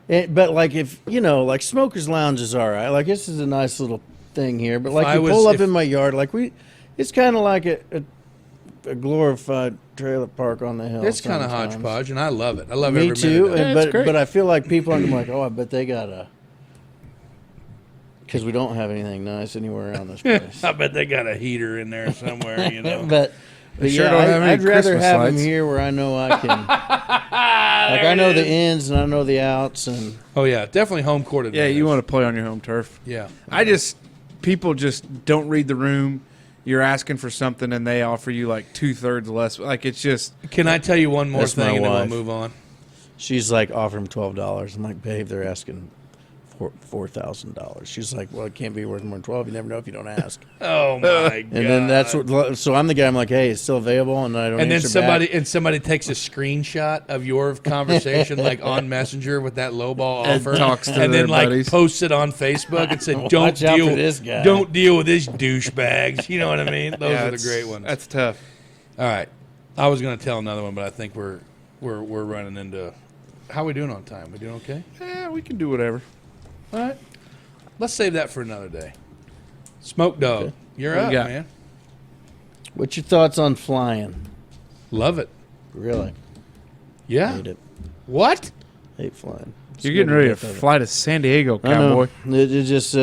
But like if like Smokers Lounge is all right. Like this is a nice little thing here. But like you pull up in my yard, like it's kind of like a glorified trailer park on the hill. It's kind of hodgepodge, and I love it. I love Me every too. minute of it. But I feel like people are like, oh, I bet they got a. Because we don't have anything nice anywhere around this place. I bet they got a heater in there somewhere, you know. But sure yeah, don't have any I'd rather Christmas have lights. them here where I know I can. Like I know the ins and I know the outs and. Oh yeah, definitely home court Yeah, advantage. you want to play on your home turf. Yeah. People just don't read the room. You're asking for something and they offer you like 2/3 less. Like it's just. Can I tell you one more That's thing my and then we'll wife. move on? She's like, offer him $12. I'm like, babe, they're asking $4,000. She's like, well, it can't be worth more than 12. You never know if you don't ask. Oh my god! And then that's what. So I'm the guy. I'm like, hey, it's still available, and I don't. And then answer back. somebody takes a screenshot of your conversation like on Messenger with that lowball And offer, talks to and their then like buddies. posts it on Facebook and said, Watch out for this guy. Don't deal with this douchebags. You know what I mean? Those Yeah, are the it's- great ones. That's tough. All right, I was going to tell another one, but I think we're running into How we doing on time? We doing okay? Yeah, we can do whatever. All right. Let's save that for another day. Smoke Dog, Okay. you're What up, you got? man. What's your thoughts on flying? Love it. Really? Yeah. Hate it. What? Hate flying. You're getting ready to fly to San Diego, I know. cowboy. It just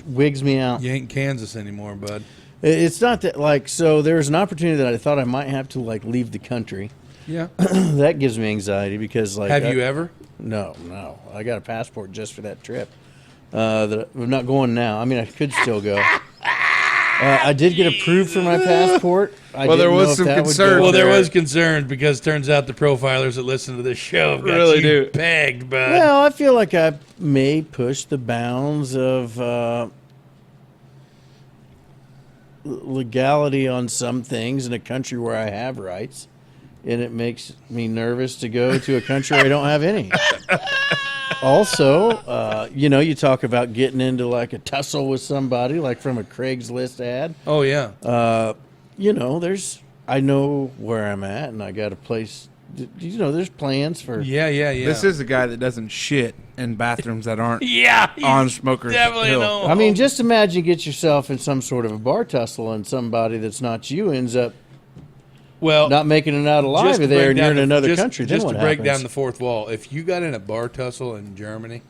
wigs me out. You ain't in Kansas anymore, bud. It's not that, like, so there was an opportunity that I thought I might have to, like, leave the country. Yeah. That gives me anxiety because, like... Have you ever? No. I got a passport just for that trip. I'm not going now. I mean, I could still go. I did get approved for my passport. Well, there was some concern. Well, there There- was concern because turns out the profilers that listen to this show have got Really you do. pegged, bud. Well, I feel like I may push the bounds of legality on some things in a country where I have rights, and it makes me nervous to go to a country where I don't have any. Also, you talk about getting into like a tussle with somebody, like from a Craigslist ad. Oh, yeah. I know where I'm at, and I got a place. There's plans for. Yeah. This is a guy that doesn't shit in bathrooms that aren't yeah, he's on Smoker's definitely Hill. no. I mean, just imagine you get yourself in some sort of a bar tussle, and somebody that's not you ends up well, not making it out alive just to there, break and you're down in the- another just- country. Then Just what to break happens? down the fourth wall, if you got in a bar tussle in Germany,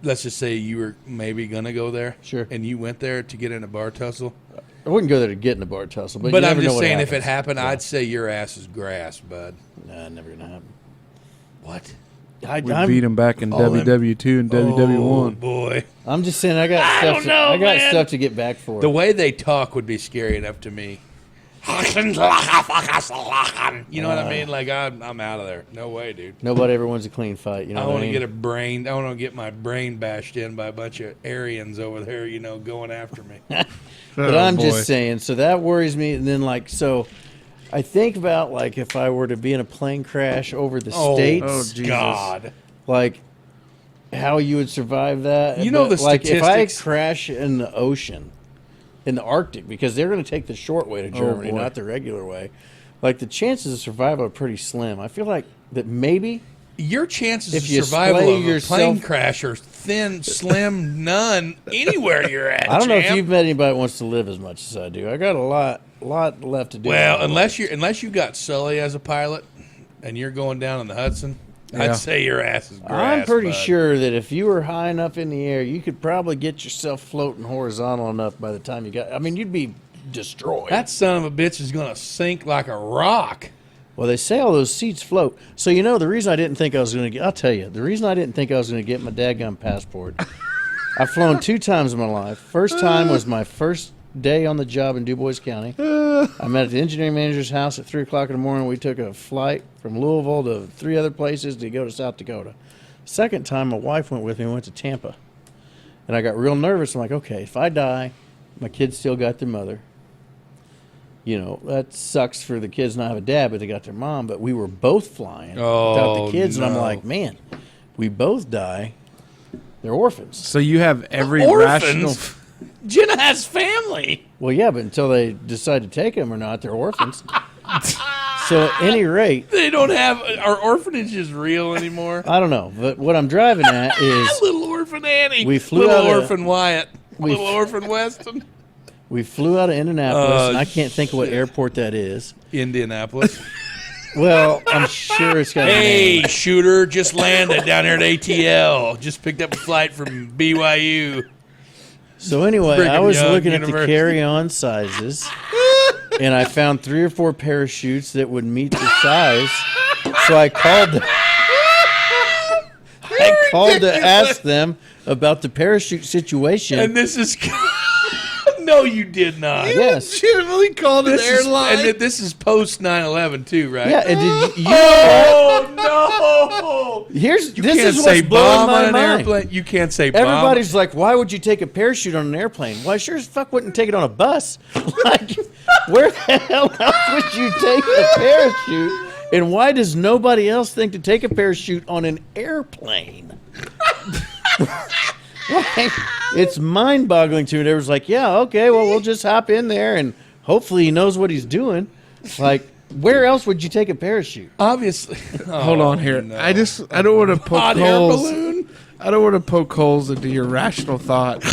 let's just say you were maybe going to go there. Sure. And you went there to get in a bar tussle. I wouldn't go there to get in a bar tussle, but, But you I'm never know just what saying, if it happens. happened, Yeah. I'd say your ass is grass, bud. Nah, never gonna happen. What? We beat him back in Oh, them- WW2 and Oh, WW1. boy. I'm just saying, I got don't know, man. stuff to get back for. The way they talk would be scary enough to me. You know what I mean? Like, I'm out of there. No way, dude. Nobody ever wins a clean fight. You know I what want I to mean? I want to get my brain bashed in by a bunch of Aryans over there, going after me. But Oh, I'm boy. just saying, so that worries me. And then, like, so I think about, like, if I were to be in a plane crash over the states, oh, Jesus. God. like, how you would survive that. You know But, the like, if I statistics- crash in the ocean, in the Arctic, because they're going to take the short way to Germany, boy. not the regular way, like, the chances of survival are pretty slim. I feel like that maybe Your chances If of you survival slay of a yourself- plane crash are thin, slim, none, anywhere you're at. I don't know if champ. you've met anybody that wants to live as much as I do. I got a lot left to do. Well, unless you got Sully as a pilot and you're going down in the Hudson, Yeah. I'd say your ass is grass. I'm pretty bud. sure that if you were high enough in the air, you could probably get yourself floating horizontal enough by the time you got. I mean, you'd be destroyed. That son of a bitch is going to sink like a rock. Well, they say all those seats float. So, the reason I didn't think I was going to get, I'll tell you, the reason I didn't think I was going to get my dadgum passport, I've flown 2 times in my life. First time was my first day on the job in Dubois County. I met at the engineering manager's house at 3 o'clock in the morning. We took a flight from Louisville to 3 other places to go to South Dakota. Second time, my wife went with me and went to Tampa. And I got real nervous. I'm like, okay, if I die, my kids still got their mother. That sucks for the kids not have a dad, but they got their mom. But we were both flying without Oh, the kids, and I'm no. like, man, we both die. They're orphans. So you have every Orphans? rational... Jenna has family. Well, yeah, but until they decide to take them or not, they're orphans. So at any rate, They don't have. Are orphanages real anymore? I don't know. But what I'm driving at is Little orphan Annie. We flew Little out of- orphan Wyatt. we Little f- orphan Weston. we flew out of Indianapolis, Oh, and I can't think of what airport that is. Indianapolis. Well, I'm sure it's got a Hey, name. shooter, just landed down here at ATL. Just picked up a flight from BYU. So anyway, I Brigham was Young looking at the University. carry-on sizes, and I found 3 or 4 parachutes that would meet the size. So I called to ask them about the parachute situation. And this is. No, you did not. Yes. legitimately called an This is, airline. and this is post 9/11 too, right? Yeah, and did you? Oh no! This Can't is say what's blowing bomb my on an mind. airplane. You can't say bomb. Everybody's like, "Why would you take a parachute on an airplane?" Well, I sure as fuck wouldn't take it on a bus. Like, where the hell else would you take a parachute? And why does nobody else think to take a parachute on an airplane? Like, it's mind-boggling to me. They was like, "Yeah, okay, well, we'll just hop in there, and hopefully he knows what he's doing." Like, Where else would you take a parachute? Obviously. Hold on here. no. I don't want to poke Hot air holes. balloon. I don't want to poke holes into your rational thought.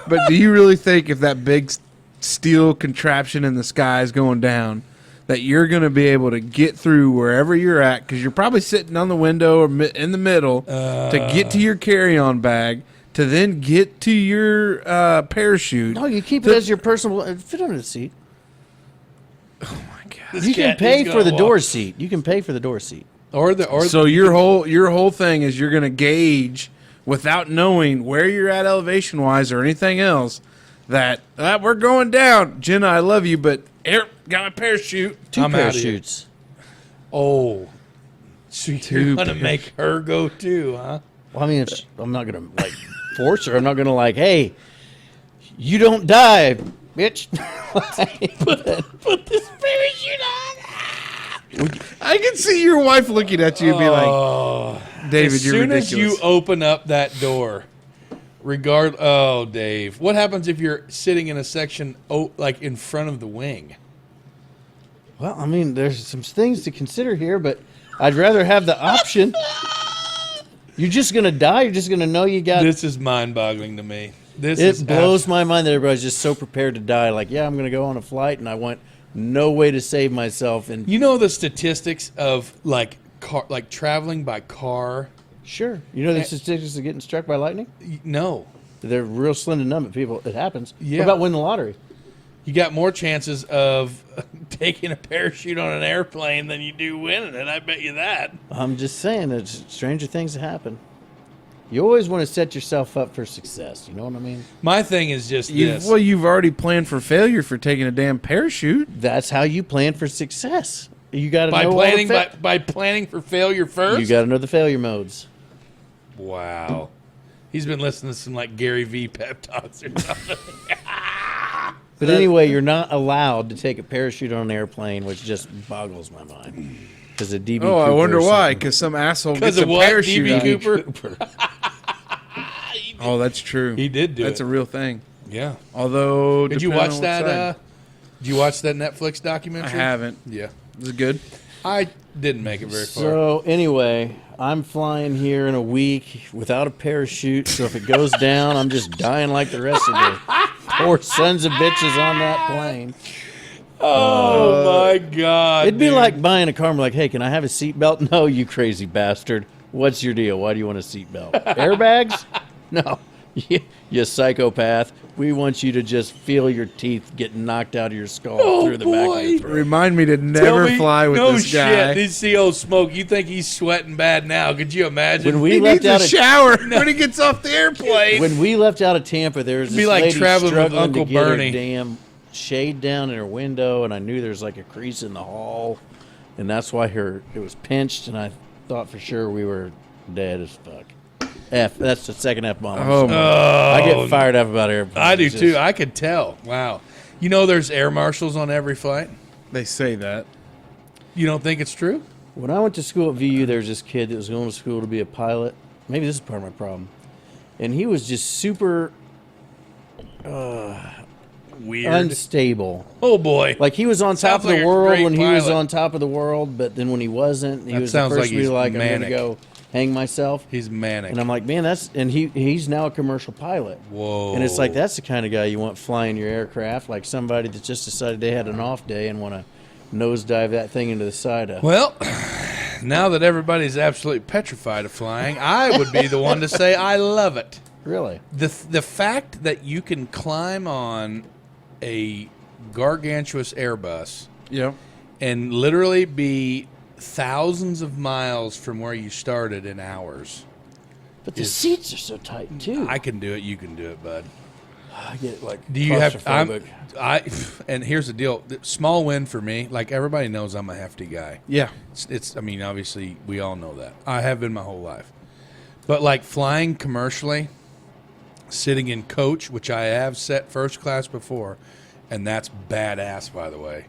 But do you really think if that big steel contraption in the sky is going down, that you're going to be able to get through wherever you're at? Because you're probably sitting on the window or in the middle to get to your carry-on bag, to then get to your parachute. No, you keep it as your personal. Fit under the seat. Oh my god! You can pay for the door seat. You can pay for the door seat. So your whole thing is you're going to gauge without knowing where you're at elevation wise or anything else that we're going down. Jenna, I love you, but here, got my parachute. Two I'm out of here. parachutes. Oh, so you're gonna make her go too, huh? Well, I mean, I'm not gonna like force her. I'm not gonna like, hey, you don't die, bitch. Put this parachute on. I can see your wife looking at you and be like, David, you're ridiculous. As soon as you open up that door, Dave, what happens if you're sitting in a section like in front of the wing? Well, I mean, there's some things to consider here, but I'd rather have the option. You're just gonna die. You're just gonna know you got. This is mind-boggling to me. It blows my mind that everybody's just so prepared to die. Like, yeah, I'm going to go on a flight, and I want no way to save myself. And you know the statistics of like traveling by car. Sure, you know the statistics of getting struck by lightning. No, they're real slim to none, but people, it happens. Yeah. What about winning the lottery? You got more chances of taking a parachute on an airplane than you do winning it. I bet you that. I'm just saying, there's stranger things that happen. You always want to set yourself up for success. You know what I mean? My thing is just this. Well, you've already planned for failure for taking a damn parachute. That's how you plan for success. You got to by know planning by planning for failure first. You got to know the failure modes. Wow, he's been listening to some like Gary V pep talks or something. But anyway, you're not allowed to take a parachute on an airplane, which just boggles my mind. Because of DB. Oh, I wonder why. Because some asshole gets a parachute. DB Cooper. Oh, that's true. He did do That's it. a real thing. Yeah. Although, Did you watch that? Did you watch that Netflix documentary? I haven't. Yeah. Is it good? I didn't make it very far. So anyway, I'm flying here in a week without a parachute. So if it goes down, I'm just dying like the rest of the poor sons of bitches on that plane. Oh my God! It'd be like buying a car and be like, hey, can I have a seatbelt? No, you crazy bastard. What's your deal? Why do you want a seatbelt? Airbags? No. You psychopath. We want you to just feel your teeth getting knocked out of your skull through the back of your throat. Remind me to never fly with this guy. No shit. This CO Smoke, you think he's sweating bad now. Could you imagine? When we He left needs out a of shower when he gets off the airplane. When we left out of Tampa, there was It'd be this like lady traveling with struggling Uncle to get Bernie. her damn shade down in her window, and I knew there was like a crease in the hall, and that's why it was pinched, and I thought for sure we were dead as fuck. That's the second F-bomb. Oh, I get fired up about airplanes. I do too. I could tell. Wow. You know there's air marshals on every flight? They say that. You don't think it's true? When I went to school at VU, there was this kid that was going to school to be a pilot. Maybe this is part of my problem. And he was just super Weird. unstable. Oh boy. Like he was on top Sounds of the like a world great when he was pilot. on top of the world, but then when he wasn't, he That was the sounds first like to be he's like, I'm going to manic. go hang myself. He's manic. And I'm like, man, he's now a commercial pilot. Whoa. And it's like, that's the kind of guy you want flying your aircraft, like somebody that just decided they had an off day and want to nosedive that thing into the side of. Well, now that everybody's absolutely petrified of flying, I would be the one to say I love it. Really? The fact that you can climb on a gargantuous Airbus Yep. and literally be thousands of miles from where you started in hours. But the seats are so tight, too. I can do it. You can do it, bud. I get like Do you have? claustrophobic. And here's the deal. Small win for me. Like everybody knows, I'm a hefty guy. Yeah. It's. I mean, obviously, we all know that. I have been my whole life. But like flying commercially, sitting in coach, which I have set first class before, and that's badass, by the way.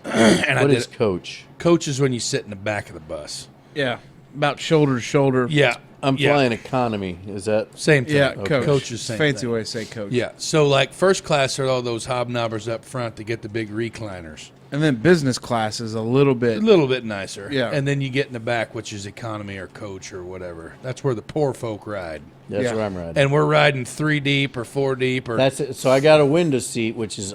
And What I is did. coach? Coach is when you sit in the back of the bus. Yeah. About shoulder to shoulder. Yeah. I'm yeah. flying economy. Is that? Same thing. Yeah, coach. Coach is same Fancy thing. way to say coach. Yeah. So like first class are all those hobnobbers up front to get the big recliners. And then business class is a little bit nicer. Yeah. And then you get in the back, which is economy or coach or whatever. That's where the poor folk ride. That's Yeah. where I'm riding. And we're riding 3 deep or 4 deep. Or That's it. So I got a window seat, which is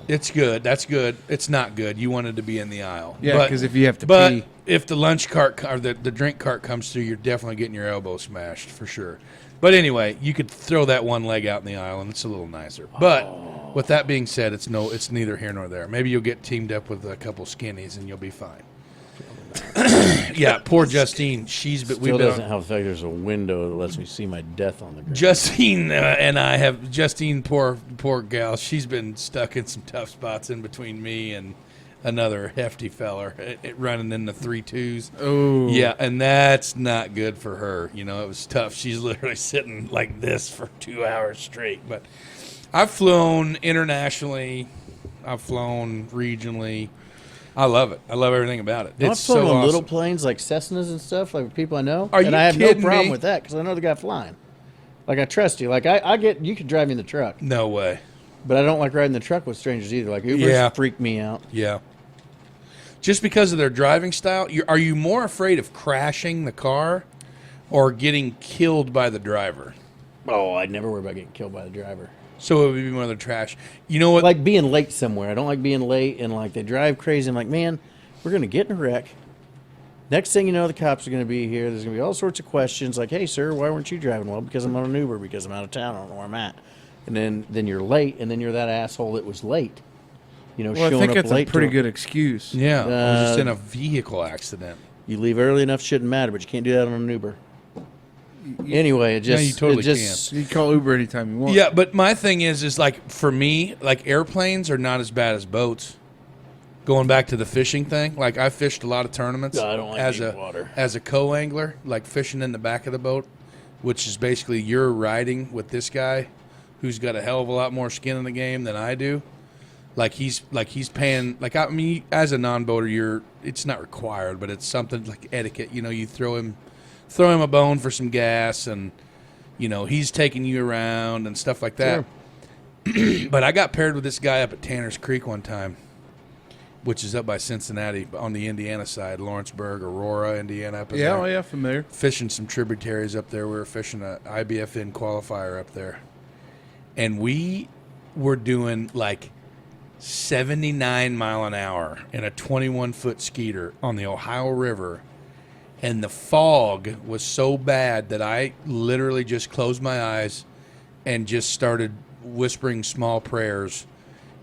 It's good. That's good. It's not good. You wanted to be in the aisle. Yeah, because if you have to But pee. if the lunch cart or the drink cart comes through, you're definitely getting your elbow smashed for sure. But anyway, you could throw that one leg out in the aisle, and it's a little nicer. But with that being said, it's neither here nor there. Maybe you'll get teamed up with a couple skinnies, and you'll be fine. Yeah, poor Justine. still doesn't help the fact there's a window that lets me see my death on the ground. Justine and I have poor gal. She's been stuck in some tough spots in between me and another hefty feller running in the 3.2s. Oh, Yeah, and that's not good for her. You know, it was tough. She's literally sitting like this for 2 hours straight. But I've flown internationally. I've flown regionally. I love it. I love everything about it. I've It's flown so on awesome. little planes like Cessnas and stuff, like people I know. Are and you I have no kidding problem me? with that because I know the guy flying. Like, I trust you. Like, I get, you can drive me in the truck. No way. But I don't like riding the truck with strangers either. Like, Ubers Yeah. freak me out. Yeah. Just because of their driving style, are you more afraid of crashing the car or getting killed by the driver? Oh, I'd never worry about getting killed by the driver. So it would be one of the trash. You know what? Like being late somewhere. I don't like being late and like they drive crazy. I'm like, man, we're going to get in a wreck. Next thing you know, the cops are going to be here. There's going to be all sorts of questions like, hey, sir, why weren't you driving? Well, because I'm on an Uber, because I'm out of town. I don't know where I'm at. And then you're late, and then you're that asshole that was late. You know, well, I showing think up that's a late. pretty good excuse. Yeah, I was just Uh, in a vehicle accident. You leave early enough, shouldn't matter, but you can't do that on an Uber. Anyway, it just you totally it just, You can call Uber anytime you want. Yeah, but my thing is like for me, like airplanes are not as bad as boats. Going back to the fishing thing, like I fished a lot of tournaments No, I don't like as deep a water. as a co-angler, like fishing in the back of the boat, which is basically you're riding with this guy who's got a hell of a lot more skin in the game than I do. Like he's paying, like I mean, as a non-boater, it's not required, but it's something like etiquette. You know, you throw him a bone for some gas, and you know he's taking you around and stuff like that. Sure. But I got paired with this guy up at Tanner's Creek one time, which is up by Cincinnati on the Indiana side, Lawrenceburg, Aurora, Indiana. Up in Yeah, there. oh yeah, familiar. Fishing some tributaries up there. We were fishing a IBFN qualifier up there, and we were doing like 79 mile an hour in a 21-foot skeeter on the Ohio River, and the fog was so bad that I literally just closed my eyes and just started whispering small prayers,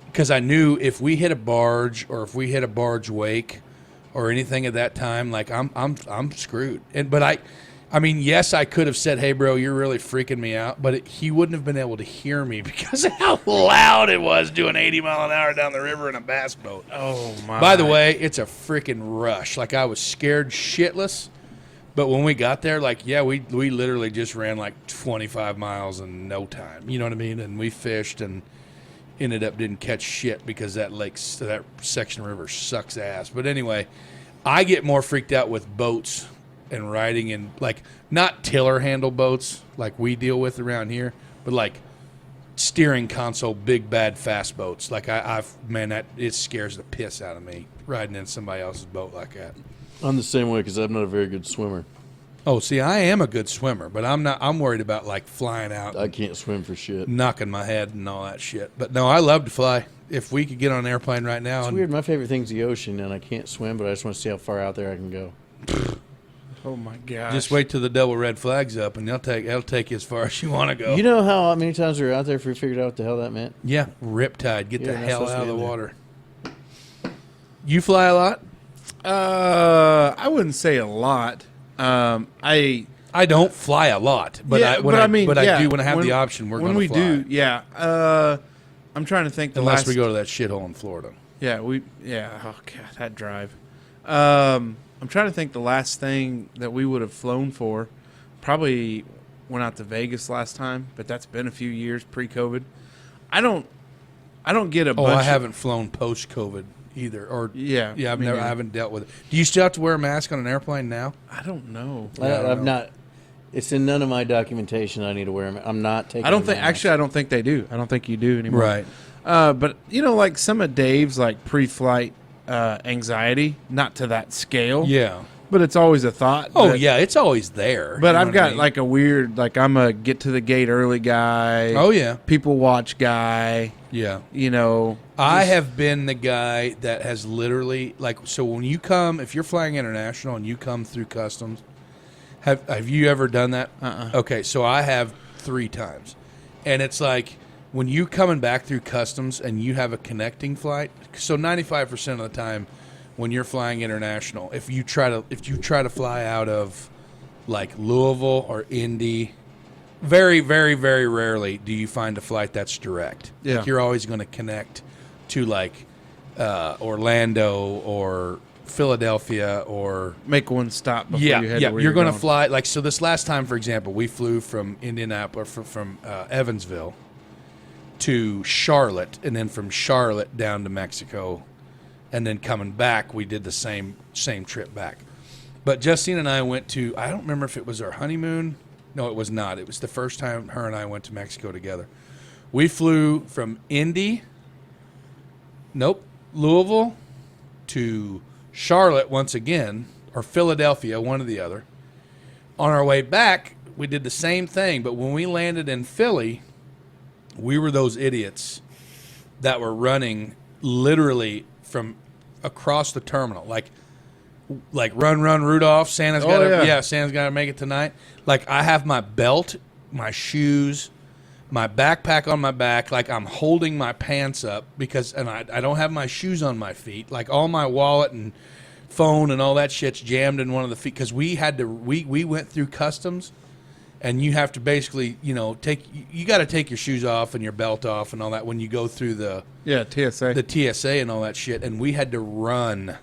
because I knew if we hit a barge or if we hit a barge wake or anything at that time, like I'm screwed. But I mean, yes, I could have said, "Hey, bro, you're really freaking me out," but he wouldn't have been able to hear me because of how loud it was doing 80 mile an hour down the river in a bass boat. Oh my! By the way, it's a freaking rush. Like I was scared shitless, but when we got there, like we literally just ran like 25 miles in no time. You know what I mean? And we fished and ended up didn't catch shit because that section of river sucks ass. But anyway, I get more freaked out with boats and riding in, like, not tiller handle boats like we deal with around here, but like steering console, big bad fast boats. Like it scares the piss out of me riding in somebody else's boat like that. I'm the same way because I'm not a very good swimmer. Oh, see, I am a good swimmer, but I'm worried about like flying out, I can't swim for shit. knocking my head and all that shit. But no, I love to fly. If we could get on an airplane right now, It's weird. My favorite thing's the ocean, and I can't swim, but I just want to see how far out there I can go. Oh my gosh! just wait till the double red flag's up, and they'll take you as far as you want to go. You know how many times we were out there if we figured out what the hell that meant? Yeah, riptide. Get the You're not hell supposed to out of be the in there. water. You fly a lot? I wouldn't say a lot. I don't fly a lot, but yeah, I do when I have the option. We're going to fly. When we do, yeah. I'm trying to think. Unless we go to that shithole in Florida. Yeah, Oh god, that drive. I'm trying to think the last thing that we would have flown for. Probably went out to Vegas last time, but that's been a few years pre-COVID. I don't get a bunch. I haven't flown post-COVID either. Or Yeah, I me neither. haven't dealt with it. Do you still have to wear a mask on an airplane now? I don't know. I've not. It's in none of my documentation. I need to wear them. I'm not taking. I don't them think. off. Actually, I don't think they do. I don't think you do anymore. Right. But like some of Dave's like pre-flight anxiety, not to that scale. Yeah. But it's always a thought. Oh, yeah, it's always there. But You know I've what got I mean? like a weird, like I'm a get to the gate early guy. Oh, yeah. People watch guy. Yeah. I have been the guy that has literally, like, so when you come, if you're flying international and you come through customs, have you ever done that? Okay, so I have 3 times. And it's like, when you coming back through customs and you have a connecting flight, so 95% of the time when you're flying international, if you try to fly out of like Louisville or Indy, very, very, very rarely do you find a flight that's direct. Yeah. Like you're always going to connect to like Orlando or Philadelphia or make one stop before yeah, you head yeah. to where You're going to fly like so. This last time, for example, we flew from Indianapolis from Evansville to Charlotte, and then from Charlotte down to Mexico, and then coming back, we did the same trip back. But Justine and I went to, I don't remember if it was our honeymoon. No, it was not. It was the first time her and I went to Mexico together. We flew from Louisville to Charlotte once again, or Philadelphia, one or the other. On our way back, we did the same thing, but when we landed in Philly, we were those idiots that were running literally from across the terminal, like run Rudolph, Santa's Santa's got to make it tonight. Like I have my belt, my shoes, my backpack on my back, like I'm holding my pants up because I don't have my shoes on my feet, like all my wallet and phone and all that shit's jammed in one of the feet because we went through customs. And you have to basically, you got to take your shoes off and your belt off and all that when you go through the TSA and all that shit. And we had to run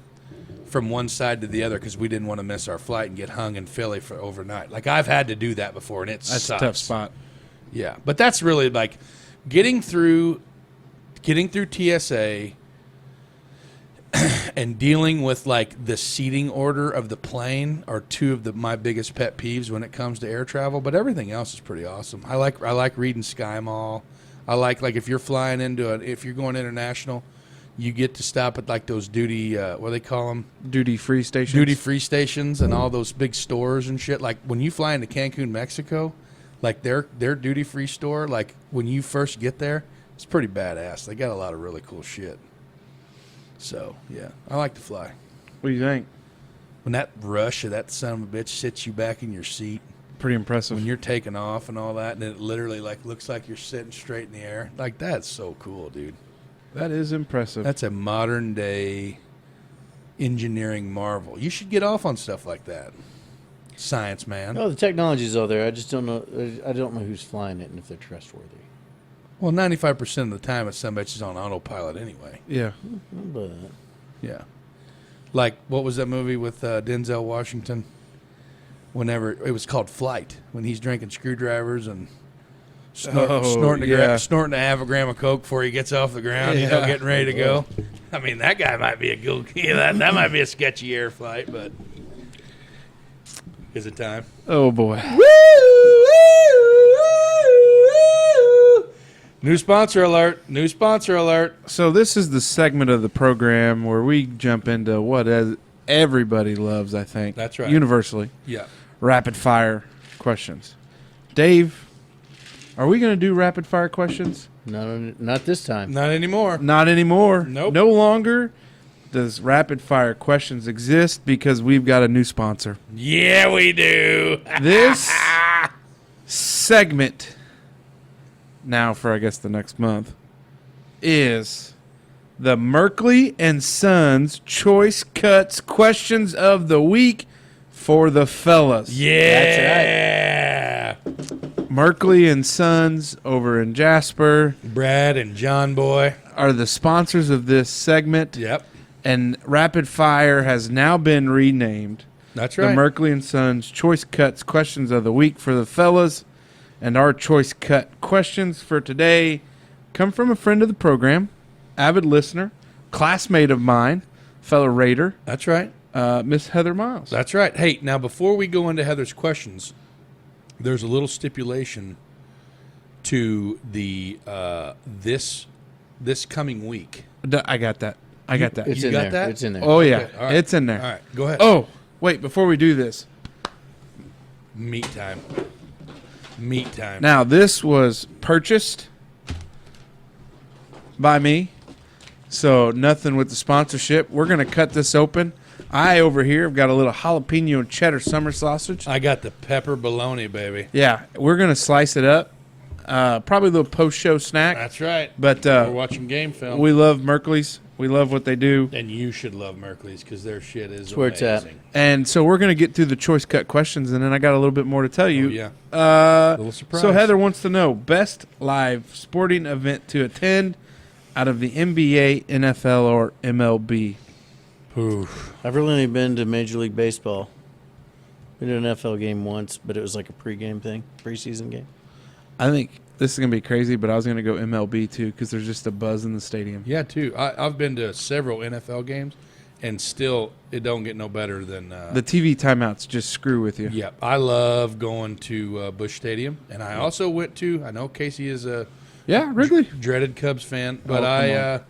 from one side to the other because we didn't want to miss our flight and get hung in Philly for overnight. Like I've had to do that before, and that's a tough spot. Yeah, but that's really like getting through TSA. And dealing with like the seating order of the plane are 2 of my biggest pet peeves when it comes to air travel. But everything else is pretty awesome. I like reading Sky Mall. I like if you're flying if you're going international, you get to stop at like those what do they call them? Duty free stations. Duty free stations and all those big stores and shit. Like when you fly into Cancun, Mexico, like their duty free store, like when you first get there, it's pretty badass. They got a lot of really cool shit. So, yeah, I like to fly. What do you think? When that rush of that son of a bitch sits you back in your seat. Pretty impressive. When you're taking off and all that, and it literally like looks like you're sitting straight in the air. Like, that's so cool, dude. That is impressive. That's a modern day engineering marvel. You should get off on stuff like that. Science, man. Oh, the technology's all there. I just don't know. I don't know who's flying it and if they're trustworthy. Well, 95% of the time, it's some bitches on autopilot anyway. Yeah. But Yeah. Like, what was that movie with Denzel Washington? Whenever it was called Flight, when he's drinking screwdrivers and snorting a half a gram of coke before he gets off the ground, getting ready to go. I mean, that guy might be a good. Yeah, that might be a sketchy air flight, but is it time? Oh boy. New sponsor alert. New sponsor alert. So this is the segment of the program where we jump into what everybody loves, I think. That's right. Universally. Yeah. Rapid fire questions. Dave, are we going to do rapid fire questions? no, not this time. Not anymore. Not anymore. Nope. No longer does rapid fire questions exist because we've got a new sponsor. Yeah, we do. This segment, now for I guess the next month, is the Merkley and Sons Choice Cuts Questions of the Week for the fellas. Yeah. That's right. Merkley and Sons over in Jasper. Brad and John Boy are the sponsors of this segment. Yep. And Rapid Fire has now been renamed. That's right. The Merkley and Sons Choice Cuts Questions of the Week for the fellas. And our choice cut questions for today come from a friend of the program, avid listener, classmate of mine, fellow Raider. That's right. Miss Heather Miles. That's right. Hey, now before we go into Heather's questions, there's a little stipulation to the this this coming week. I got that. I got that. It's You in got there. that? It's in there. Oh, yeah. Okay, all right. It's in there. All right, go ahead. Oh, wait. Before we do this. Meat time. Meat time. Now, this was purchased by me. So, nothing with the sponsorship. We're going to cut this open. I, over here, have got a little jalapeno and cheddar summer sausage. I got the pepper bologna, baby. Yeah. We're going to slice it up. Probably a little post-show snack. That's right. But We're watching game film. we love Merkley's. We love what they do. And you should love Merkley's because their shit is where it's at. amazing. And so we're going to get through the choice cut questions, and then I got a little bit more to tell you. Oh, yeah. Little surprise. So Heather wants to know, best live sporting event to attend out of the NBA, NFL, or MLB? Oof. I've really only been to Major League Baseball. Been to an NFL game once, but it was like a pregame thing, preseason game. I think this is going to be crazy, but I was going to go MLB too because there's just a buzz in the stadium. Yeah, too. I've been to several NFL games, and still it don't get no better than The TV timeouts just screw with you. Yeah, I love going to Busch Stadium, and I also went to. I know Casey is a Yeah, Wrigley. dreaded Cubs fan, but come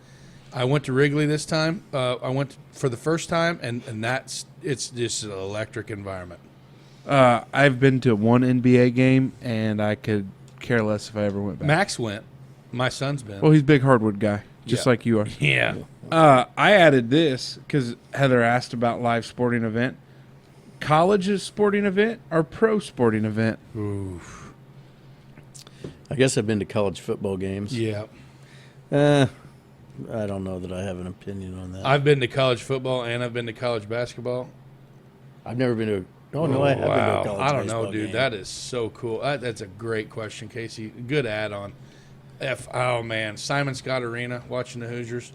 I went to Wrigley this time. I went for the first time, and it's just an electric environment. I've been to one NBA game, and I could care less if I ever went back. Max went. My son's been. Well, he's a big hardwood guy, just Yeah. like you are. Yeah. I added this because Heather asked about live sporting event. College's sporting event or pro sporting event? Oof. I guess I've been to college football games. Yeah. I don't know that I have an opinion on that. I've been to college football and I've been to college basketball. I've never been to. Oh no, I have been to a college I don't baseball know, dude. game. That is so cool. That's a great question, Casey. Good add-on. Oh man, Simon Scott Arena, watching the Hoosiers.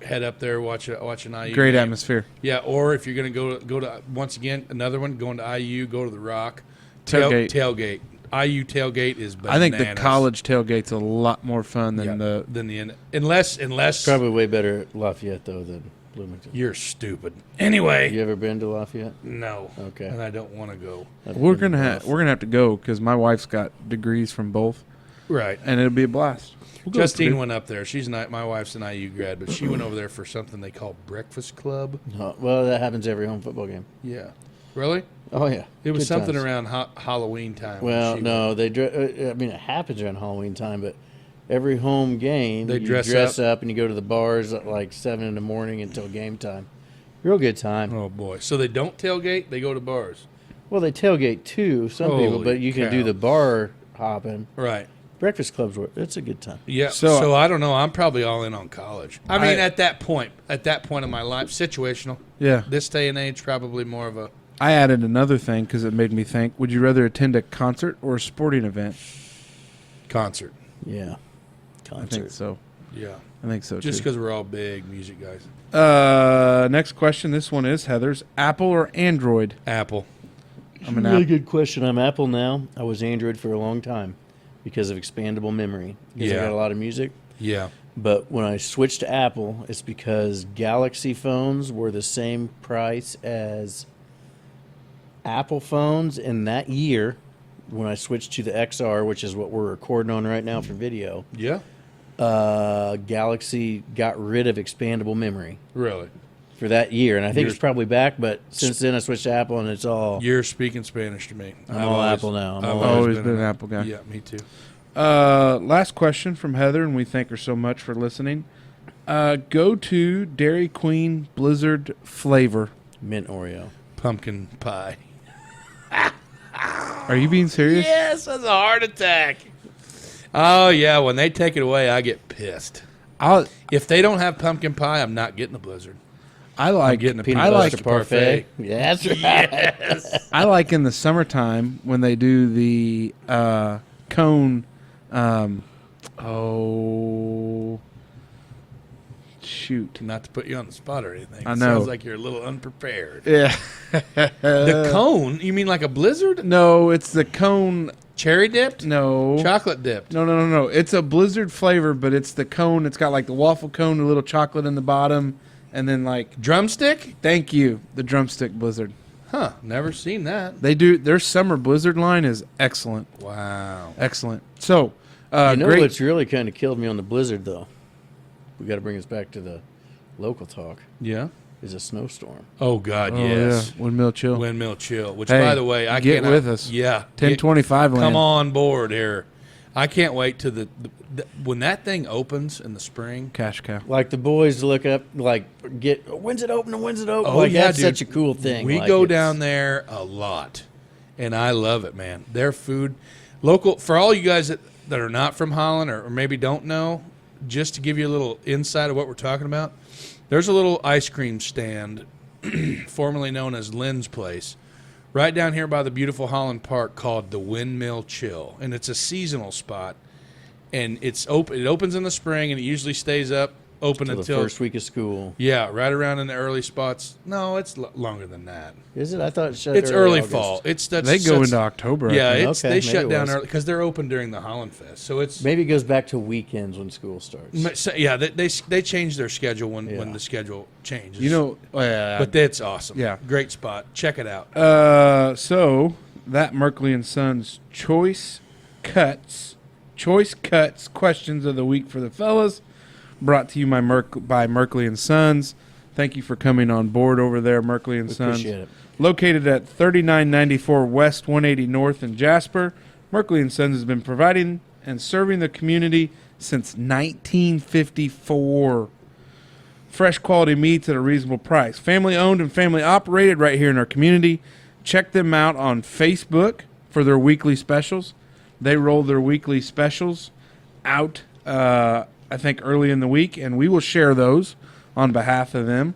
Head up there, watch an IU. Great game. atmosphere. Yeah, or if you're gonna go to once again another one, going to IU, go to the Rock. Tailgate. Tailgate. IU tailgate is bananas. I think the college tailgate's a lot more fun than unless Probably way better at Lafayette though than Bloomington. you're stupid. Anyway, You ever been to Lafayette? no. Okay. And I don't want to go. I've We're been gonna to both. have to go because my wife's got degrees from both, Right. and it'll be a blast. We'll go Justine Purdue. went up there. She's not. My wife's an IU grad, but she went over there for something they call Breakfast Club. No, well, that happens every home football game. Yeah. Really? Oh yeah, It was Good something times. around Halloween time. when Well, she no, they. I mean, it happens around Halloween time, but every home game They you dress up and you go to the bars at like 7 in the morning until game time. Real good time. went. Oh boy. So they don't tailgate. They go to bars. Well, they tailgate too, some people, Holy but you can cow. do the bar hopping. Right. Breakfast clubs were. It's a good time. Yeah. So- So, I don't know. I'm probably all in on college. I mean, I- at that point in my life, situational. Yeah, This day and age, probably more of a I added another thing because it made me think. Would you rather attend a concert or a sporting event? concert. Yeah, I concert. think so. Yeah. I think so Just too. because we're all big music guys. Next question. This one is Heather's. Apple or Android? Apple. I'm an Really Apple. good question. I'm Apple now. I was Android for a long time because of expandable memory. Because I Yeah. got a lot of music. Yeah. But when I switched to Apple, it's because Galaxy phones were the same price as Apple phones in that year. When I switched to the XR, which is what we're recording on right now for video, Yeah. Galaxy got rid of expandable memory Really. for that year, and I think You're- it's probably back. But since then, I switched to Apple, and it's all. You're speaking Spanish to me. I'm all Apple now. I'm I've all- Always been an Apple guy. Yeah, me too. Last question from Heather, and we thank her so much for listening. Go to Dairy Queen Blizzard flavor. Mint Oreo. Pumpkin pie. Are you being serious? Yes, that's a heart attack. Oh yeah, when they take it away, I get pissed. If they don't have pumpkin pie, I'm not getting the Blizzard. I I'm like getting a Peanut I like butter parfait. Yeah, that's right. Yes. I like in the summertime when they do the cone. Shoot. Not to put you on the spot or anything. I It know. Sounds like you're a little unprepared. Yeah. The cone? You mean like a Blizzard? No, it's the cone. Cherry dipped? No. Chocolate dipped. No. It's a Blizzard flavor, but it's the cone. It's got like the waffle cone, a little chocolate in the bottom, and then like, Drumstick? thank you, the drumstick Blizzard. Huh. Never seen that. They do their summer Blizzard line is excellent, Wow. excellent. So, You know great. what's really kind of killed me on the Blizzard though? we got to bring us back to the local talk. Yeah. Is a snowstorm. Oh God, Oh, yes. yeah. Windmill chill. Windmill chill. Which, Hey, by the way, I get cannot, with us. Yeah, 1025 land. Come on board here. I can't wait to the when that thing opens in the spring. Cash cow. Like the boys look up, like when's it open and when's it open? Oh, like yeah, that's dude. such a cool thing. We Like, go it's- down there a lot, and I love it, man. Their food, local for all you guys that are not from Holland or maybe don't know. Just to give you a little insight of what we're talking about, there's a little ice cream stand, formerly known as Lynn's Place, right down here by the beautiful Holland Park called the Windmill Chill, and it's a seasonal spot, and it's open. It opens in the spring, and it usually stays up open till until the first week of school. Yeah, right around in the early spots. No, it's longer than that. Is it? I thought it shut It's early early August. fall. They go into October. I Yeah, think. it's Okay, they maybe shut it down was. early because they're open during the Holland Fest. So it's Maybe it goes back to weekends when school starts. yeah they change their schedule when Yeah. the schedule changes. You know, but that's awesome. Yeah. Great spot. Check it out. so that Merkley and Sons choice cuts questions of the week for the fellas, brought to you by Merkley and Sons. Thank you for coming on board over there, Merkley and We Sons. appreciate it. Located at 3994 West 180 North in Jasper, Merkley and Sons has been providing and serving the community since 1954. Fresh quality meats at a reasonable price. Family owned and family operated right here in our community. Check them out on Facebook for their weekly specials. They roll their weekly specials out, I think, early in the week, and we will share those on behalf of them.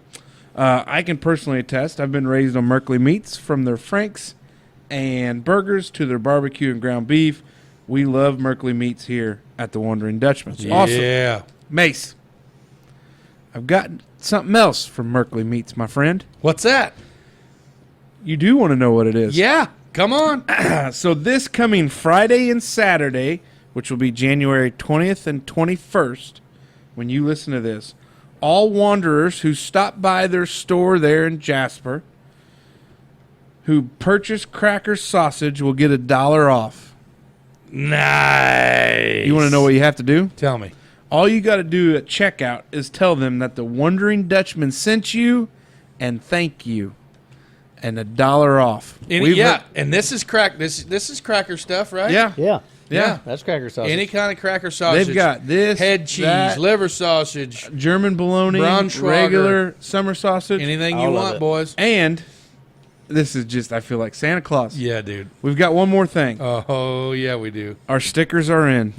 I can personally attest, I've been raised on Merkley meats, from their franks and burgers to their barbecue and ground beef. We love Merkley meats here at the Wondering Dutchmen. Awesome. Yeah. Mace, I've got something else from Merkley Meats, my friend. What's that? You do want to know what it is. Yeah. Come on. So this coming Friday and Saturday, which will be January 20th and 21st, when you listen to this, all wanderers who stop by their store there in Jasper, who purchase cracker sausage, will get $1 off. Nice. You want to know what you have to do? Tell me. All you got to do at checkout is tell them that the Wondering Dutchman sent you and thank you. And $1 off. And this is This is cracker stuff, right? Yeah. Yeah. Yeah. That's cracker sausage. Any kind of cracker sausage. They've got this, head cheese, that, liver sausage, German bologna, Braunschweiger. regular summer sausage, anything I you love want, it. boys. and this is just, I feel like Santa Claus. Yeah, dude. We've got one more thing. Oh, yeah, we do. Our stickers are in,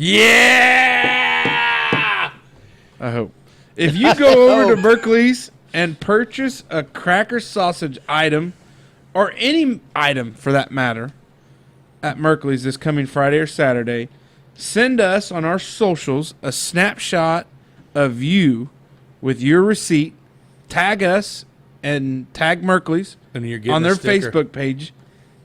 Yeah! I hope. If you go over to Merkley's and purchase a cracker sausage item, or any item for that matter, at Merkley's this coming Friday or Saturday, send us on our socials a snapshot of you with your receipt, tag us, and tag Merkley's And you're getting on a their sticker. Facebook page,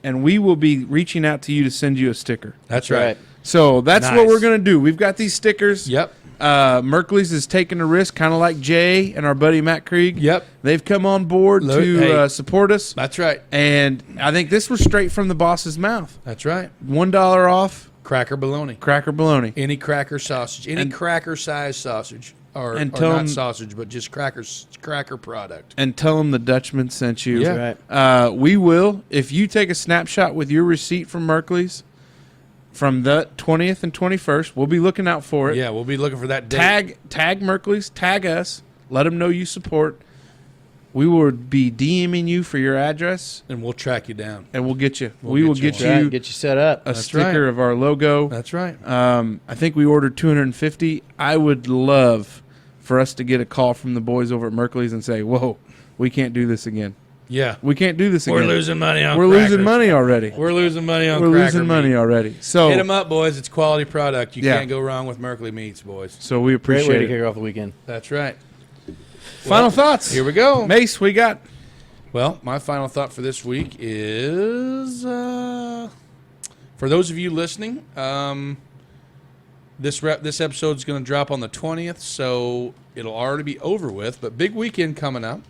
and we will be reaching out to you to send you a sticker. That's right. So that's Nice. what we're going to do. We've got these stickers. Yep. Merkley's is taking a risk, kind of like Jay and our buddy Matt Krieg. Yep. They've come on board to support us. That's right. And I think this was straight from the boss's mouth. That's right. $1 off, Cracker bologna. cracker bologna. Any cracker sausage. Any And- cracker size sausage. Or tell not 'em- sausage, but just cracker product. And tell them the Dutchman sent you. Yeah. Right. We will, if you take a snapshot with your receipt from Merkley's from the 20th and 21st, we'll be looking out for it. Yeah, we'll be looking for that date. Tag Merkley's, tag us, let them know you support. We will be DMing you for your address, And we'll track you down. and we'll get you. We'll we get will you get one. you Right, get you set up. a That's sticker right. of our logo. That's right. I think we ordered 250. I would love for us to get a call from the boys over at Merkley's and say, "Whoa, we can't do this again. Yeah. We can't do this again. We're losing money on We're crackers. losing money already. We're losing money on We're cracker losing money meat. already." So Hit them up, boys. It's quality product. You Yeah. can't go wrong with Merkley Meats, boys. So we Great way appreciate to it. kick off the weekend. That's right. Final thoughts. Here we go. Mace, we got Well, my final thought for this week is for those of you listening, this episode is going to drop on the 20th, so it'll already be over with. But big weekend coming up.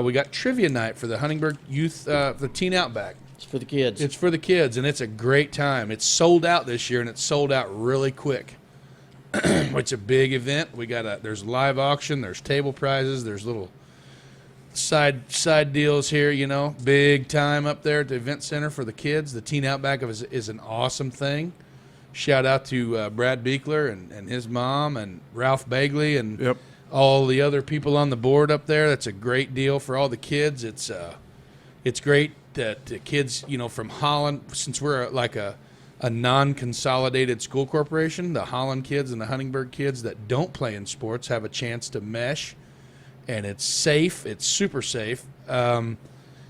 We got trivia night for the Huntingburg Youth, the Teen Outback. It's for the kids. It's for the kids, and it's a great time. It's sold out this year, and it's sold out really quick. It's a big event. There's live auction. There's table prizes. There's little side deals here. Big time up there at the event center for the kids. The Teen Outback is an awesome thing. Shout out to Brad Beekler and his mom and Ralph Bagley and all the other people on the board up there. That's a great deal for all the kids. It's great that the kids, from Holland, since we're like a non-consolidated school corporation, the Holland kids and the Huntingburg kids that don't play in sports have a chance to mesh, and it's safe. It's super safe, and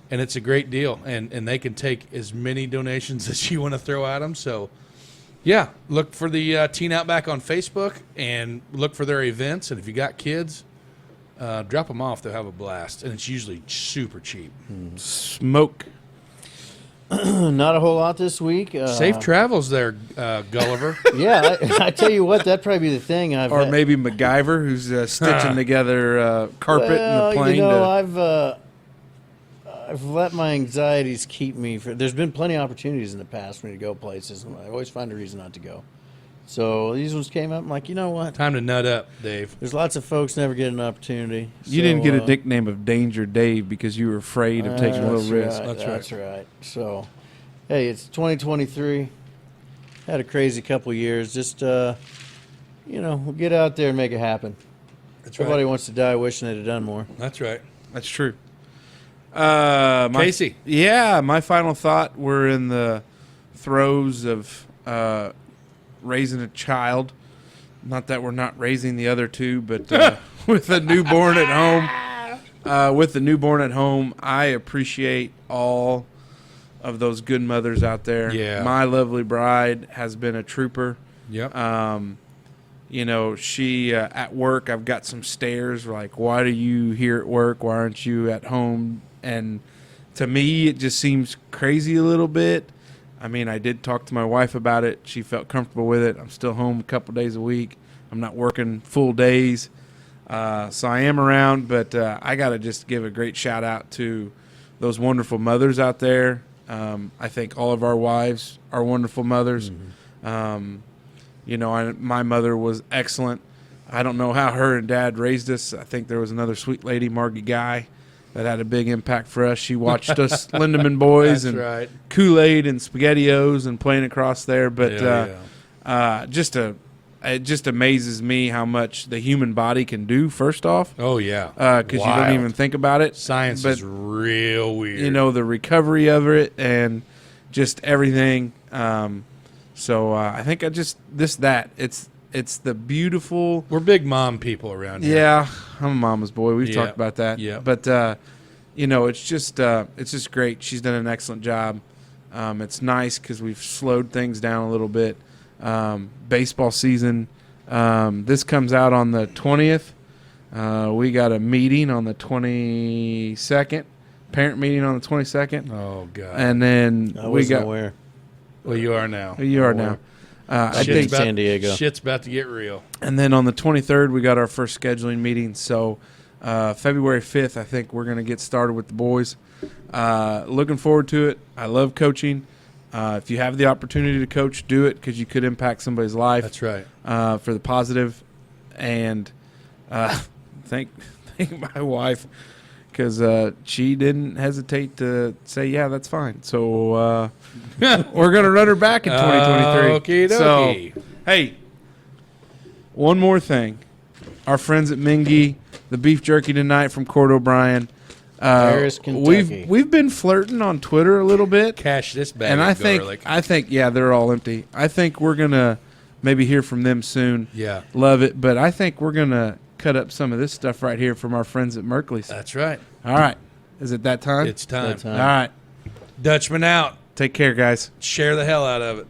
it's a great deal. And they can take as many donations as you want to throw at them. So, yeah, look for the Teen Outback on Facebook and look for their events. And if you got kids, drop them off. They'll have a blast, and it's usually super cheap. Smoke. Not a whole lot this week. Safe travels there, Gulliver. Yeah, I tell you what, that'd probably be the thing. Maybe MacGyver, who's stitching together carpet in the plane. I've let my anxieties keep me. There's been plenty of opportunities in the past for me to go places, and I always find a reason not to go. So these ones came up. I'm like, you know what? Time to nut up, Dave. There's lots of folks never get an opportunity. You didn't get a nickname of Danger Dave because you were afraid of taking a little risk. That's right. So, hey, it's 2023. Had a crazy couple years. Just, we'll get out there and make it happen. That's right. Nobody wants to die wishing they'd have done more. That's right. That's true. Casey. My final thought, we're in the throes of raising a child. Not that we're not raising the other two, but with a newborn at home, I appreciate all of those good mothers out there. Yeah. My lovely bride has been a trooper. Yep. She at work, I've got some stares like, why are you here at work? Why aren't you at home? And to me, it just seems crazy a little bit. I mean, I did talk to my wife about it. She felt comfortable with it. I'm still home a couple days a week. I'm not working full days. So I am around, but I got to just give a great shout out to those wonderful mothers out there. I think all of our wives are wonderful mothers. Mm-hmm. My mother was excellent. I don't know how her and Dad raised us. I think there was another sweet lady, Margie Guy, that had a big impact for us. She watched us Lindemann boys and right. Kool-Aid and SpaghettiOs and playing across there. But it just amazes me how much the human body can do, first off. Oh, yeah. Because you don't even think about it. Science is real weird. The recovery of it and just everything. I think it's the beautiful. We're big mom people around here. Yeah, I'm a mama's boy. We've talked about that. Yeah. But it's just great. She's done an excellent job. It's nice because we've slowed things down a little bit. Baseball season. This comes out on the 20th. We got a meeting on the 22nd. Parent meeting on the 22nd. Oh God. And then we got. Nowhere. Well, you are now. You are now. I think San Diego. Shit's about to get real. And then on the 23rd, we got our first scheduling meeting. So February 5th, I think we're going to get started with the boys. Looking forward to it. I love coaching. If you have the opportunity to coach, do it because you could impact somebody's life. That's right. For the positive. And thank my wife because she didn't hesitate to say, yeah, that's fine. So we're going to run her back in 2023. Okie dokie. So, hey, one more thing. Our friends at Mingy, the beef jerky tonight from Court O'Brien. Paris, Kentucky. We've been flirting on Twitter a little bit. Cash this bag. And of I think they're all empty. I think we're going to maybe hear from them soon. Yeah. Love it. But I think we're going to cut up some of this stuff right here from our friends at Merkley's. That's right. All right. Is it that time? It's time. All right. Dutchman out. Take care, guys. Share the hell out of it.